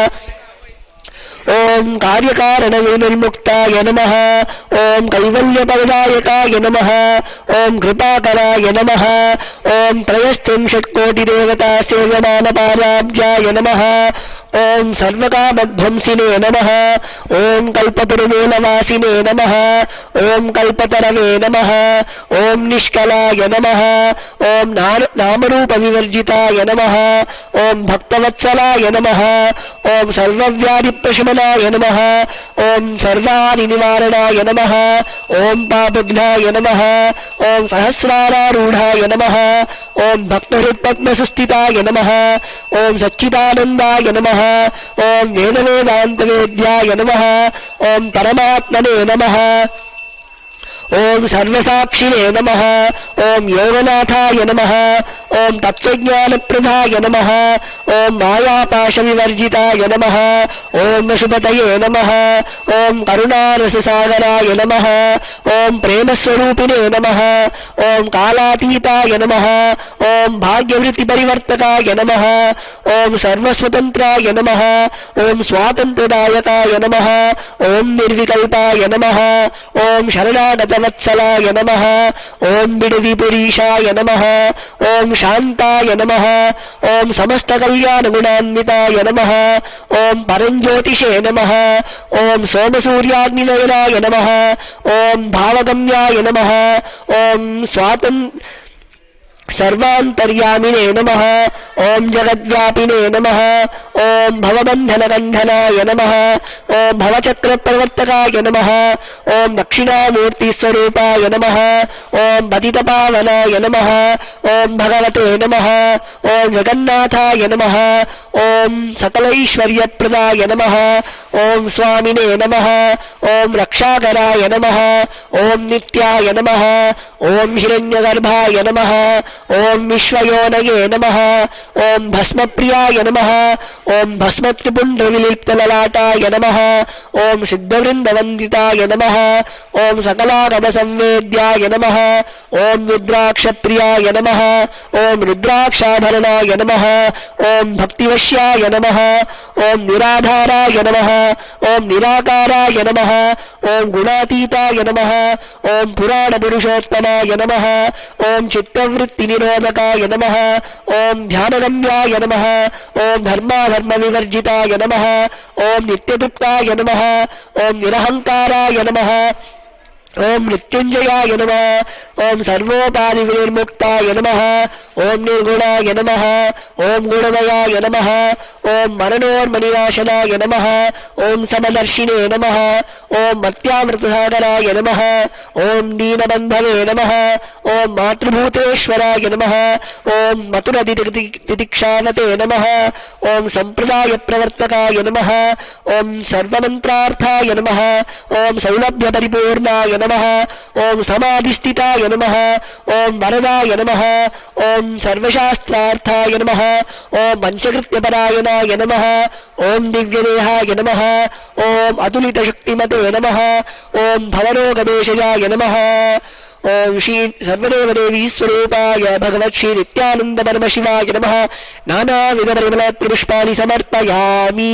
Om Karyakarana Vinirmuktaya Namaha. Om Kaivalyapavadayakaya Namaha. Om Kripakaraya Namaha. Om Trayastim Shatkoti Devata Sevamana Parabjaya Namaha. Om Sarvakamadhvamsine Namaha. Om Kalpatarumoolavasine Namaha. Om Kalpatarave Namaha. Om Nishkalaya Namaha. Om Namarupa Vivarjitaya Namaha. Om Bhaktavatsalaya Namaha. Om Sarvavyadi Prashamanaya Namaha. Om Sarvani Nivaranaya Namaha. Om Papagnaya Namaha. Om Sahasrararudhaya Namaha. Om Bhaktarit Padmasustitaya Namaha. Om Satchitanandaya Namaha. Om Vedavedanta Vedyaya Namaha. Om Paramatmane Namaha. Om Sarvasakshine Namaha. Om Yoganathaya Namaha. Om Tattvajnana Pradhaya Namaha. Om Maya Pasha Vivarjitaya Namaha. Om Vashupataye Namaha. Om Karunarasasagaraye Namaha. Om Premaswarupine Namaha. Om Kalatitaya Namaha. Om Bhagyavritti Parivartakaya Namaha. Om Sarvaswatantraya Namaha. Om Swatantradayakaya Namaha. Om Nirvikalpaya Namaha. Om Sharanagata Vatsalaya Namaha. Om Bidadipurishaaya Namaha. Om Shantaya Namaha. Om Samasta Kalyana Gunanmitaya Namaha. Om Paranjyotishe Namaha. Om Somasuryagninayanaya Namaha. Om Bhavagamyaya Namaha. Om सर्वान्तर्यामिने नमः। ॐ जगद्व्यापिने नमः। ॐ भवबन्धनगन्धनाय नमः। ॐ भवचक्रप्रवर्तकाय नमः। ॐ दक्षिणामूर्तिस्वरूपाय नमः। ॐ पतितपावनाय नमः। ॐ भगवते नमः। ॐ जगन्नाथाय नमः। ॐ सकलैश्वर्यप्रदाय नमः। ॐ स्वामिने नमः। ॐ रक्षाकराय नमः। ॐ नित्याय नमः। ॐ हिरण्यगर्भाय नमः। ॐ विश्वयोनये नमः। ॐ भस्मप्रियाय नमः। ॐ भस्मत्रिपुण्ड्रविलिप्तललाटाय नमः। ॐ सिद्धवृन्दवन्दिताय नमः। ॐ सकलागमसंवेद्याय नमः। ॐ रुद्राक्षप्रियाय नमः। ॐ रुद्राक्षाभरणाय नमः। ॐ भक्तिवश्याय नमः। ॐ निराधाराय नमः। ॐ निराकाराय नमः। ॐ गुणातीताय नमः। ॐ पुराणपुरुषोत्तमाय नमः। ॐ चित्तवृत्तिनिरोधकाय नमः। ॐ ध्यानगम्याय नमः। ॐ धर्माधर्मविवर्जिताय नमः। ॐ नित्यतृप्ताय नमः। ॐ निरहङ्काराय नमः। ॐ मृत्युञ्जयाय नमः। ॐ सर्वोपाधिविनिर्मुक्ताय नमः। ॐ निर्गुणाय नमः। ॐ गुणमयाय नमः। ॐ मरणोन्मनिनाशनाय नमः। ॐ समदर्शिने नमः। ॐ मत्यामृतसागराय नमः। ॐ दीनबन्धवे नमः। ॐ मातृभूतेश्वराय नमः। ॐ मथुरतितिक्षावते नमः। ॐ सम्प्रदायप्रवर्तकाय नमः। ॐ सर्वमन्त्रार्थाय नमः। ॐ सौलभ्यपरिपूर्णाय नमः। ॐ समाधिस्थिताय नमः। ॐ वरदाय नमः। ॐ सर्वशास्त्रार्थाय नमः। ॐ पञ्चकृत्यपरायणाय नमः। ॐ दिव्यदेहाय नमः। ॐ अतुलितशक्तिमते नमः। ॐ भवरोगदेशजाय नमः। ॐ श्री सर्वदेवदेवी स्वरूपाय भगवत् श्री नित्यानन्द परमशिवाय नमः। नानाविधपरिमलपुष्पाणि समर्पयामि।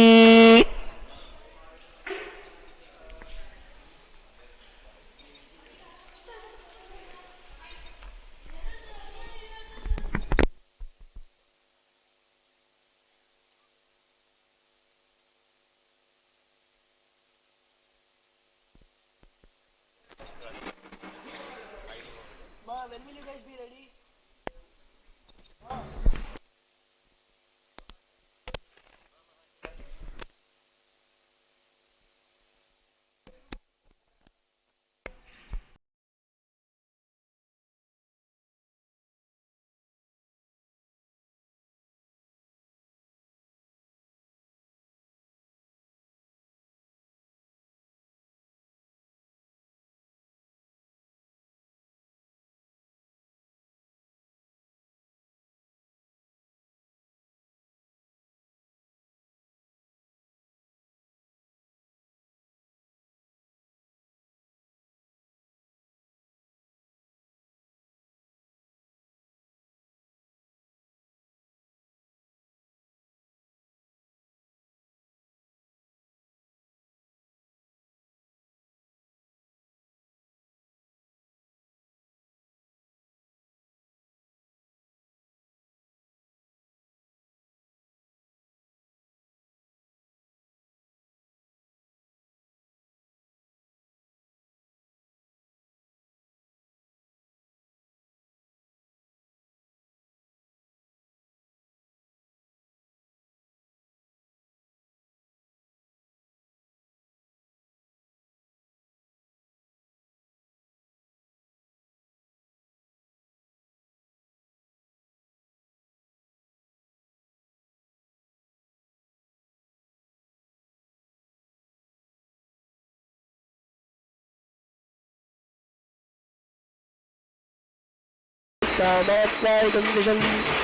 कामात्मायकं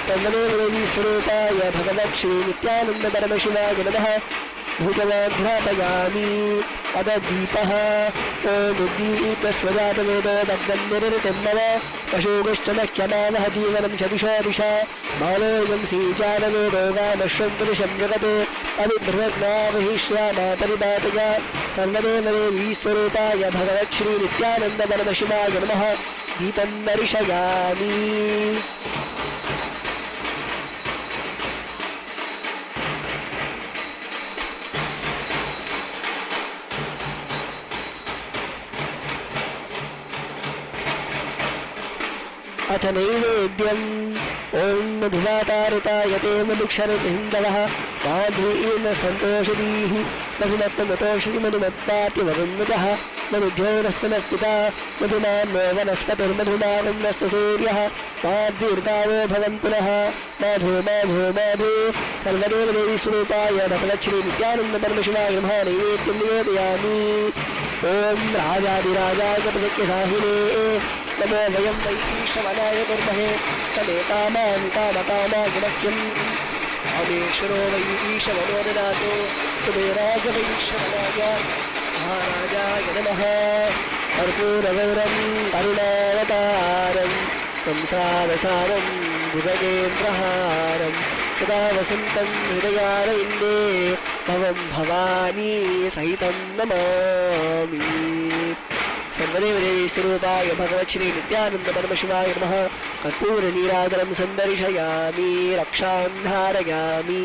सर्वदेवदेवी स्वरूपाय भगवत् श्री नित्यानन्द परमशिवाय नमः। भूतवाध्यापयामि अददीपः। ॐ उद्दीपस्वजातवेदो दग्धं निरृतं मम पशुगश्चमख्यमानः जीवनं चदिशो दिशा बालोऽयं श्रीजानवेदो गामश्वन्तरिशं जगत् अभिभृग्नावहिष्यामा परिपातया सर्वदेवदेवी स्वरूपाय भगवत् श्री नित्यानन्द परमशिवाय नमः। दीपं दर्शयामि। अथ नैवेद्यम् ॐ मधुमातारिताय ते मधुक्षरहिन्दवः माध्वीन सन्तोषदीः मधुमत्तमतोषसि मधुमत्पातिमरुन्मतः मधुद्योरस्तनपिता मधुना नो वनस्पतिर्मधुना वन्नस्तसूर्यः माध्वीर्तावो भवन्तु नः माधो माधो माधो सर्वदेवदेवीस्वरूपाय भगवच्छ्री नित्यानन्दपरमशिवाय नमः नैवेद्यं निवेदयामि ॐ राजाधिराजाय प्रसक्यसाहिने नमो वयं वैश्वनाय कुर्महे समेतामां कामकामागुणक्यम् रामेश्वरो वैश्वनो ददातु कुबेराजवैश्वनाय महाराजाय नमः कर्पूरगौरं करुणावतारं कंसावसानं भुजगेन्द्रहारं सदा वसन्तं हृदयारविन्दे भवं भवानी सहितं नमामि सर्वदेवदेवीस्वरूपाय भगवच्छ्री नित्यानन्दपरमशिवाय नमः कर्पूरनीराजनं सन्दर्शयामि रक्षां धारयामि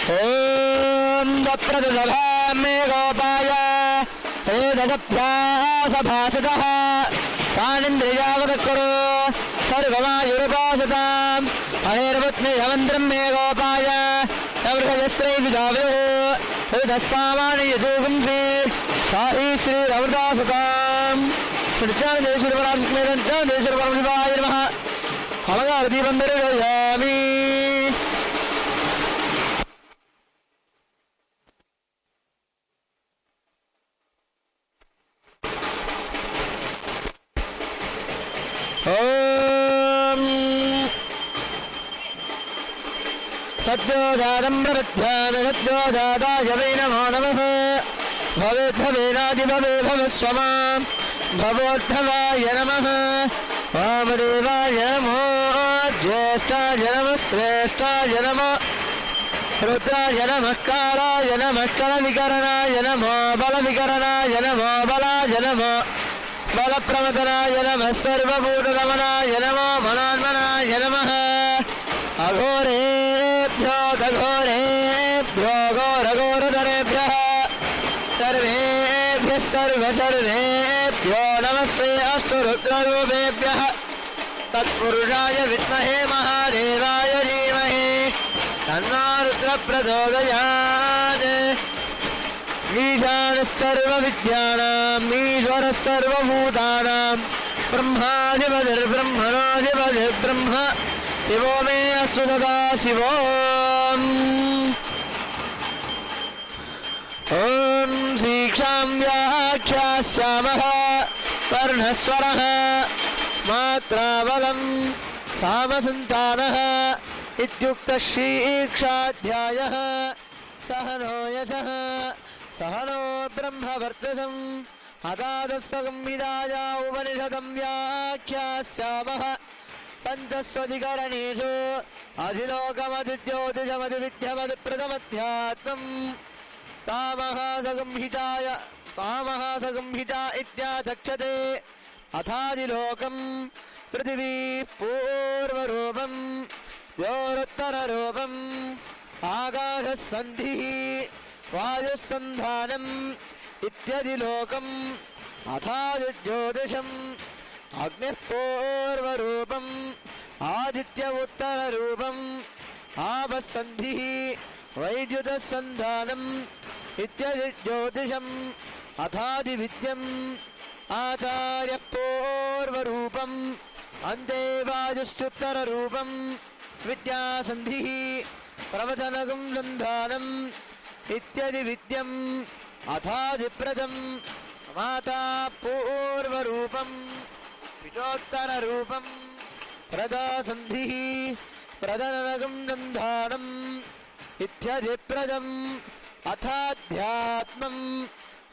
ॐ दप्रदसभां मे गोपाय हे दशभ्यासभासितः सानिन्द्रियावतकुरु सर्वमायुरुपासताम् अहेर्वत्निरमन्त्रं मे गोपाय नवृहयस्त्रैविदाविदुः हृदस्सामानि यजोगुंसि साहि श्रीरमृतासताम् नित्यानन्देश्वरपराशक्तिमेतन्त्यानन्देश्वरपरमशिवाय नमः अमगारदीपं दर्शयामि सद्योजातं प्रबध्यामि सद्योजाताय वै नमो नमः भवेद्भवेनादिभवे भवस्वमां भवोद्भवाय नमः वामदेवाय नमो ज्येष्ठाय नमः श्रेष्ठाय नमः रुद्राय नमः कालाय नमः कलविकरणाय नमो बलविकरणाय नमो बलाय नमो बलप्रमदनाय नमः सर्वभूतरमणाय नमो मनान्मनाय नमः अघोरेभ्यो दघोरेभ्यो घोरघोरधरेभ्यः सर्वेभ्यः सर्वसर्वेभ्यो नमस्ते अस्तु रुद्ररूपेभ्यः तत्पुरुषाय विद्महे महादेवाय धीमहि तन्नो रुद्रः प्रचोदयात् ईशानः सर्वविद्यानाम् ईश्वरः सर्वभूतानां ब्रह्माधिपतिर्ब्रह्मणोऽधिपतिर्ब्रह्म शिवो मे अस्तु सदा शिवो ॐ शिक्षां व्याख्यास्यामः वर्णस्वरः मात्राबलं सामसन्तानः इत्युक्तः शिक्षाध्यायः सह नो यशः सह नो ब्रह्मवर्चसं हतादस्संहिताया उपनिषदं व्याख्यास्यामः पञ्चस्वधिकरणेषु अधिलोकमधिज्योतिषमधिविद्यमधिप्रथमध्यात्मम् तामहासंहिता इत्याचक्षते अथादिलोकम् पृथिवी पूर्वरूपम् द्योरुत्तररूपम् आकाशसन्धिः वायुसन्धानम् इत्यदिलोकम् अथादिज्योतिषम् अग्निः पूर्वरूपम् आदित्य उत्तररूपम् आपस्सन्धिः वैद्युतसन्धानम् इत्यदिज्योतिषम् अथादिविद्यम् आचार्य पूर्वरूपम् अन्ते वायुश्चुत्तररूपम् विद्यासन्धिः प्रवचनगम् सन्धानम् इत्यदिविद्यम् अथादिप्रदम् माता पूर्वरूपम् पितोत्तररूपम् प्रदासन्धिः प्रदनगम् सन्धानम् इत्यधिप्रदम् अथाध्यात्मम्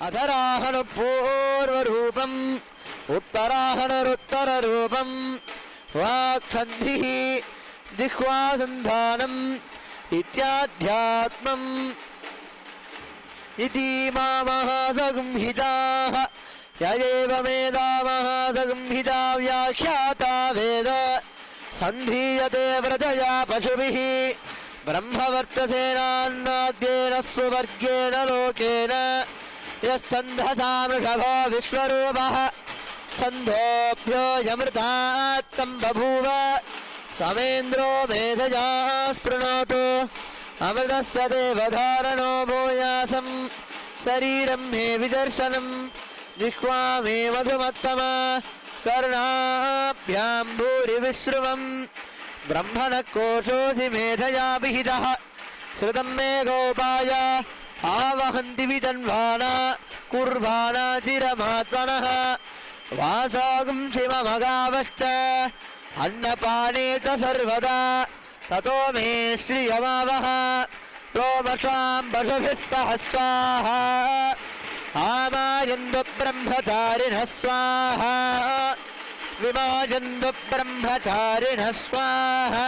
अधराहणपूर्वरूपम् उत्तराहणरुत्तररूपम् वाक्सन्धिः जिह्वासन्धानम् इत्याध्यात्मम् इति महासंहिताः ययेवमेधामहासंहिता व्याख्याता वेद सन्धीयते व्रजया पशुभिः ब्रह्मवर्चसेनान्नाद्येन सुवर्गेण लोकेन यश्छन्दसा वृषभो विश्वरूपः छन्दोभ्यो यमृतात् सम्बभूव समेन्द्रो मेधया स्पृणोतु अमृतस्य देवधारणो भूयासम् शरीरं मे विदर्शनम् जिह्वा मे मधुमत्तमा कर्णाभ्यां भूरिविश्रुवम् ब्रह्मणः कोशोऽसि मेधया विहितः श्रुतं मे गोपाय आवहन्ति वितन्वाना कुर्वाणा चिरमात्मनः वासागुं शिवमगावश्च अन्नपाने च सर्वदा ततो मे श्रियमावह रोमशां पशुभिः सह स्वाहा आमायन्तु ब्रह्मचारिणः स्वाहा विमायन्तु ब्रह्मचारिणः स्वाहा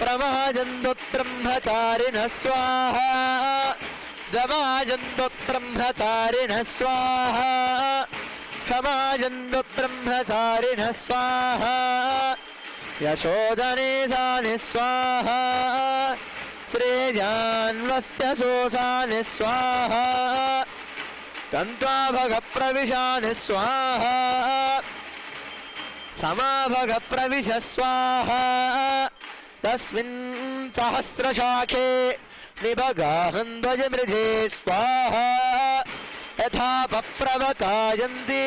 प्रमायन्तु ब्रह्मचारिणः स्वाहा दमायन्तु ब्रह्मचारिणः स्वाहा क्षमायन्तु ब्रह्मचारिणः स्वाहा यशोदने सानि स्वाहा श्रेयान्वस्य सोसानि स्वाहा तन्त्वाभगप्रविशानि स्वाहा समाभगप्रविश स्वाहा तस्मिन् सहस्रशाखे निभगाहन्द्वयमृधे स्वाहा यथा पप्रवतायन्ति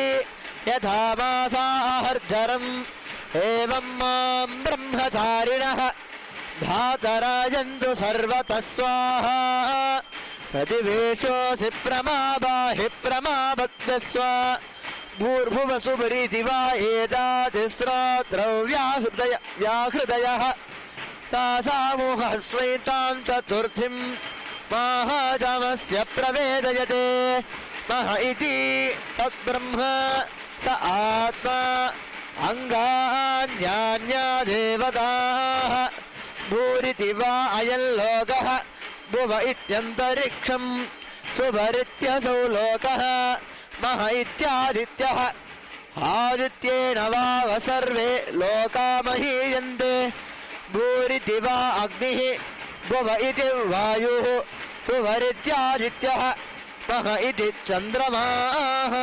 यथा मासाहर्जरम् एवं मां ब्रह्मचारिणः धातरायन्तु सर्वतः स्वाहा प्रतिवेशोऽसि प्रमाबाहि प्रमाबद्धस्व भूर्भुवसुपरीति वा एतातिस्रात्रौ व्याहृदयः तासामोहः स्वैतां चतुर्थीं माहाजमस्य प्रवेदयते मह इति तद्ब्रह्म स आत्मा अङ्गान्यान्या देवताः भूरिति वा अयल्लोकः भुव इत्यन्तरिक्षम् सुभरित्यसौ लोकः मह इत्यादित्यः आदित्येन वाव सर्वे लोका महीयन्ते भूरिति वा अग्निः भुव इति वायुः सुभरित्यादित्यः मह इति चन्द्रमाः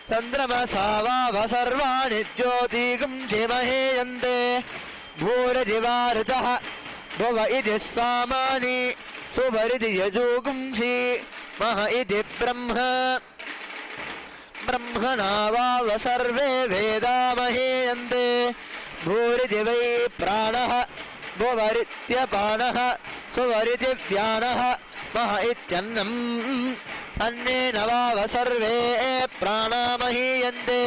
चन्द्रमसा वाव सर्वाणि ज्योतिगुंसि महीयन्ते भूरिति वा ऋतः भुव इति सामानि सुभरिति यजुगुंसि मह इति ब्रह्म ब्रह्मणा वाव सर्वे वेदा महीयन्ते भूरिति वै प्राणः भुवरित्यपानः सुवरिति व्यानः मह इत्यन्नम् अन्नेन वाव सर्वे प्राणा महीयन्ते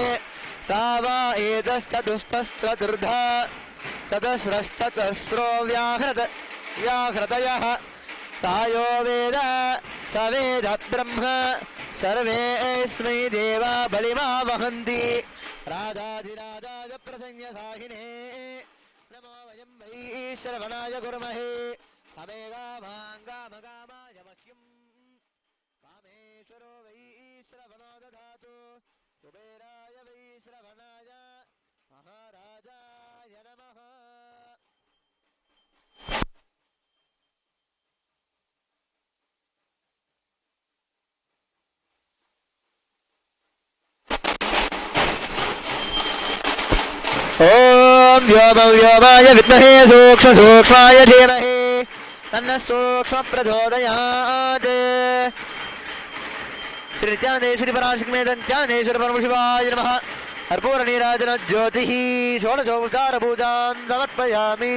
तावा एतश्चतुस्तश्चतुर्धा चतस्रश्चतस्रो व्याहृतयः तायो वेद स वेद ब्रह्म सर्वेऽस्मै देवा बलिमा वहन्ति राजाधिराजाय प्रसंज्ञसाहिने नमो वयं वै श्रवणाय कुर्महे समेगामाङ्गामगामाय मह्यम् कामेश्वरो वै श्रवणो दधातु कुबेराय वै श्रवणाय ॐ व्योमव्योमाय विद्महे सूक्ष्मसूक्ष्माय धीमहि तन्नः सूक्ष्मप्रचोदयात् श्री नित्यानन्देश्वरी पराशक्तिमे नित्यानन्देश्वरी परमशिवाय नमः कर्पूरनीराजन ज्योतिः षोडशोपचारपूजां समर्पयामि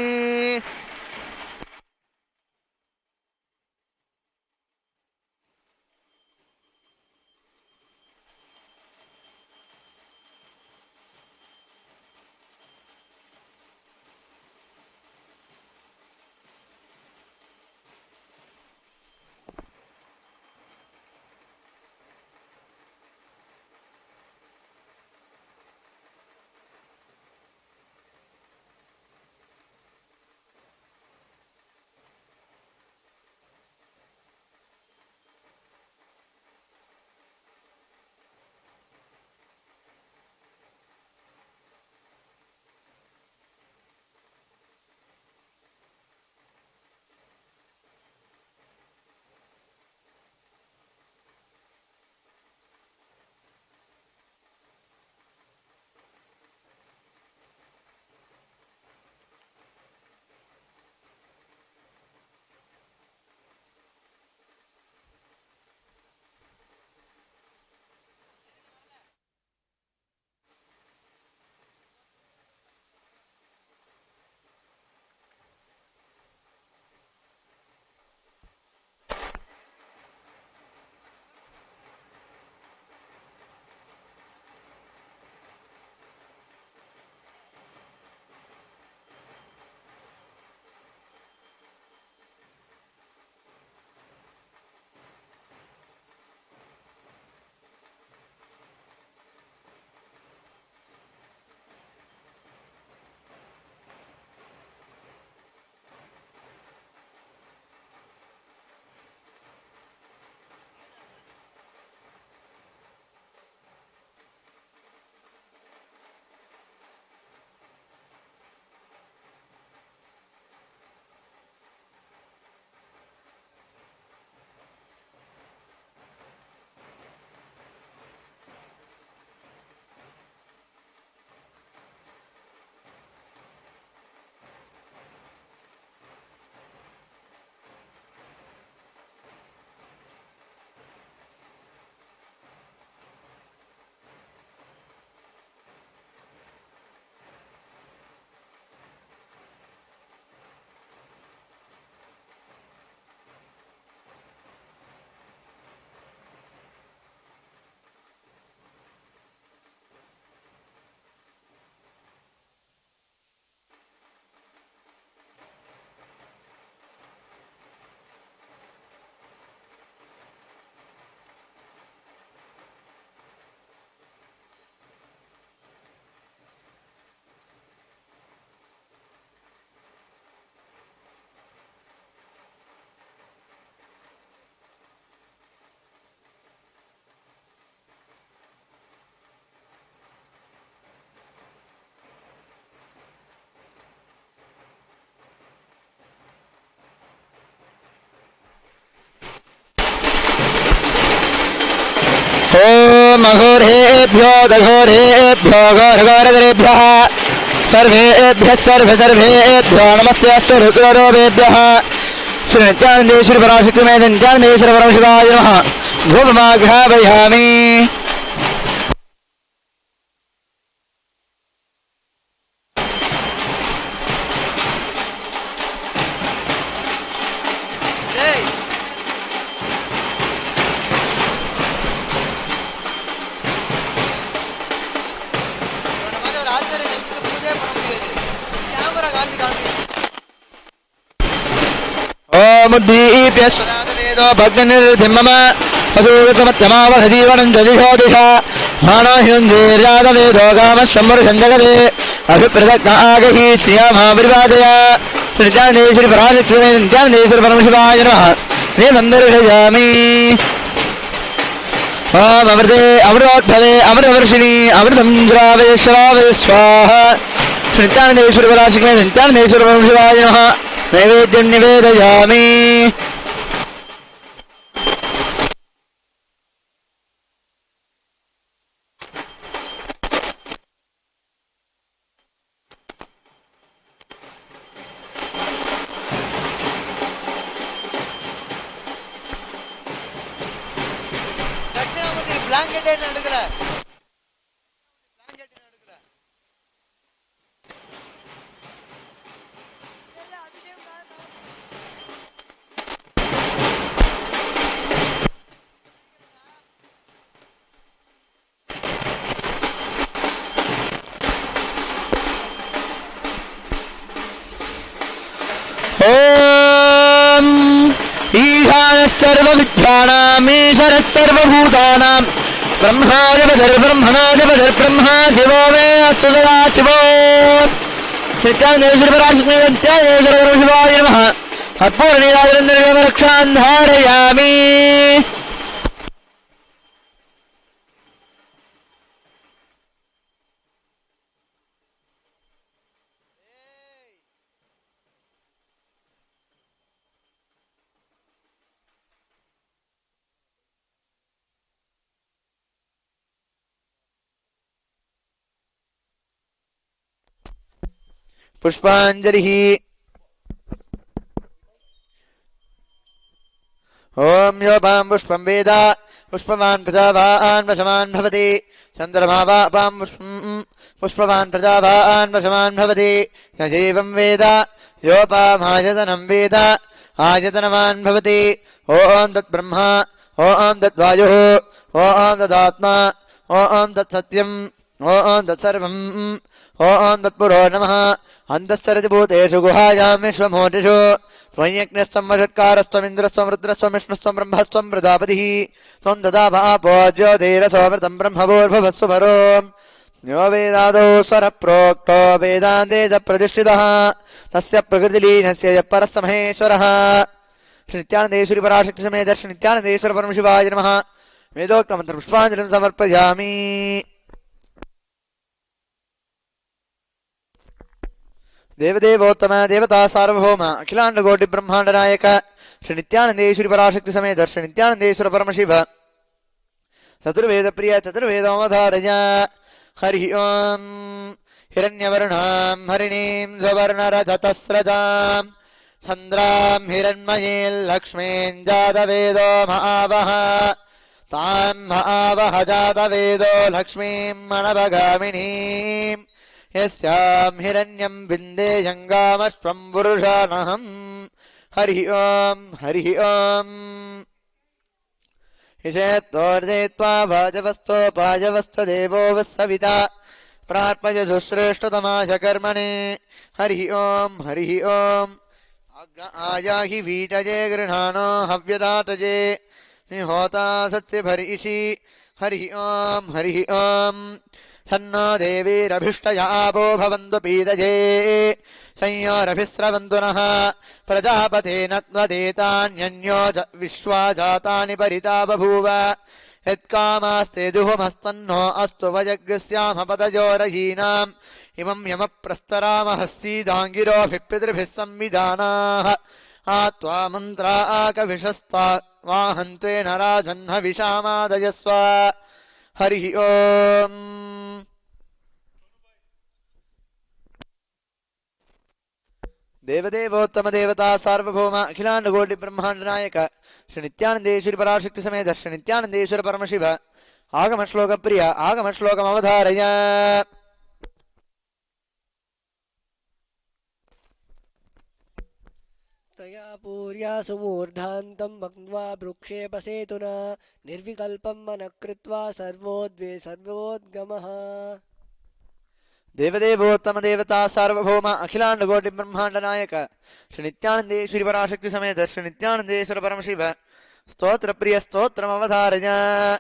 ॐ अघोरेभ्यो दघोरेभ्यो घोरघोरधरेभ्यः सर्वेभ्यः सर्वेभ्यो नमस्ते स्वरुद्ररूपेभ्यः श्री नित्यानन्देश्वरी पराशक्तिमे नित्यानन्देश्वरी परमशिवाय नमः धूपमाघ्रापयामि मुद्दीप्यस्वदातवेदो भग्निर्धिमम वसूतमत्यमावहजीवनं जदिशो दिशा मानोहिन्दीर्यादवेदो कामस्वमरुषन्दगते अभिप्रदग्नागहि श्रियामाविर्वादय नित्यानन्देश्वरी पराशक्तिमे नित्यानन्देश्वरी परमशिवाय नमः श्रीमन्दिरयामि ओम अमृते अमृतोद्भवे अमृतवर्षिणि अमृतं द्रावय श्रावय स्वाहा नित्यानन्देश्वरी पराशक्तिमे नित्यानन्देश्वरी परमशिवाय नमः नैवेद्यं निवेदयामि ఓం ఈశానः సర్వవిద్యానాం ఈశ్వరः సర్వభూతానాం బ్రహ్మాధిపతిర్బ్రహ్మణాధిపతిర్బ్రహ్మా శివో మే అస్తు సదా శివో నిత్యానందేశ్వరపరాశక్తినిత్యానందేశ్వరపరమశివాయ నమః అపూర్ణీరాజరంధ్రక్షాన్ ధారయామి. పుష్పాంజలి. ఓం యోపాం పుష్పం వేద పుష్పవాన్ ప్రజావాన్ వశమాన్ భవతి చంద్రమా వాపాం పుష్పవాన్ ప్రజావాన్ వశమాన్ భవతి యజైవం వేద యోపామాయతనం వేద ఆయతనవాన్ భవతి. ఓం తత్ బ్రహ్మ ఓం తద్వాయుః ఓం తదాత్మా ఓం తత్సత్యం ఓం తత్సర్వం ఓం తత్పురో నమః. అంతఃసరతి భూతేషు గుహాయాం విశ్వమూర్తిషు త్వయ్యజ్ఞస్త్వం వషట్కారస్త్వమింద్రస్త్వం రుద్రస్త్వం విష్ణుస్త్వం బ్రహ్మస్త్వం ప్రజాపతిః త్వం దదాపో జ్యోతిరసోమృతం బ్రహ్మభూర్భువస్సు పరో यो वेदादौ स्वरप्रोक्तो वेदान्ते च प्रतिष्ठितः तस्य प्रकृतिलीनस्य यः परस्य महेश्वरः. श्री नित्यानन्देश्वरी पराशक्ति समेत श्री नित्यानन्देश्वर परमशिवाय नमः. वेदोक्तमन्त्र पुष्पाञ्जलिं समर्पयामि. देवदेवोत्तम देवता सार्वभौम अखिलांड कोटि ब्रह्मांड नायक श्री नित्यानन्देश्वरी पराशक्ति समेत श्री नित्यानन्देश्वर परमशिव चतुर्वेद प्रिय चतुर्वेदोमधारय. हरि ओम. हिरण्यवर्णां हरिणीं सुवर्णरजतस्रजां चन्द्रां हिरण्मयीं लक्ष्मीं जातवेदो महावः तां महावः जातवेदो लक्ष्मीं मनभगामिनीं यस्यां हिरण्यं विन्देयङ्गामश्वं पुरुषाणहम्. हरि ओम. हरि ओम. हिषेत्तोर्जयित्वा भाजवस्तोपाजवस्तु देवो वत्सविता प्रार्पयतु श्रेष्ठतमाश कर्मणे. हरि ओम. हरि ओम. आयाहि वीटजे गृहाणो हव्यदातजे निहोता सत्स्यभरीषि. हरि ओम. हरि ओम. तन्नो देवीरभिष्टयापो भवन्तु पीतजे संयोरभिस्रवन्तु नः प्रजापतेन त्वदेतान्यन्यो विश्वा जातानि परिता बभूव यत्कामास्ते दुहुमस्तन्नो अस्तु वयग्स्याम पदयोरहीनाम् इमं यमप्रस्तरामः सीदाङ्गिरोभिः पितृभिः संविधानाः आत्वा मन्त्रा आकविशस्ता वाहन्त्वेन राजह्न विशामादयस्व. हरि ओम. देवदेवोत्तम देवता सार्वभौम अखिलांड कोटि ब्रह्मांड नायक श्री नित्यानन्देश्वरी पराशक्ति समेत श्री नित्यानन्देश्वर परमशिव आगम श्लोक प्रिय आगम श्लोकम अवधारय. तया पूर्या सुमूर्धान्तं मग्न्वा भ्रुक्षेपसेतुना निर्विकल्पं मनः कृत्वा सर्वोद्गमः. देवदेवोत्तम देवता सार्वभौम अखिलांड कोटि ब्रह्मांड नायक श्री नित्यानन्देश्वरी पराशक्ति समेत श्री नित्यानन्देश्वर परमशिव स्तोत्र प्रिय स्तोत्रम अवधारय.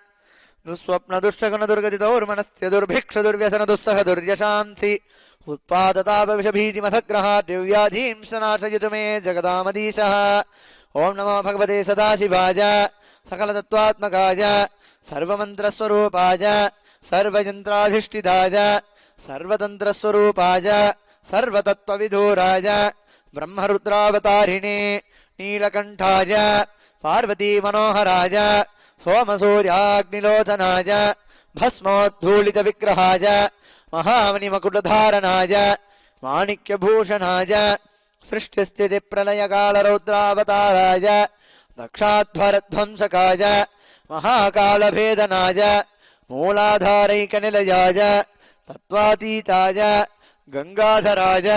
दुस्वप्न दुष्टगुण दुर्गतिदौर्मनस्य दुर्भिक्ष दुर्व्यसन दुस्सह दुर्यशांसि उत्पादतापविषभीतिमथग्रहाद्यव्याधीं नाशयतु मे जगदामधीशः. ओम नमो भगवते सदाशिवाय सकलतत्त्वात्मकाय सर्वमन्त्रस्वरूपाय सर्वयन्त्राधिष्ठिताय सर्वतन्त्रस्वरूपाय सर्वतत्त्वविधूराय ब्रह्मरुद्रावतारिणे नीलकण्ठाय पार्वती मनोहराय सोमसूर्याग्निलोचनाय भस्मोद्धूलितविग्रहाय महामणिमकुटधारणाय माणिक्यभूषणाय सृष्टिस्थितिप्रलयकालरौद्रावताराय दक्षाध्वरध्वंसकाय महाकालभेदनाय मूलाधारैकनिलयाय तत्त्वातीताय गङ्गाधराय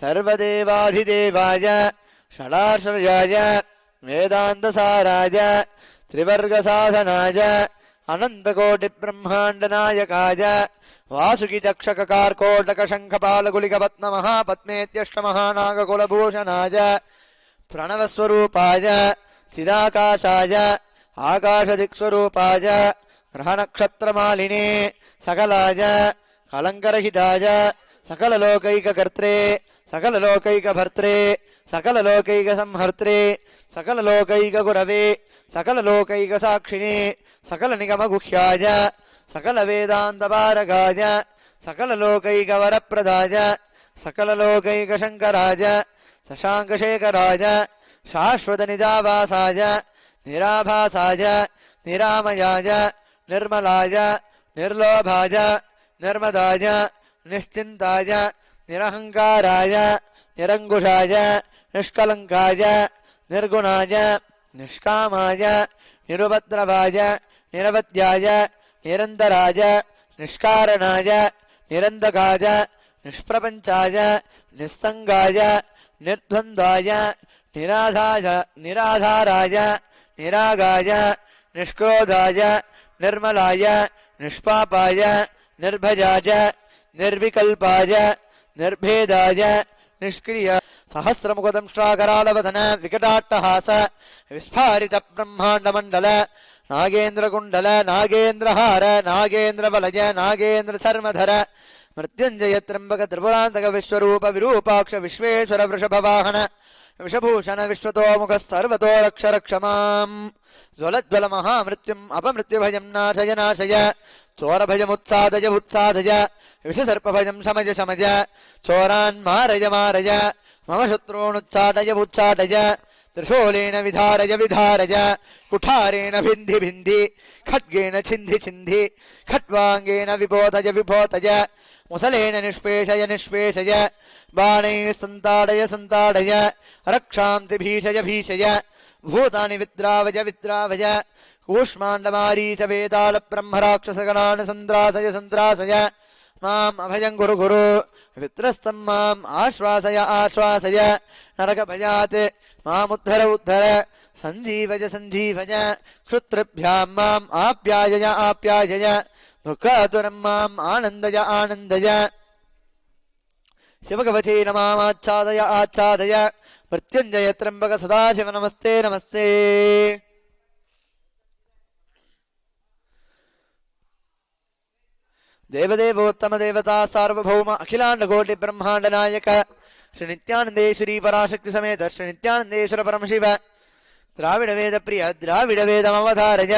सर्वदेवाधिदेवाय षडाश्रयाय वेदान्तसाराय त्रिवर्गसाधनाय अनन्तकोटिब्रह्माण्डनायकाय वासुकिचक्षककार्कोटकशङ्खपालकुलिकपद्ममहापद्मेत्यष्टमहानागकुलभूषणाय प्रणवस्वरूपाय चिदाकाशाय आकाशदिक्स्वरूपाय ग्रहनक्षत्रमालिने सकलाय कलङ्करहिताय सकललोकैककर्त्रे सकललोकैकभर्त्रे सकललोकैकसंहर्त्रे सकललोकैकगुरवे सकललोकैकसाक्षिणे सकलनिगमगुह्याय सकलवेदान्तपारगाय सकललोकैकवरप्रदाय सकललोकैकशङ्कराय शशाङ्कशेखराय शाश्वतनिजावासाय निराभासाय निरामयाय निर्मलाय निर्लोभाय निर्मदाय निश्चिन्ताय निरहङ्काराय निरङ्कुशाय निष्कलङ्काय निर्गुणाय निष्कामाय निरुपद्रवाय निरवध्याय निरन्तराय निष्कारणाय निरन्धकाय निष्प्रपञ्चाय निस्सङ्गाय निर्द्वन्द्वाय निराधाराय निरागाय निष्क्रोधाय निर्मलाय निष्पापाय निर्भयाय निर्विकल्पाय निर्भेदाय निष्क्रिय सहस्रमुखदंष्ट्राकरालवदन विकटाट्टहास विस्फारितब्रह्माण्डमण्डल नागेन्द्रकुण्डल नागेन्द्रहार नागेन्द्रवलय नागेन्द्रचर्मधर मृत्युञ्जय त्र्यम्बक त्रिपुरान्तक विश्वरूप विरूपाक्ष विश्वेश्वर वृषभवाहन विषभूषण विश्वतोमुख सर्वतो रक्ष रक्ष माम् ज्वलज्वल महामृत्युम् अपमृत्युभयम् नाशय नाशय चोरभयमुत्सादय उत्सादय विषसर्पभयम् शमय शमय चोरान् मारय मारय मम शत्रूनुच्चाटय उच्चाटय त्रिशूलेन विधारय विधारय कुठारेण भिन्धि भिन्धि खड्गेन छिन्धि छिन्धि खट्वाङ्गेन विपोतय विपोतय मुसलेन निष्पेषय निष्पेषय बाणैः सन्ताडय सन्ताडय रक्षांसि भीषय भीषय भूतानि विद्रावय विद्रावय कूष्माण्डमारीच वेताल ब्रह्मराक्षसगणान् सन्द्रासय सन्द्रासय माम् अभयम् गुरु गुरु वित्रस्तम् माम् आश्वासय आश्वासय नरकभयात् मामुद्धर उद्धर सञ्जीवय सञ्जीवय क्षुत्रिभ्याम् माम् आप्यायय आप्यायय दुःखातुरम् माम् आनन्दय आनन्दय शिवकवचे नमाच्छादय आच्छादय मृत्युञ्जय त्र्यम्बक सदाशिव नमस्ते नमस्ते देवदेवोत्तम देवता सार्वभौम अखिलांड कोटि ब्रह्मांड नायक श्री नित्यानंदेश्वरी पराशक्ति समेत श्री नित्यानंदेश्वर परमशिव द्राविड वेद प्रिय द्राविड वेदमवधारय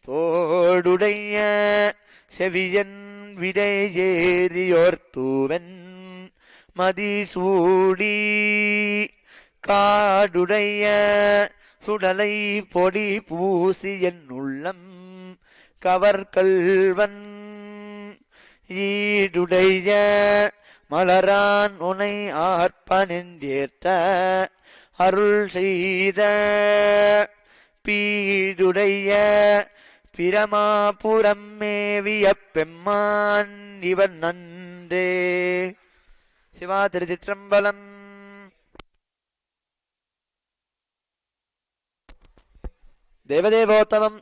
தோடுடைய செவியன் விடையேறியோர்த்தூவன் மதிசூடி காடுடைய சுடலை பொடி பூசி என் உள்ளம் கவர்கல்வன் ஈடுடைய மலரான் உனை ஆர்ப்பனென்றேற்ற அருள் செய்த பீடுடைய பிரமாபுரம் மேவிய பெம்மான் இவன் நன்றே. சிவா திருச்சிற்றம்பலம். தேவதேவோத்தமம்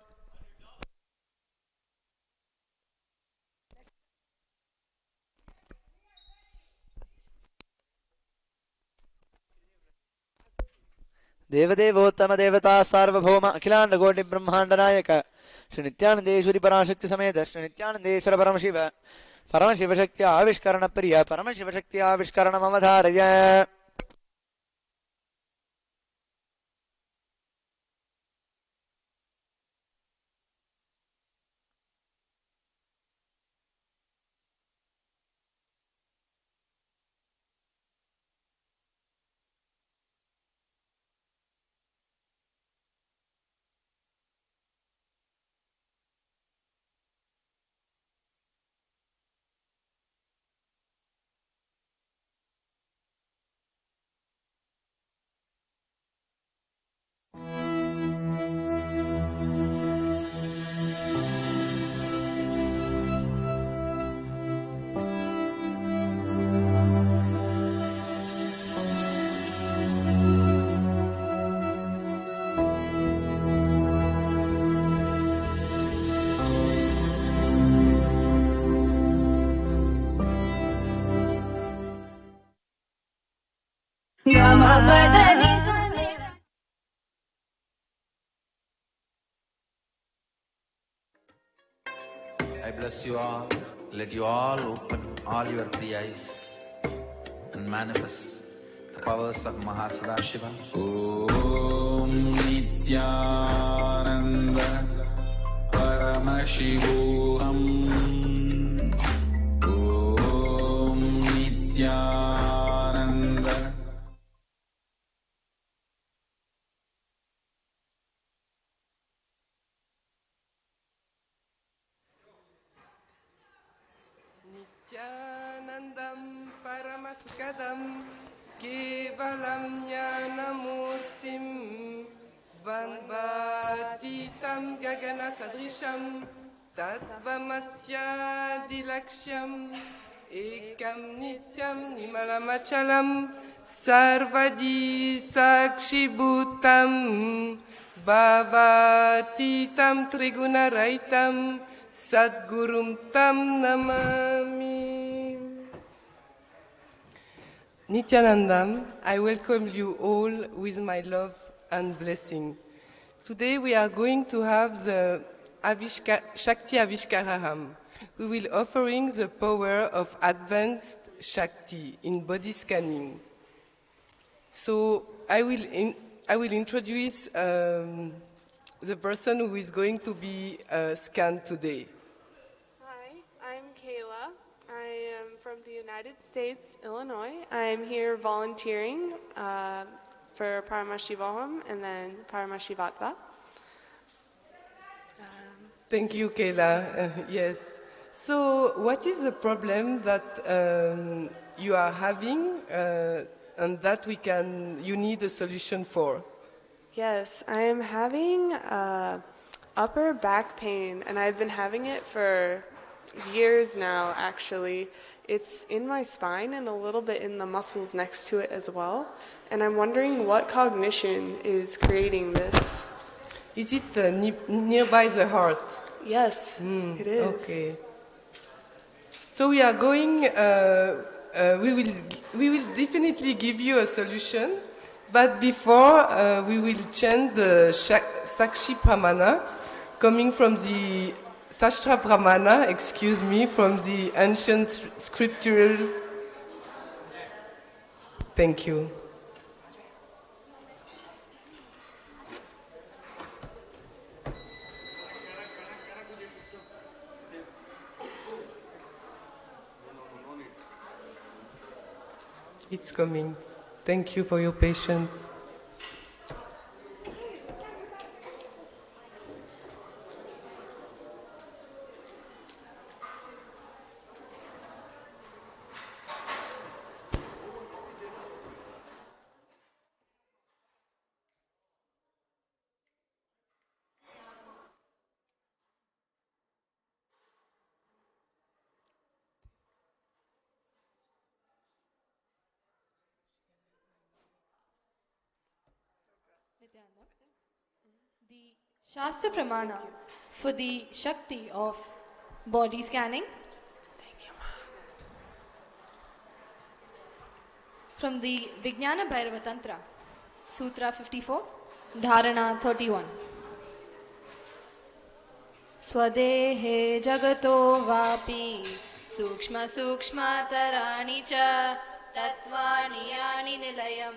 देवदेवोत्तम देवता सार्वभौम अखिलांड कोटि ब्रह्मांड नायक श्री नित्यानंदेश्वरी पराशक्ति समेत श्री नित्यानंदेश्वर परमशिव परमशिव शक्ति आविष्करण प्रिय परमशिव शक्ति आविष्करण अवधारय. I bless you all. Let you all open all your three eyes and manifest the powers of Mahasannidhanam. Om Nithyananda Paramashivam. Om Nithyananda. Nithyanandam Paramasukadam Kevalam Jnanamurtim Vanvatitam Gagana Sadrisham Tattvamasya Dilaksham Ekam Nityam Nimalamachalam Sarvadi Sakshibhutam Bhavatitam Trigunaraitam Sadgurum Tam Namami. Nithyanandam, I welcome you all with my love and blessing. Today we are going to have the Shakti Avishkaraham. We will offering the power of advanced Shakti in body scanning. So I will introduce the person who is going to be scanned today. Hi, I'm Kayla. I am from the United States, Illinois. I'm here volunteering for Paramashivam and then Paramashivatva. Thank you, Kayla. Yes. So what is the problem that you are having and that you need a solution for? Yes, I am having upper back pain, and I've been having it for years now, actually. It's in my spine and a little bit in the muscles next to it as well. And I'm wondering what cognition is creating this. Is it nearby the heart? Yes, it is. Okay. So we are going, we will definitely give you a solution. But before, we will chant the Sakshi Pramana, coming from the Sashtra Pramana, from the ancient scriptural. Thank you. It's coming. Thank you for your patience. The Shastra Pramana for the Shakti of body scanning. From the Vijnana Bhairava Tantra, Sutra 54, Dharana 31. Swadehe jagato vapi sukshma sukshma tarani cha tatvani yani nilayam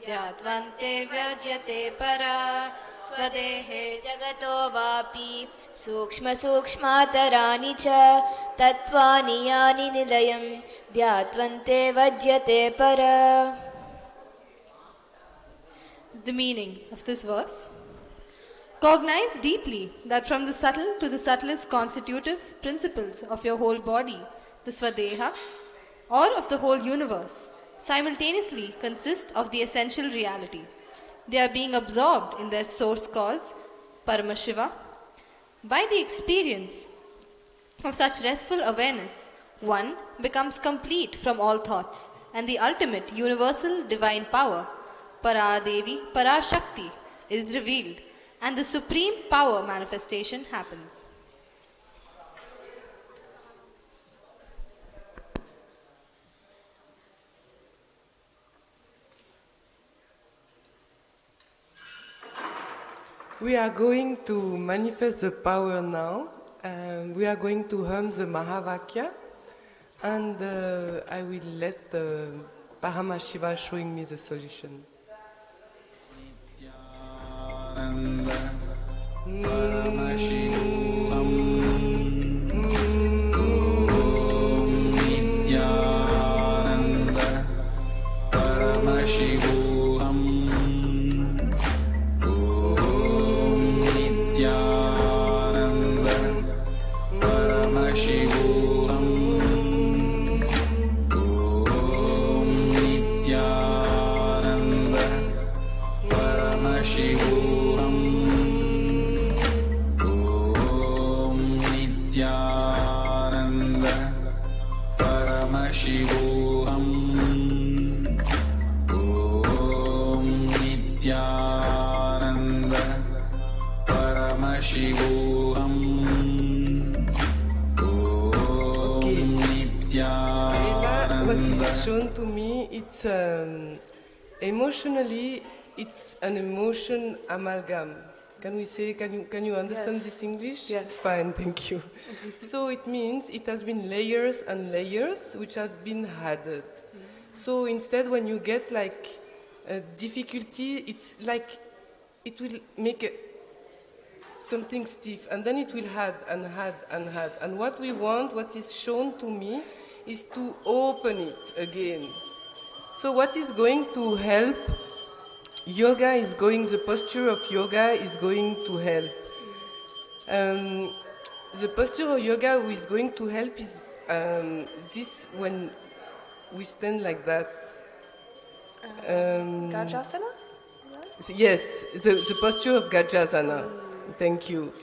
dyatvante vyajyate para. Swadehe jagato vapi sukshma sukshma tarani cha tatvani yani nilayam dhyatvante vajyate para. The meaning of this verse: cognize deeply that from the subtle to the subtlest constitutive principles of your whole body, the Swadeha, or of the whole universe, simultaneously consist of the essential reality. They are being absorbed in their source cause, Paramashiva. By the experience of such restful awareness, one becomes complete from all thoughts, and the ultimate universal divine power, Paradevi, Parashakti, is revealed, and the supreme power manifestation happens. We are going to manifest the power now. We are going to hum the Mahavakya, and I will let Paramashiva showing me the solution. Shown to me, it's emotionally, it's an emotion amalgam. Can we say? Can you understand this English? Yes. Fine, thank you. So it means it has been layers and layers which have been added. So instead, when you get like a difficulty, it's like it will make something stiff, and then it will add and add and add. And what we want, what is shown to me, is to open it again. So what is going to help? Yoga is going, the posture of yoga is going to help. The posture of yoga who is going to help is this, when we stand like that. Gajasana? Yes, the posture of Gajasana. Thank you.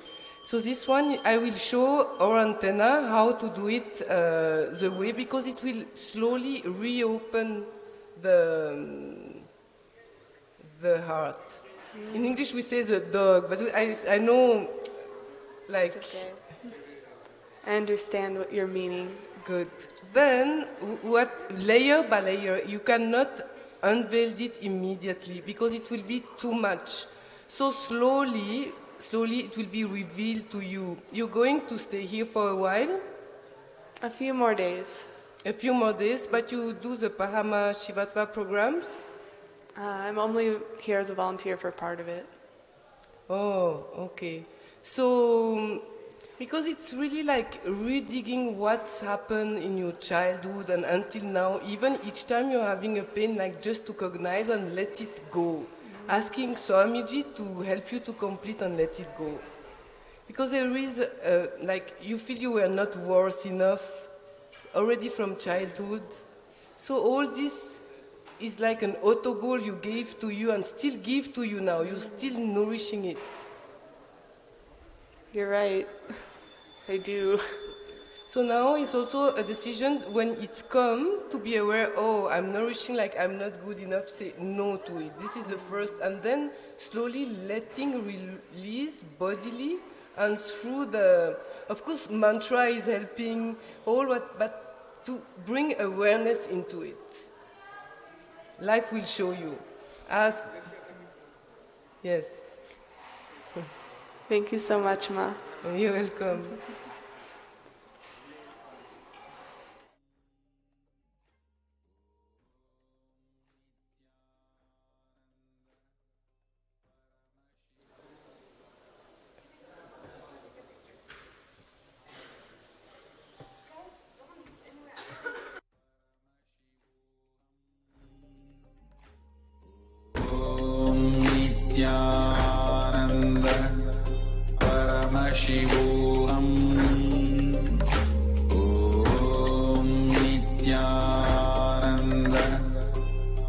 So this one, I will show our antenna how to do it the way, because it will slowly reopen the heart. In English we say the dog, but I know, like... Okay. I understand what you're meaning. Good. Then, what layer by layer, you cannot unveil it immediately, because it will be too much. So slowly it will be revealed to you. You're going to stay here for a while? A few more days. A few more days, but you do the Paramashiva programs? I'm only here as a volunteer for part of it. Oh, okay. So, because it's really like redigging what's happened in your childhood and until now, even each time you're having a pain, like just to cognize and let it go. Asking Swamiji to help you to complete and let it go. Because there is, like, you feel you were not worth enough already from childhood. So all this is like an auto goal you gave to you and still give to you now. You're still nourishing it. You're right. I do. So now it's also a decision when it's come to be aware, oh, I'm nourishing like I'm not good enough, say no to it. This is the first, and then slowly letting release bodily and through the, of course, mantra is helping, but to bring awareness into it. Life will show you. Yes. Thank you so much, Ma. You're welcome. Nithyananda Paramashivam. Om Nithyananda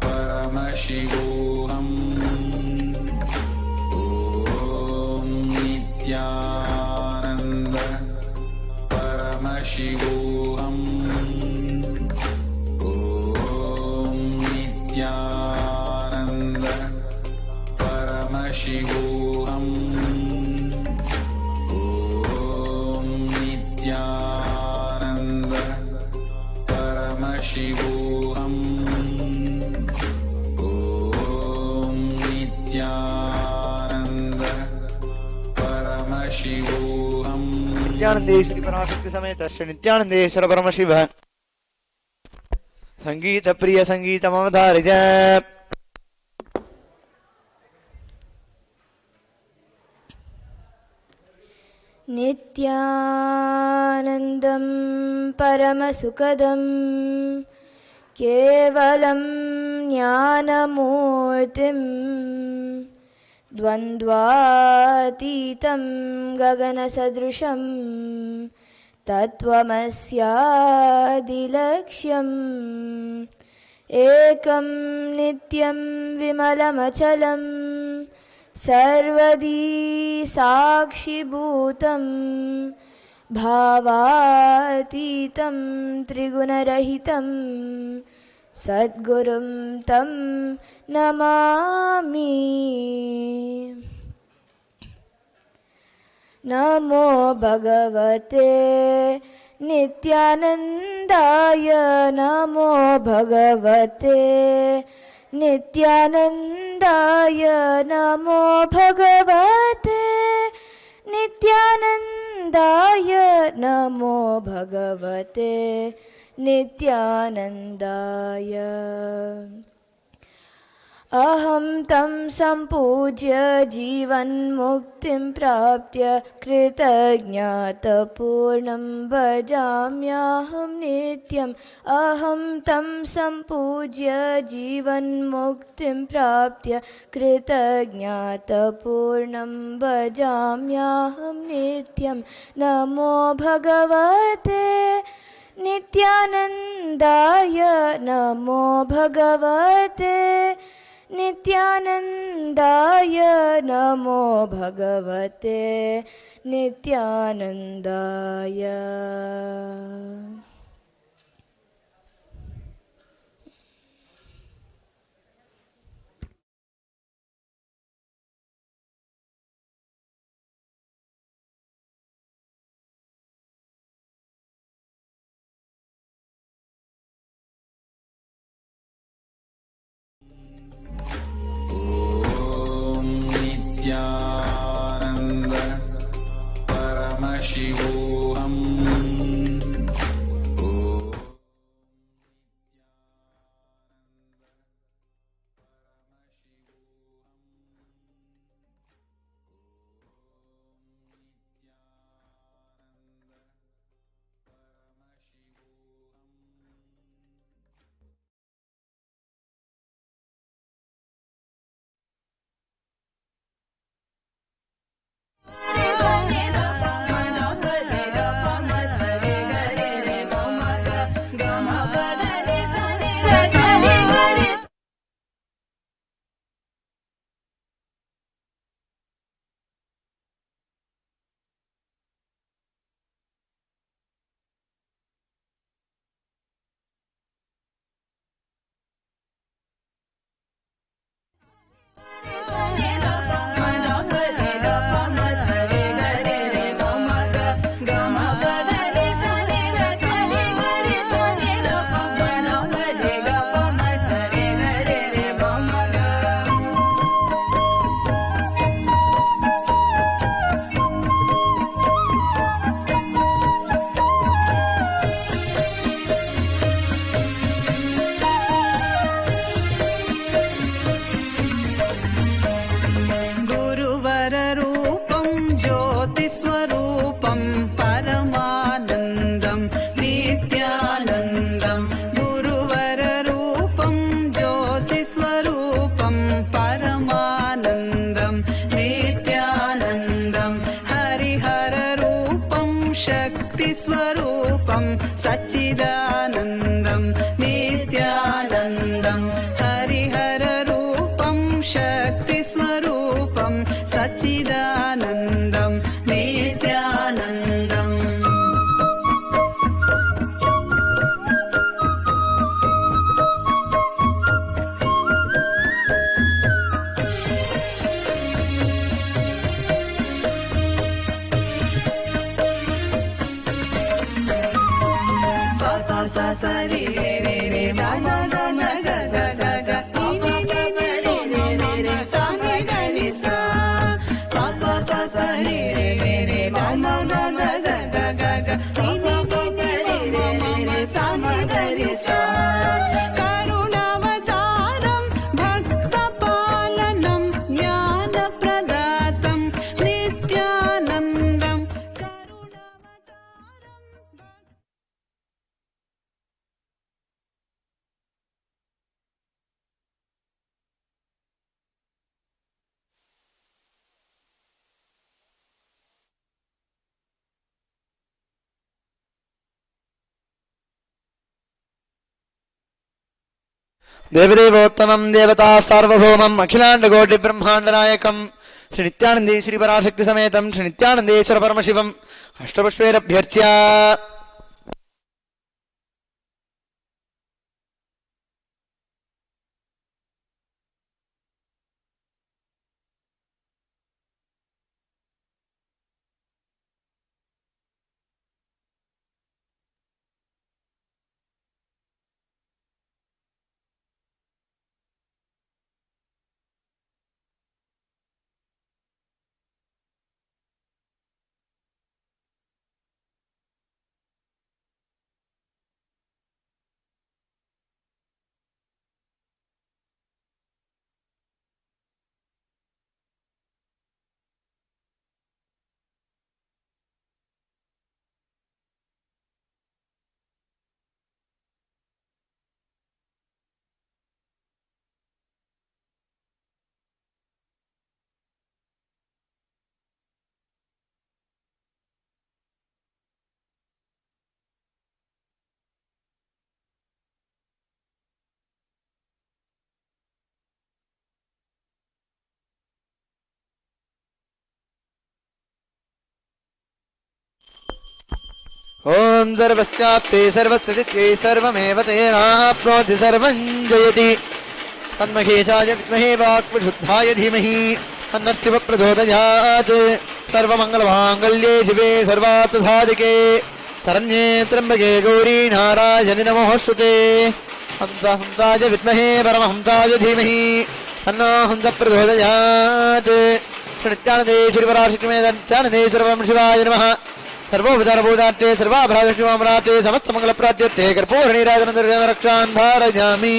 Paramashivam. Om Nithyananda Paramashivam. Om Nithyananda Paramashivam. Om Nithyananda Paramashivam. Om Nithyananda नित्यानंदेश्वरी पराशक्ति समेत श्री नित्यानंदेश्वर परमशिव संगीत प्रिय संगीतमवधारित नित्यानन्दं परमसुखदं केवलं ज्ञानमूर्तिं द्वन्द्वातीतं गगनसदृशं तत्त्वमस्यादिलक्ष्यम् एकं नित्यं विमलमचलं सर्वदी साक्षिभूतं भावातीतं त्रिगुणरहितं सद्गुरुं तं नमामि। नमो भगवते नित्यानन्दाय नमो भगवते नित्यानन्दाय नमो भगवते नित्यानन्दाय नमो भगवते नित्यानन्दाय। अहं तं सम्पूज्य जीवन्मुक्तिं प्राप्य कृतज्ञतापूर्णं भजाम्यहं नित्यम्। अहं तं सम्पूज्य जीवन्मुक्तिं प्राप्य कृतज्ञतापूर्णं भजाम्यहं नित्यं। नमो भगवते नित्यानन्दाय नमो भगवते नित्यानन्दाय नमो भगवते नित्यानन्दाय। नित्यानन्द परमशिवोऽहम्। स्वरूपं सच्चिदानन्दं नित्यानन्दं हरिहररूपं शक्तिस्वरूपं सच्चिदानन्दं नित्यानन्दम्। सरि रे रे रे दा दा दा न ग ग ग ग नी नी नी नी रे रे रे रे सा नि ग नि सा सा सा सा सा దేవదేవోత్తమం దేవతా సార్వభౌమం అఖిలాండకోటి బ్రహ్మాండనాయకం శ్రీ నిత్యానందేశ్వరి పరాశక్తి సమేతం శ్రీ నిత్యానందేశ్వర పరమశివం అష్టపుష్పైరభ్యర్చ్య ఓం సర్వస్యాప్తే సర్వస్యతే సర్వమేవ తేనాప్నోతి సర్వం జయతి తన్మహేశాయ విద్మహే వాక్పశుద్ధాయ ధీమహి తన్నఃశివ ప్రచోదయాత్ సర్వమంగళమాంగళ్యే శివే సర్వార్థసాధికే శరణ్యే త్ర్యంబకే గౌరీ నారాయణి నమోస్తుతే హంసాయ విద్మహే పరమహంసాయ ధీమహి తన్నో హంస ప్రచోదయాత్ నిత్యానందేశ్వరి పరాశక్తిమేత నిత్యానందేశ్వర పరమశివాయ నమః सर्वोपचारभूताट्ये सर्वाभराधक्षमामराट्ये समस्तमङ्गलप्राट्ये कर्पूरनीराजनरक्षान् धारयामि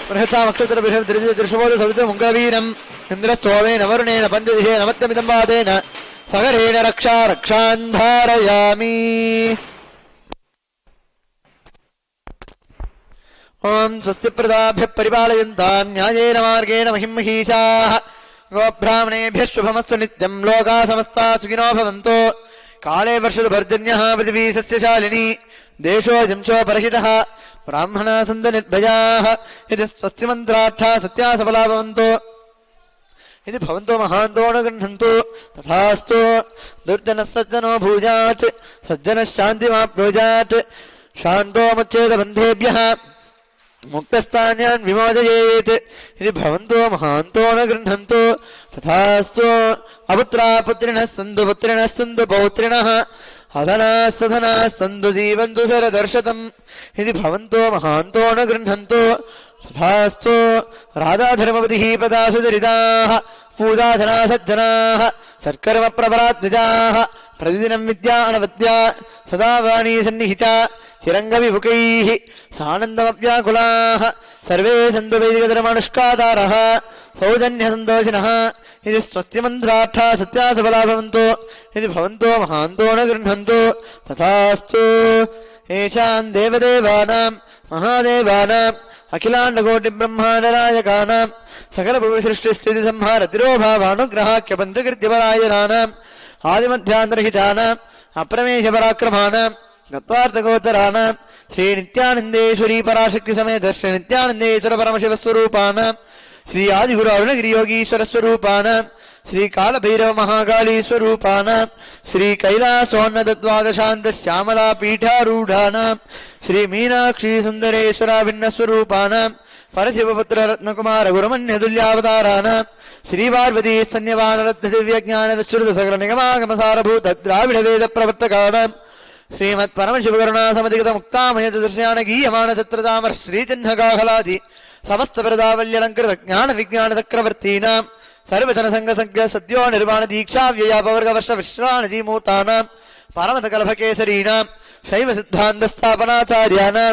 बृहत्सामक्षत्रबृहद्दृशबोधसवितमङ्गलवीरम् इन्द्रस्तोमेन वरुणेन पञ्चदिशेन मत्यमिदं वादेन सगरेण रक्षान् धारयामि ॐ स्वस्ति प्रदाभ्यः परिपालयन्तां न्यायेन मार्गेण महिमहीषाः गोब्राह्मणेभ्यः शुभमस्तु नित्यं लोकाः समस्ताः सुखिनो भवन्तु काले वर्षतु पर्जन्यः पृथिवी सस्यशालिनी देशोऽयं चोपरहितः ब्राह्मणाः सन्तु निर्भयाः इति स्वस्तिमन्त्रार्थाः सत्याः सबला भवन्तु इति भवन्तो महान्तो न गृह्णन्तु तथास्तु दुर्जनः सज्जनो भूयात् सज्जनः शान्तिमाप्नुयात् शान्तो मुच्चेतबन्धेभ्यः मुक्तस्थान्यान् विमोचयेत् इति भवन्तो महान्तो न गृह्णन्तु तथास्तु अपुत्रा पुत्रिणः सन्तु पौत्रिणः हसनाः सधनाः सन्तु जीवन्तु शरदर्शतम् इति भवन्तो महान्तो न गृह्णन्तु तथास्तु राधाधर्मवतिः पदासु दरिताः पूजाधनाः सज्जनाः सत्कर्मप्रपरात्मिजाः प्रतिदिनं विद्यानवद्या सदा वाणी सन्निहिता चिरङ्गविमुखैः सानन्दमव्याकुलाः सर्वे सन्तु वैदिकधर्मानुष्ठातारः सौजन्यसन्तोषिणः इति स्वस्तिमन्त्रार्थाः सत्याः सबला भवन्तु इति भवन्तो महान्तो न गृह्णन्तु तथास्तु येषां देवदेवानां महादेवानाम् अखिलाण्डकोटिब्रह्माण्डनायकानां सकलभुविसृष्टिस्थितिसंहारतिरोभावानुग्रहाख्यपञ्चकृत्यपरायणानाम् आदिमध्यान्तरहितानाम् अप्रमेयपराक्रमाणां गत्वार्थगोचराणां श्रीनित्यानन्देश्वरी पराशक्तिसमेत श्रीनित्यानन्देश्वर परमशिवस्वरूपाणां श्री आदिगुरु अरुणगिरियोगीश्वरस्वरूपाणां श्री कालभैरव महाकाली स्वरूपाणां श्री कैलासोन्नतद्वादशान्तश्यामला पीठारूढानां श्री मीनाक्षी सुन्दरेश्वराभिन्नस्वरूपाणां परशिवपुत्र रत्नकुमार गुरुमन्यतुल्यावताराणां श्री पार्वती स्तन्यवानरत्नदिव्यज्ञानविस्तृत सकल निगमागमसारभूत द्राविड वेद प्रवर्तकाणां श्रीमत् परमशिवकरुणा समधिगत मुक्तामय दर्शयान गीयमान छत्रतामर श्रीचिह्नकाहलादि समस्त प्रदावल्यलंकृत ज्ञान विज्ञान चक्रवर्तीनां सर्वजन संघ संज्ञ सद्यो निर्वाण दीक्षा व्ययापवर्ग वर्ष विश्राणजी मूर्तानां परमत कल्पकेसरीणां शैव सिद्धान्त स्थापनाचार्याणां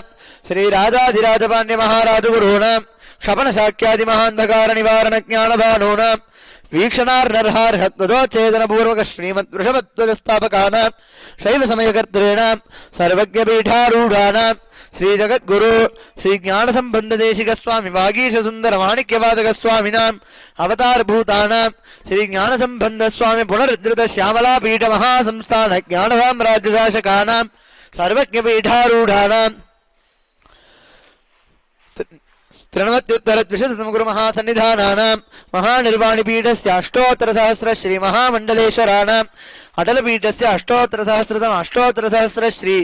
श्री राजाधिराज पाण्ड्य महाराज गुरूणां क्षपण शाक्यादि महांधकार निवारण ज्ञान भानूनां वीक्षणार्नर्हार्हत्वदोच्छेदन पूर्वक श्रीमद् वृषभध्वज स्थापकानां शैव समयकर्तॄणां सर्वज्ञ पीठारूढानां श्री जगद्गुरु श्री ज्ञान संबंध देशिक स्वामी वागीश सुंदर माणिक्यवादक स्वामिनां अवतार भूतानां श्री ज्ञान संबंध स्वामी पुनरुद्धृत श्यामला पीठ महासंस्थान ज्ञान साम्राज्य शासकानां सर्वज्ञ पीठारूढानां त्रिनवत्युत्तरद्विशततम गुरु महासन्निधानानां महानिर्वाणिपीठस्य अष्टोत्तरसहस्र श्री महामण्डलेश्वराणाम् अटलपीठस्य अष्टोत्तरसहस्र श्री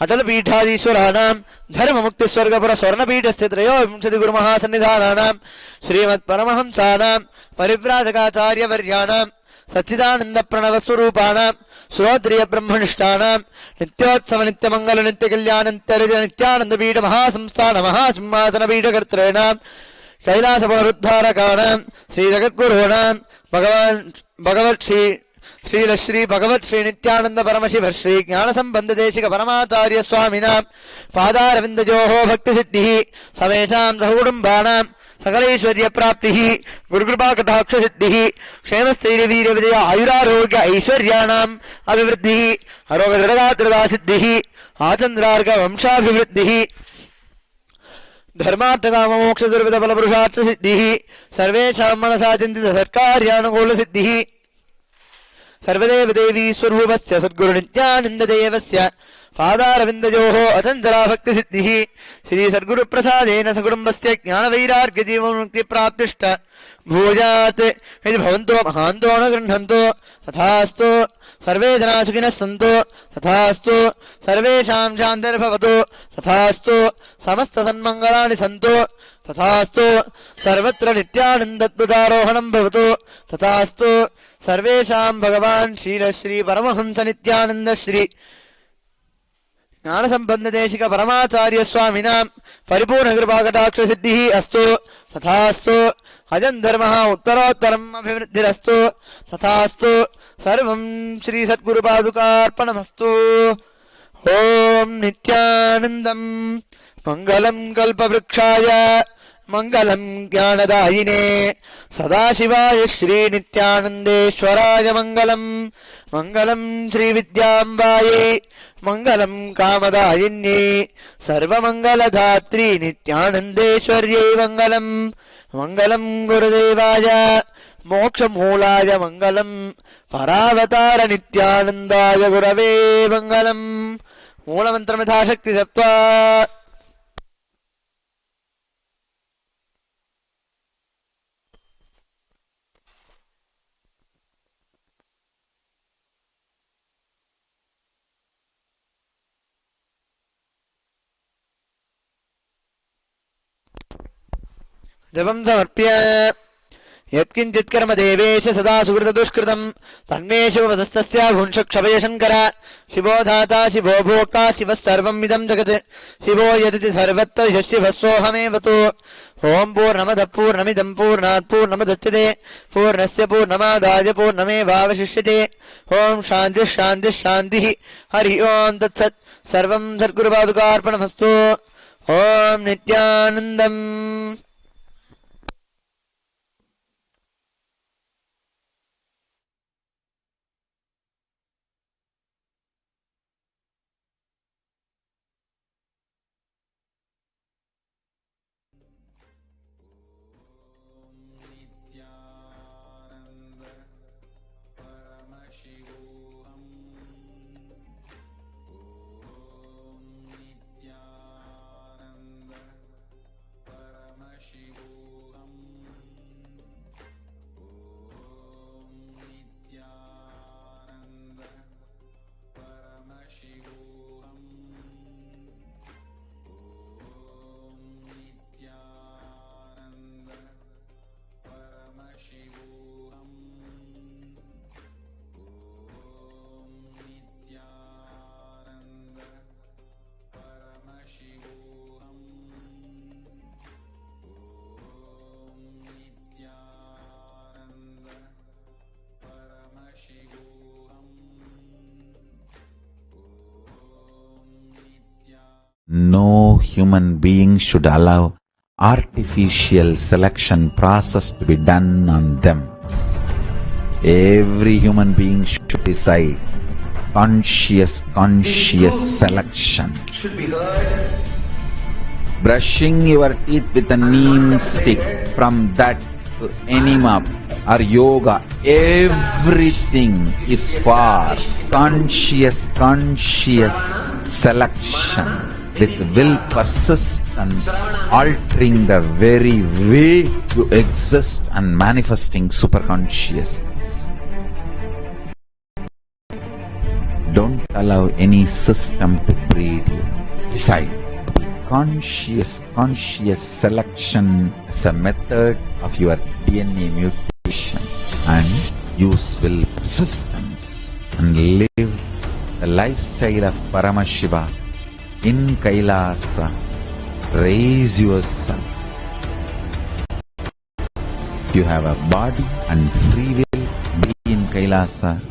अटलपीठाधीश्वराणां धर्ममुक्तिस्वर्गपुर स्वर्णपीठस्य त्रयोविंशति गुरु महासन्निधानानां श्रीमत्परमहंसानां परिव्राजकाचार्यवर्याणां सच्चिदानंद प्रणव स्वरूपाणां श्रोत्रिय ब्रह्मनिष्ठानां नित्योत्सव नित्यमंगल नित्य कल्याण नित्यानंद पीठ महासंस्थान महासिंहासन पीठकर्तॄणां कैलास पुनरुद्धारकाणां श्री जगद्गुरूणां भगवत् श्री भगवत् श्री नित्यानंद परमशिव श्री ज्ञान संबंध देशिक परमाचार्य स्वामिनां पादारविंदयोः भक्ति सिद्धिः समेषां सहकुटुम्बानां सकलैश्वर्य प्राप्ति गुरुकृपा कटाक्ष सिद्धि क्षेमस्थैर्य वीर्य विजय आयुरारोग्य ऐश्वर्याणाम् अभिवृद्धि अरोग दृढ़ता सिद्धि आचंद्रार्ग वंशाभिवृद्धि धर्मार्थ काम मोक्ष दुर्विध फल पुरुषार्थ सिद्धि सर्वेषां मनसा चिंतित सत्कार्यानुकूल सिद्धि सर्वदेव देवी स्वरूपस्य सद्गुरु नित्यानंद देवस्य पादारविंदयोः अचंचला भक्ति सिद्धिः श्री सद्गुरु प्रसादेन सकुटुम्बस्य ज्ञान वैराग्य जीवन मुक्ति प्राप्तिष्ट भूयात् यदि भवन्तो महान्तो न गृह्णन्तो तथास्तु सर्वे जना सुखिनः सन्तु तथास्तु सर्वेषां शान्तिर्भवतु तथास्तु समस्त सन्मङ्गलानि सन्तु तथास्तु सर्वत्र नित्यानन्दद्वदारोहणं भवतु तथास्तु सर्वेषां भगवान् श्री परमहंस नित्यानंद श्री ज्ञान संबंध देशिक परमाचार्य स्वामिनां परिपूर्ण कृपा कटाक्ष सिद्धिः अस्तु तथास्तु अजं धर्मः उत्तरोत्तरम् अभिवृद्धिरस्तु तथास्तु सर्वं श्री सद्गुरुपादुकार्पणमस्तु। ओम नित्यानन्दं मंगलं कल्पवृक्षाय मंगलं ज्ञानदायिने सदाशिवाय श्री नित्यानन्देश्वराय मंगलं मंगलं श्री विद्याम्बायै मंगलं कामदायिन्ये सर्वमंगलधात्री नित्यानन्देश्वर्यै मंगलं मंगलं गुरुदेवाय मोक्षमूलाय मंगलं परावतार नित्यानन्दाय गुरवे मंगलं। मूलमन्त्रं यथाशक्ति जप्त्वा जपं समर्प्य यत्किंचित् कर्म देवेश सदा सुकृत दुष्कृतं तन्मे शिवपदस्तस्य भुंशक्षभय शंकर शिवो धाता शिवो भोक्ता शिवः सर्वमिदं जगत् शिवो यदिति सर्वत्र शिवः सोऽहमेवतु। ओम पूर्णमदः पूर्णमिदं पूर्णात् पूर्णमुदच्यते पूर्णस्य पूर्णमादाय पूर्णमेवावशिष्यते। ओम शान्तिः शान्तिः शान्तिः हरि ओम तत्सत् सर्वं सद्गुरुपादुकार्पणमस्तु। ओम नित्यानन्दम्। No human being should allow artificial selection process to be done on them. Every human being should decide conscious selection. Should be heard. Brushing your teeth with a neem stick, from that to enema or yoga, everything is for conscious selection. with will persistence, altering the very way you exist and manifesting superconsciousness. Don't allow any system to breed you. Decide. Conscious selection is a method of your DNA mutation, and use will persistence and live the lifestyle of Paramashiva in Kailasa. Raise yourself. You have a body and free will. Be in Kailasa.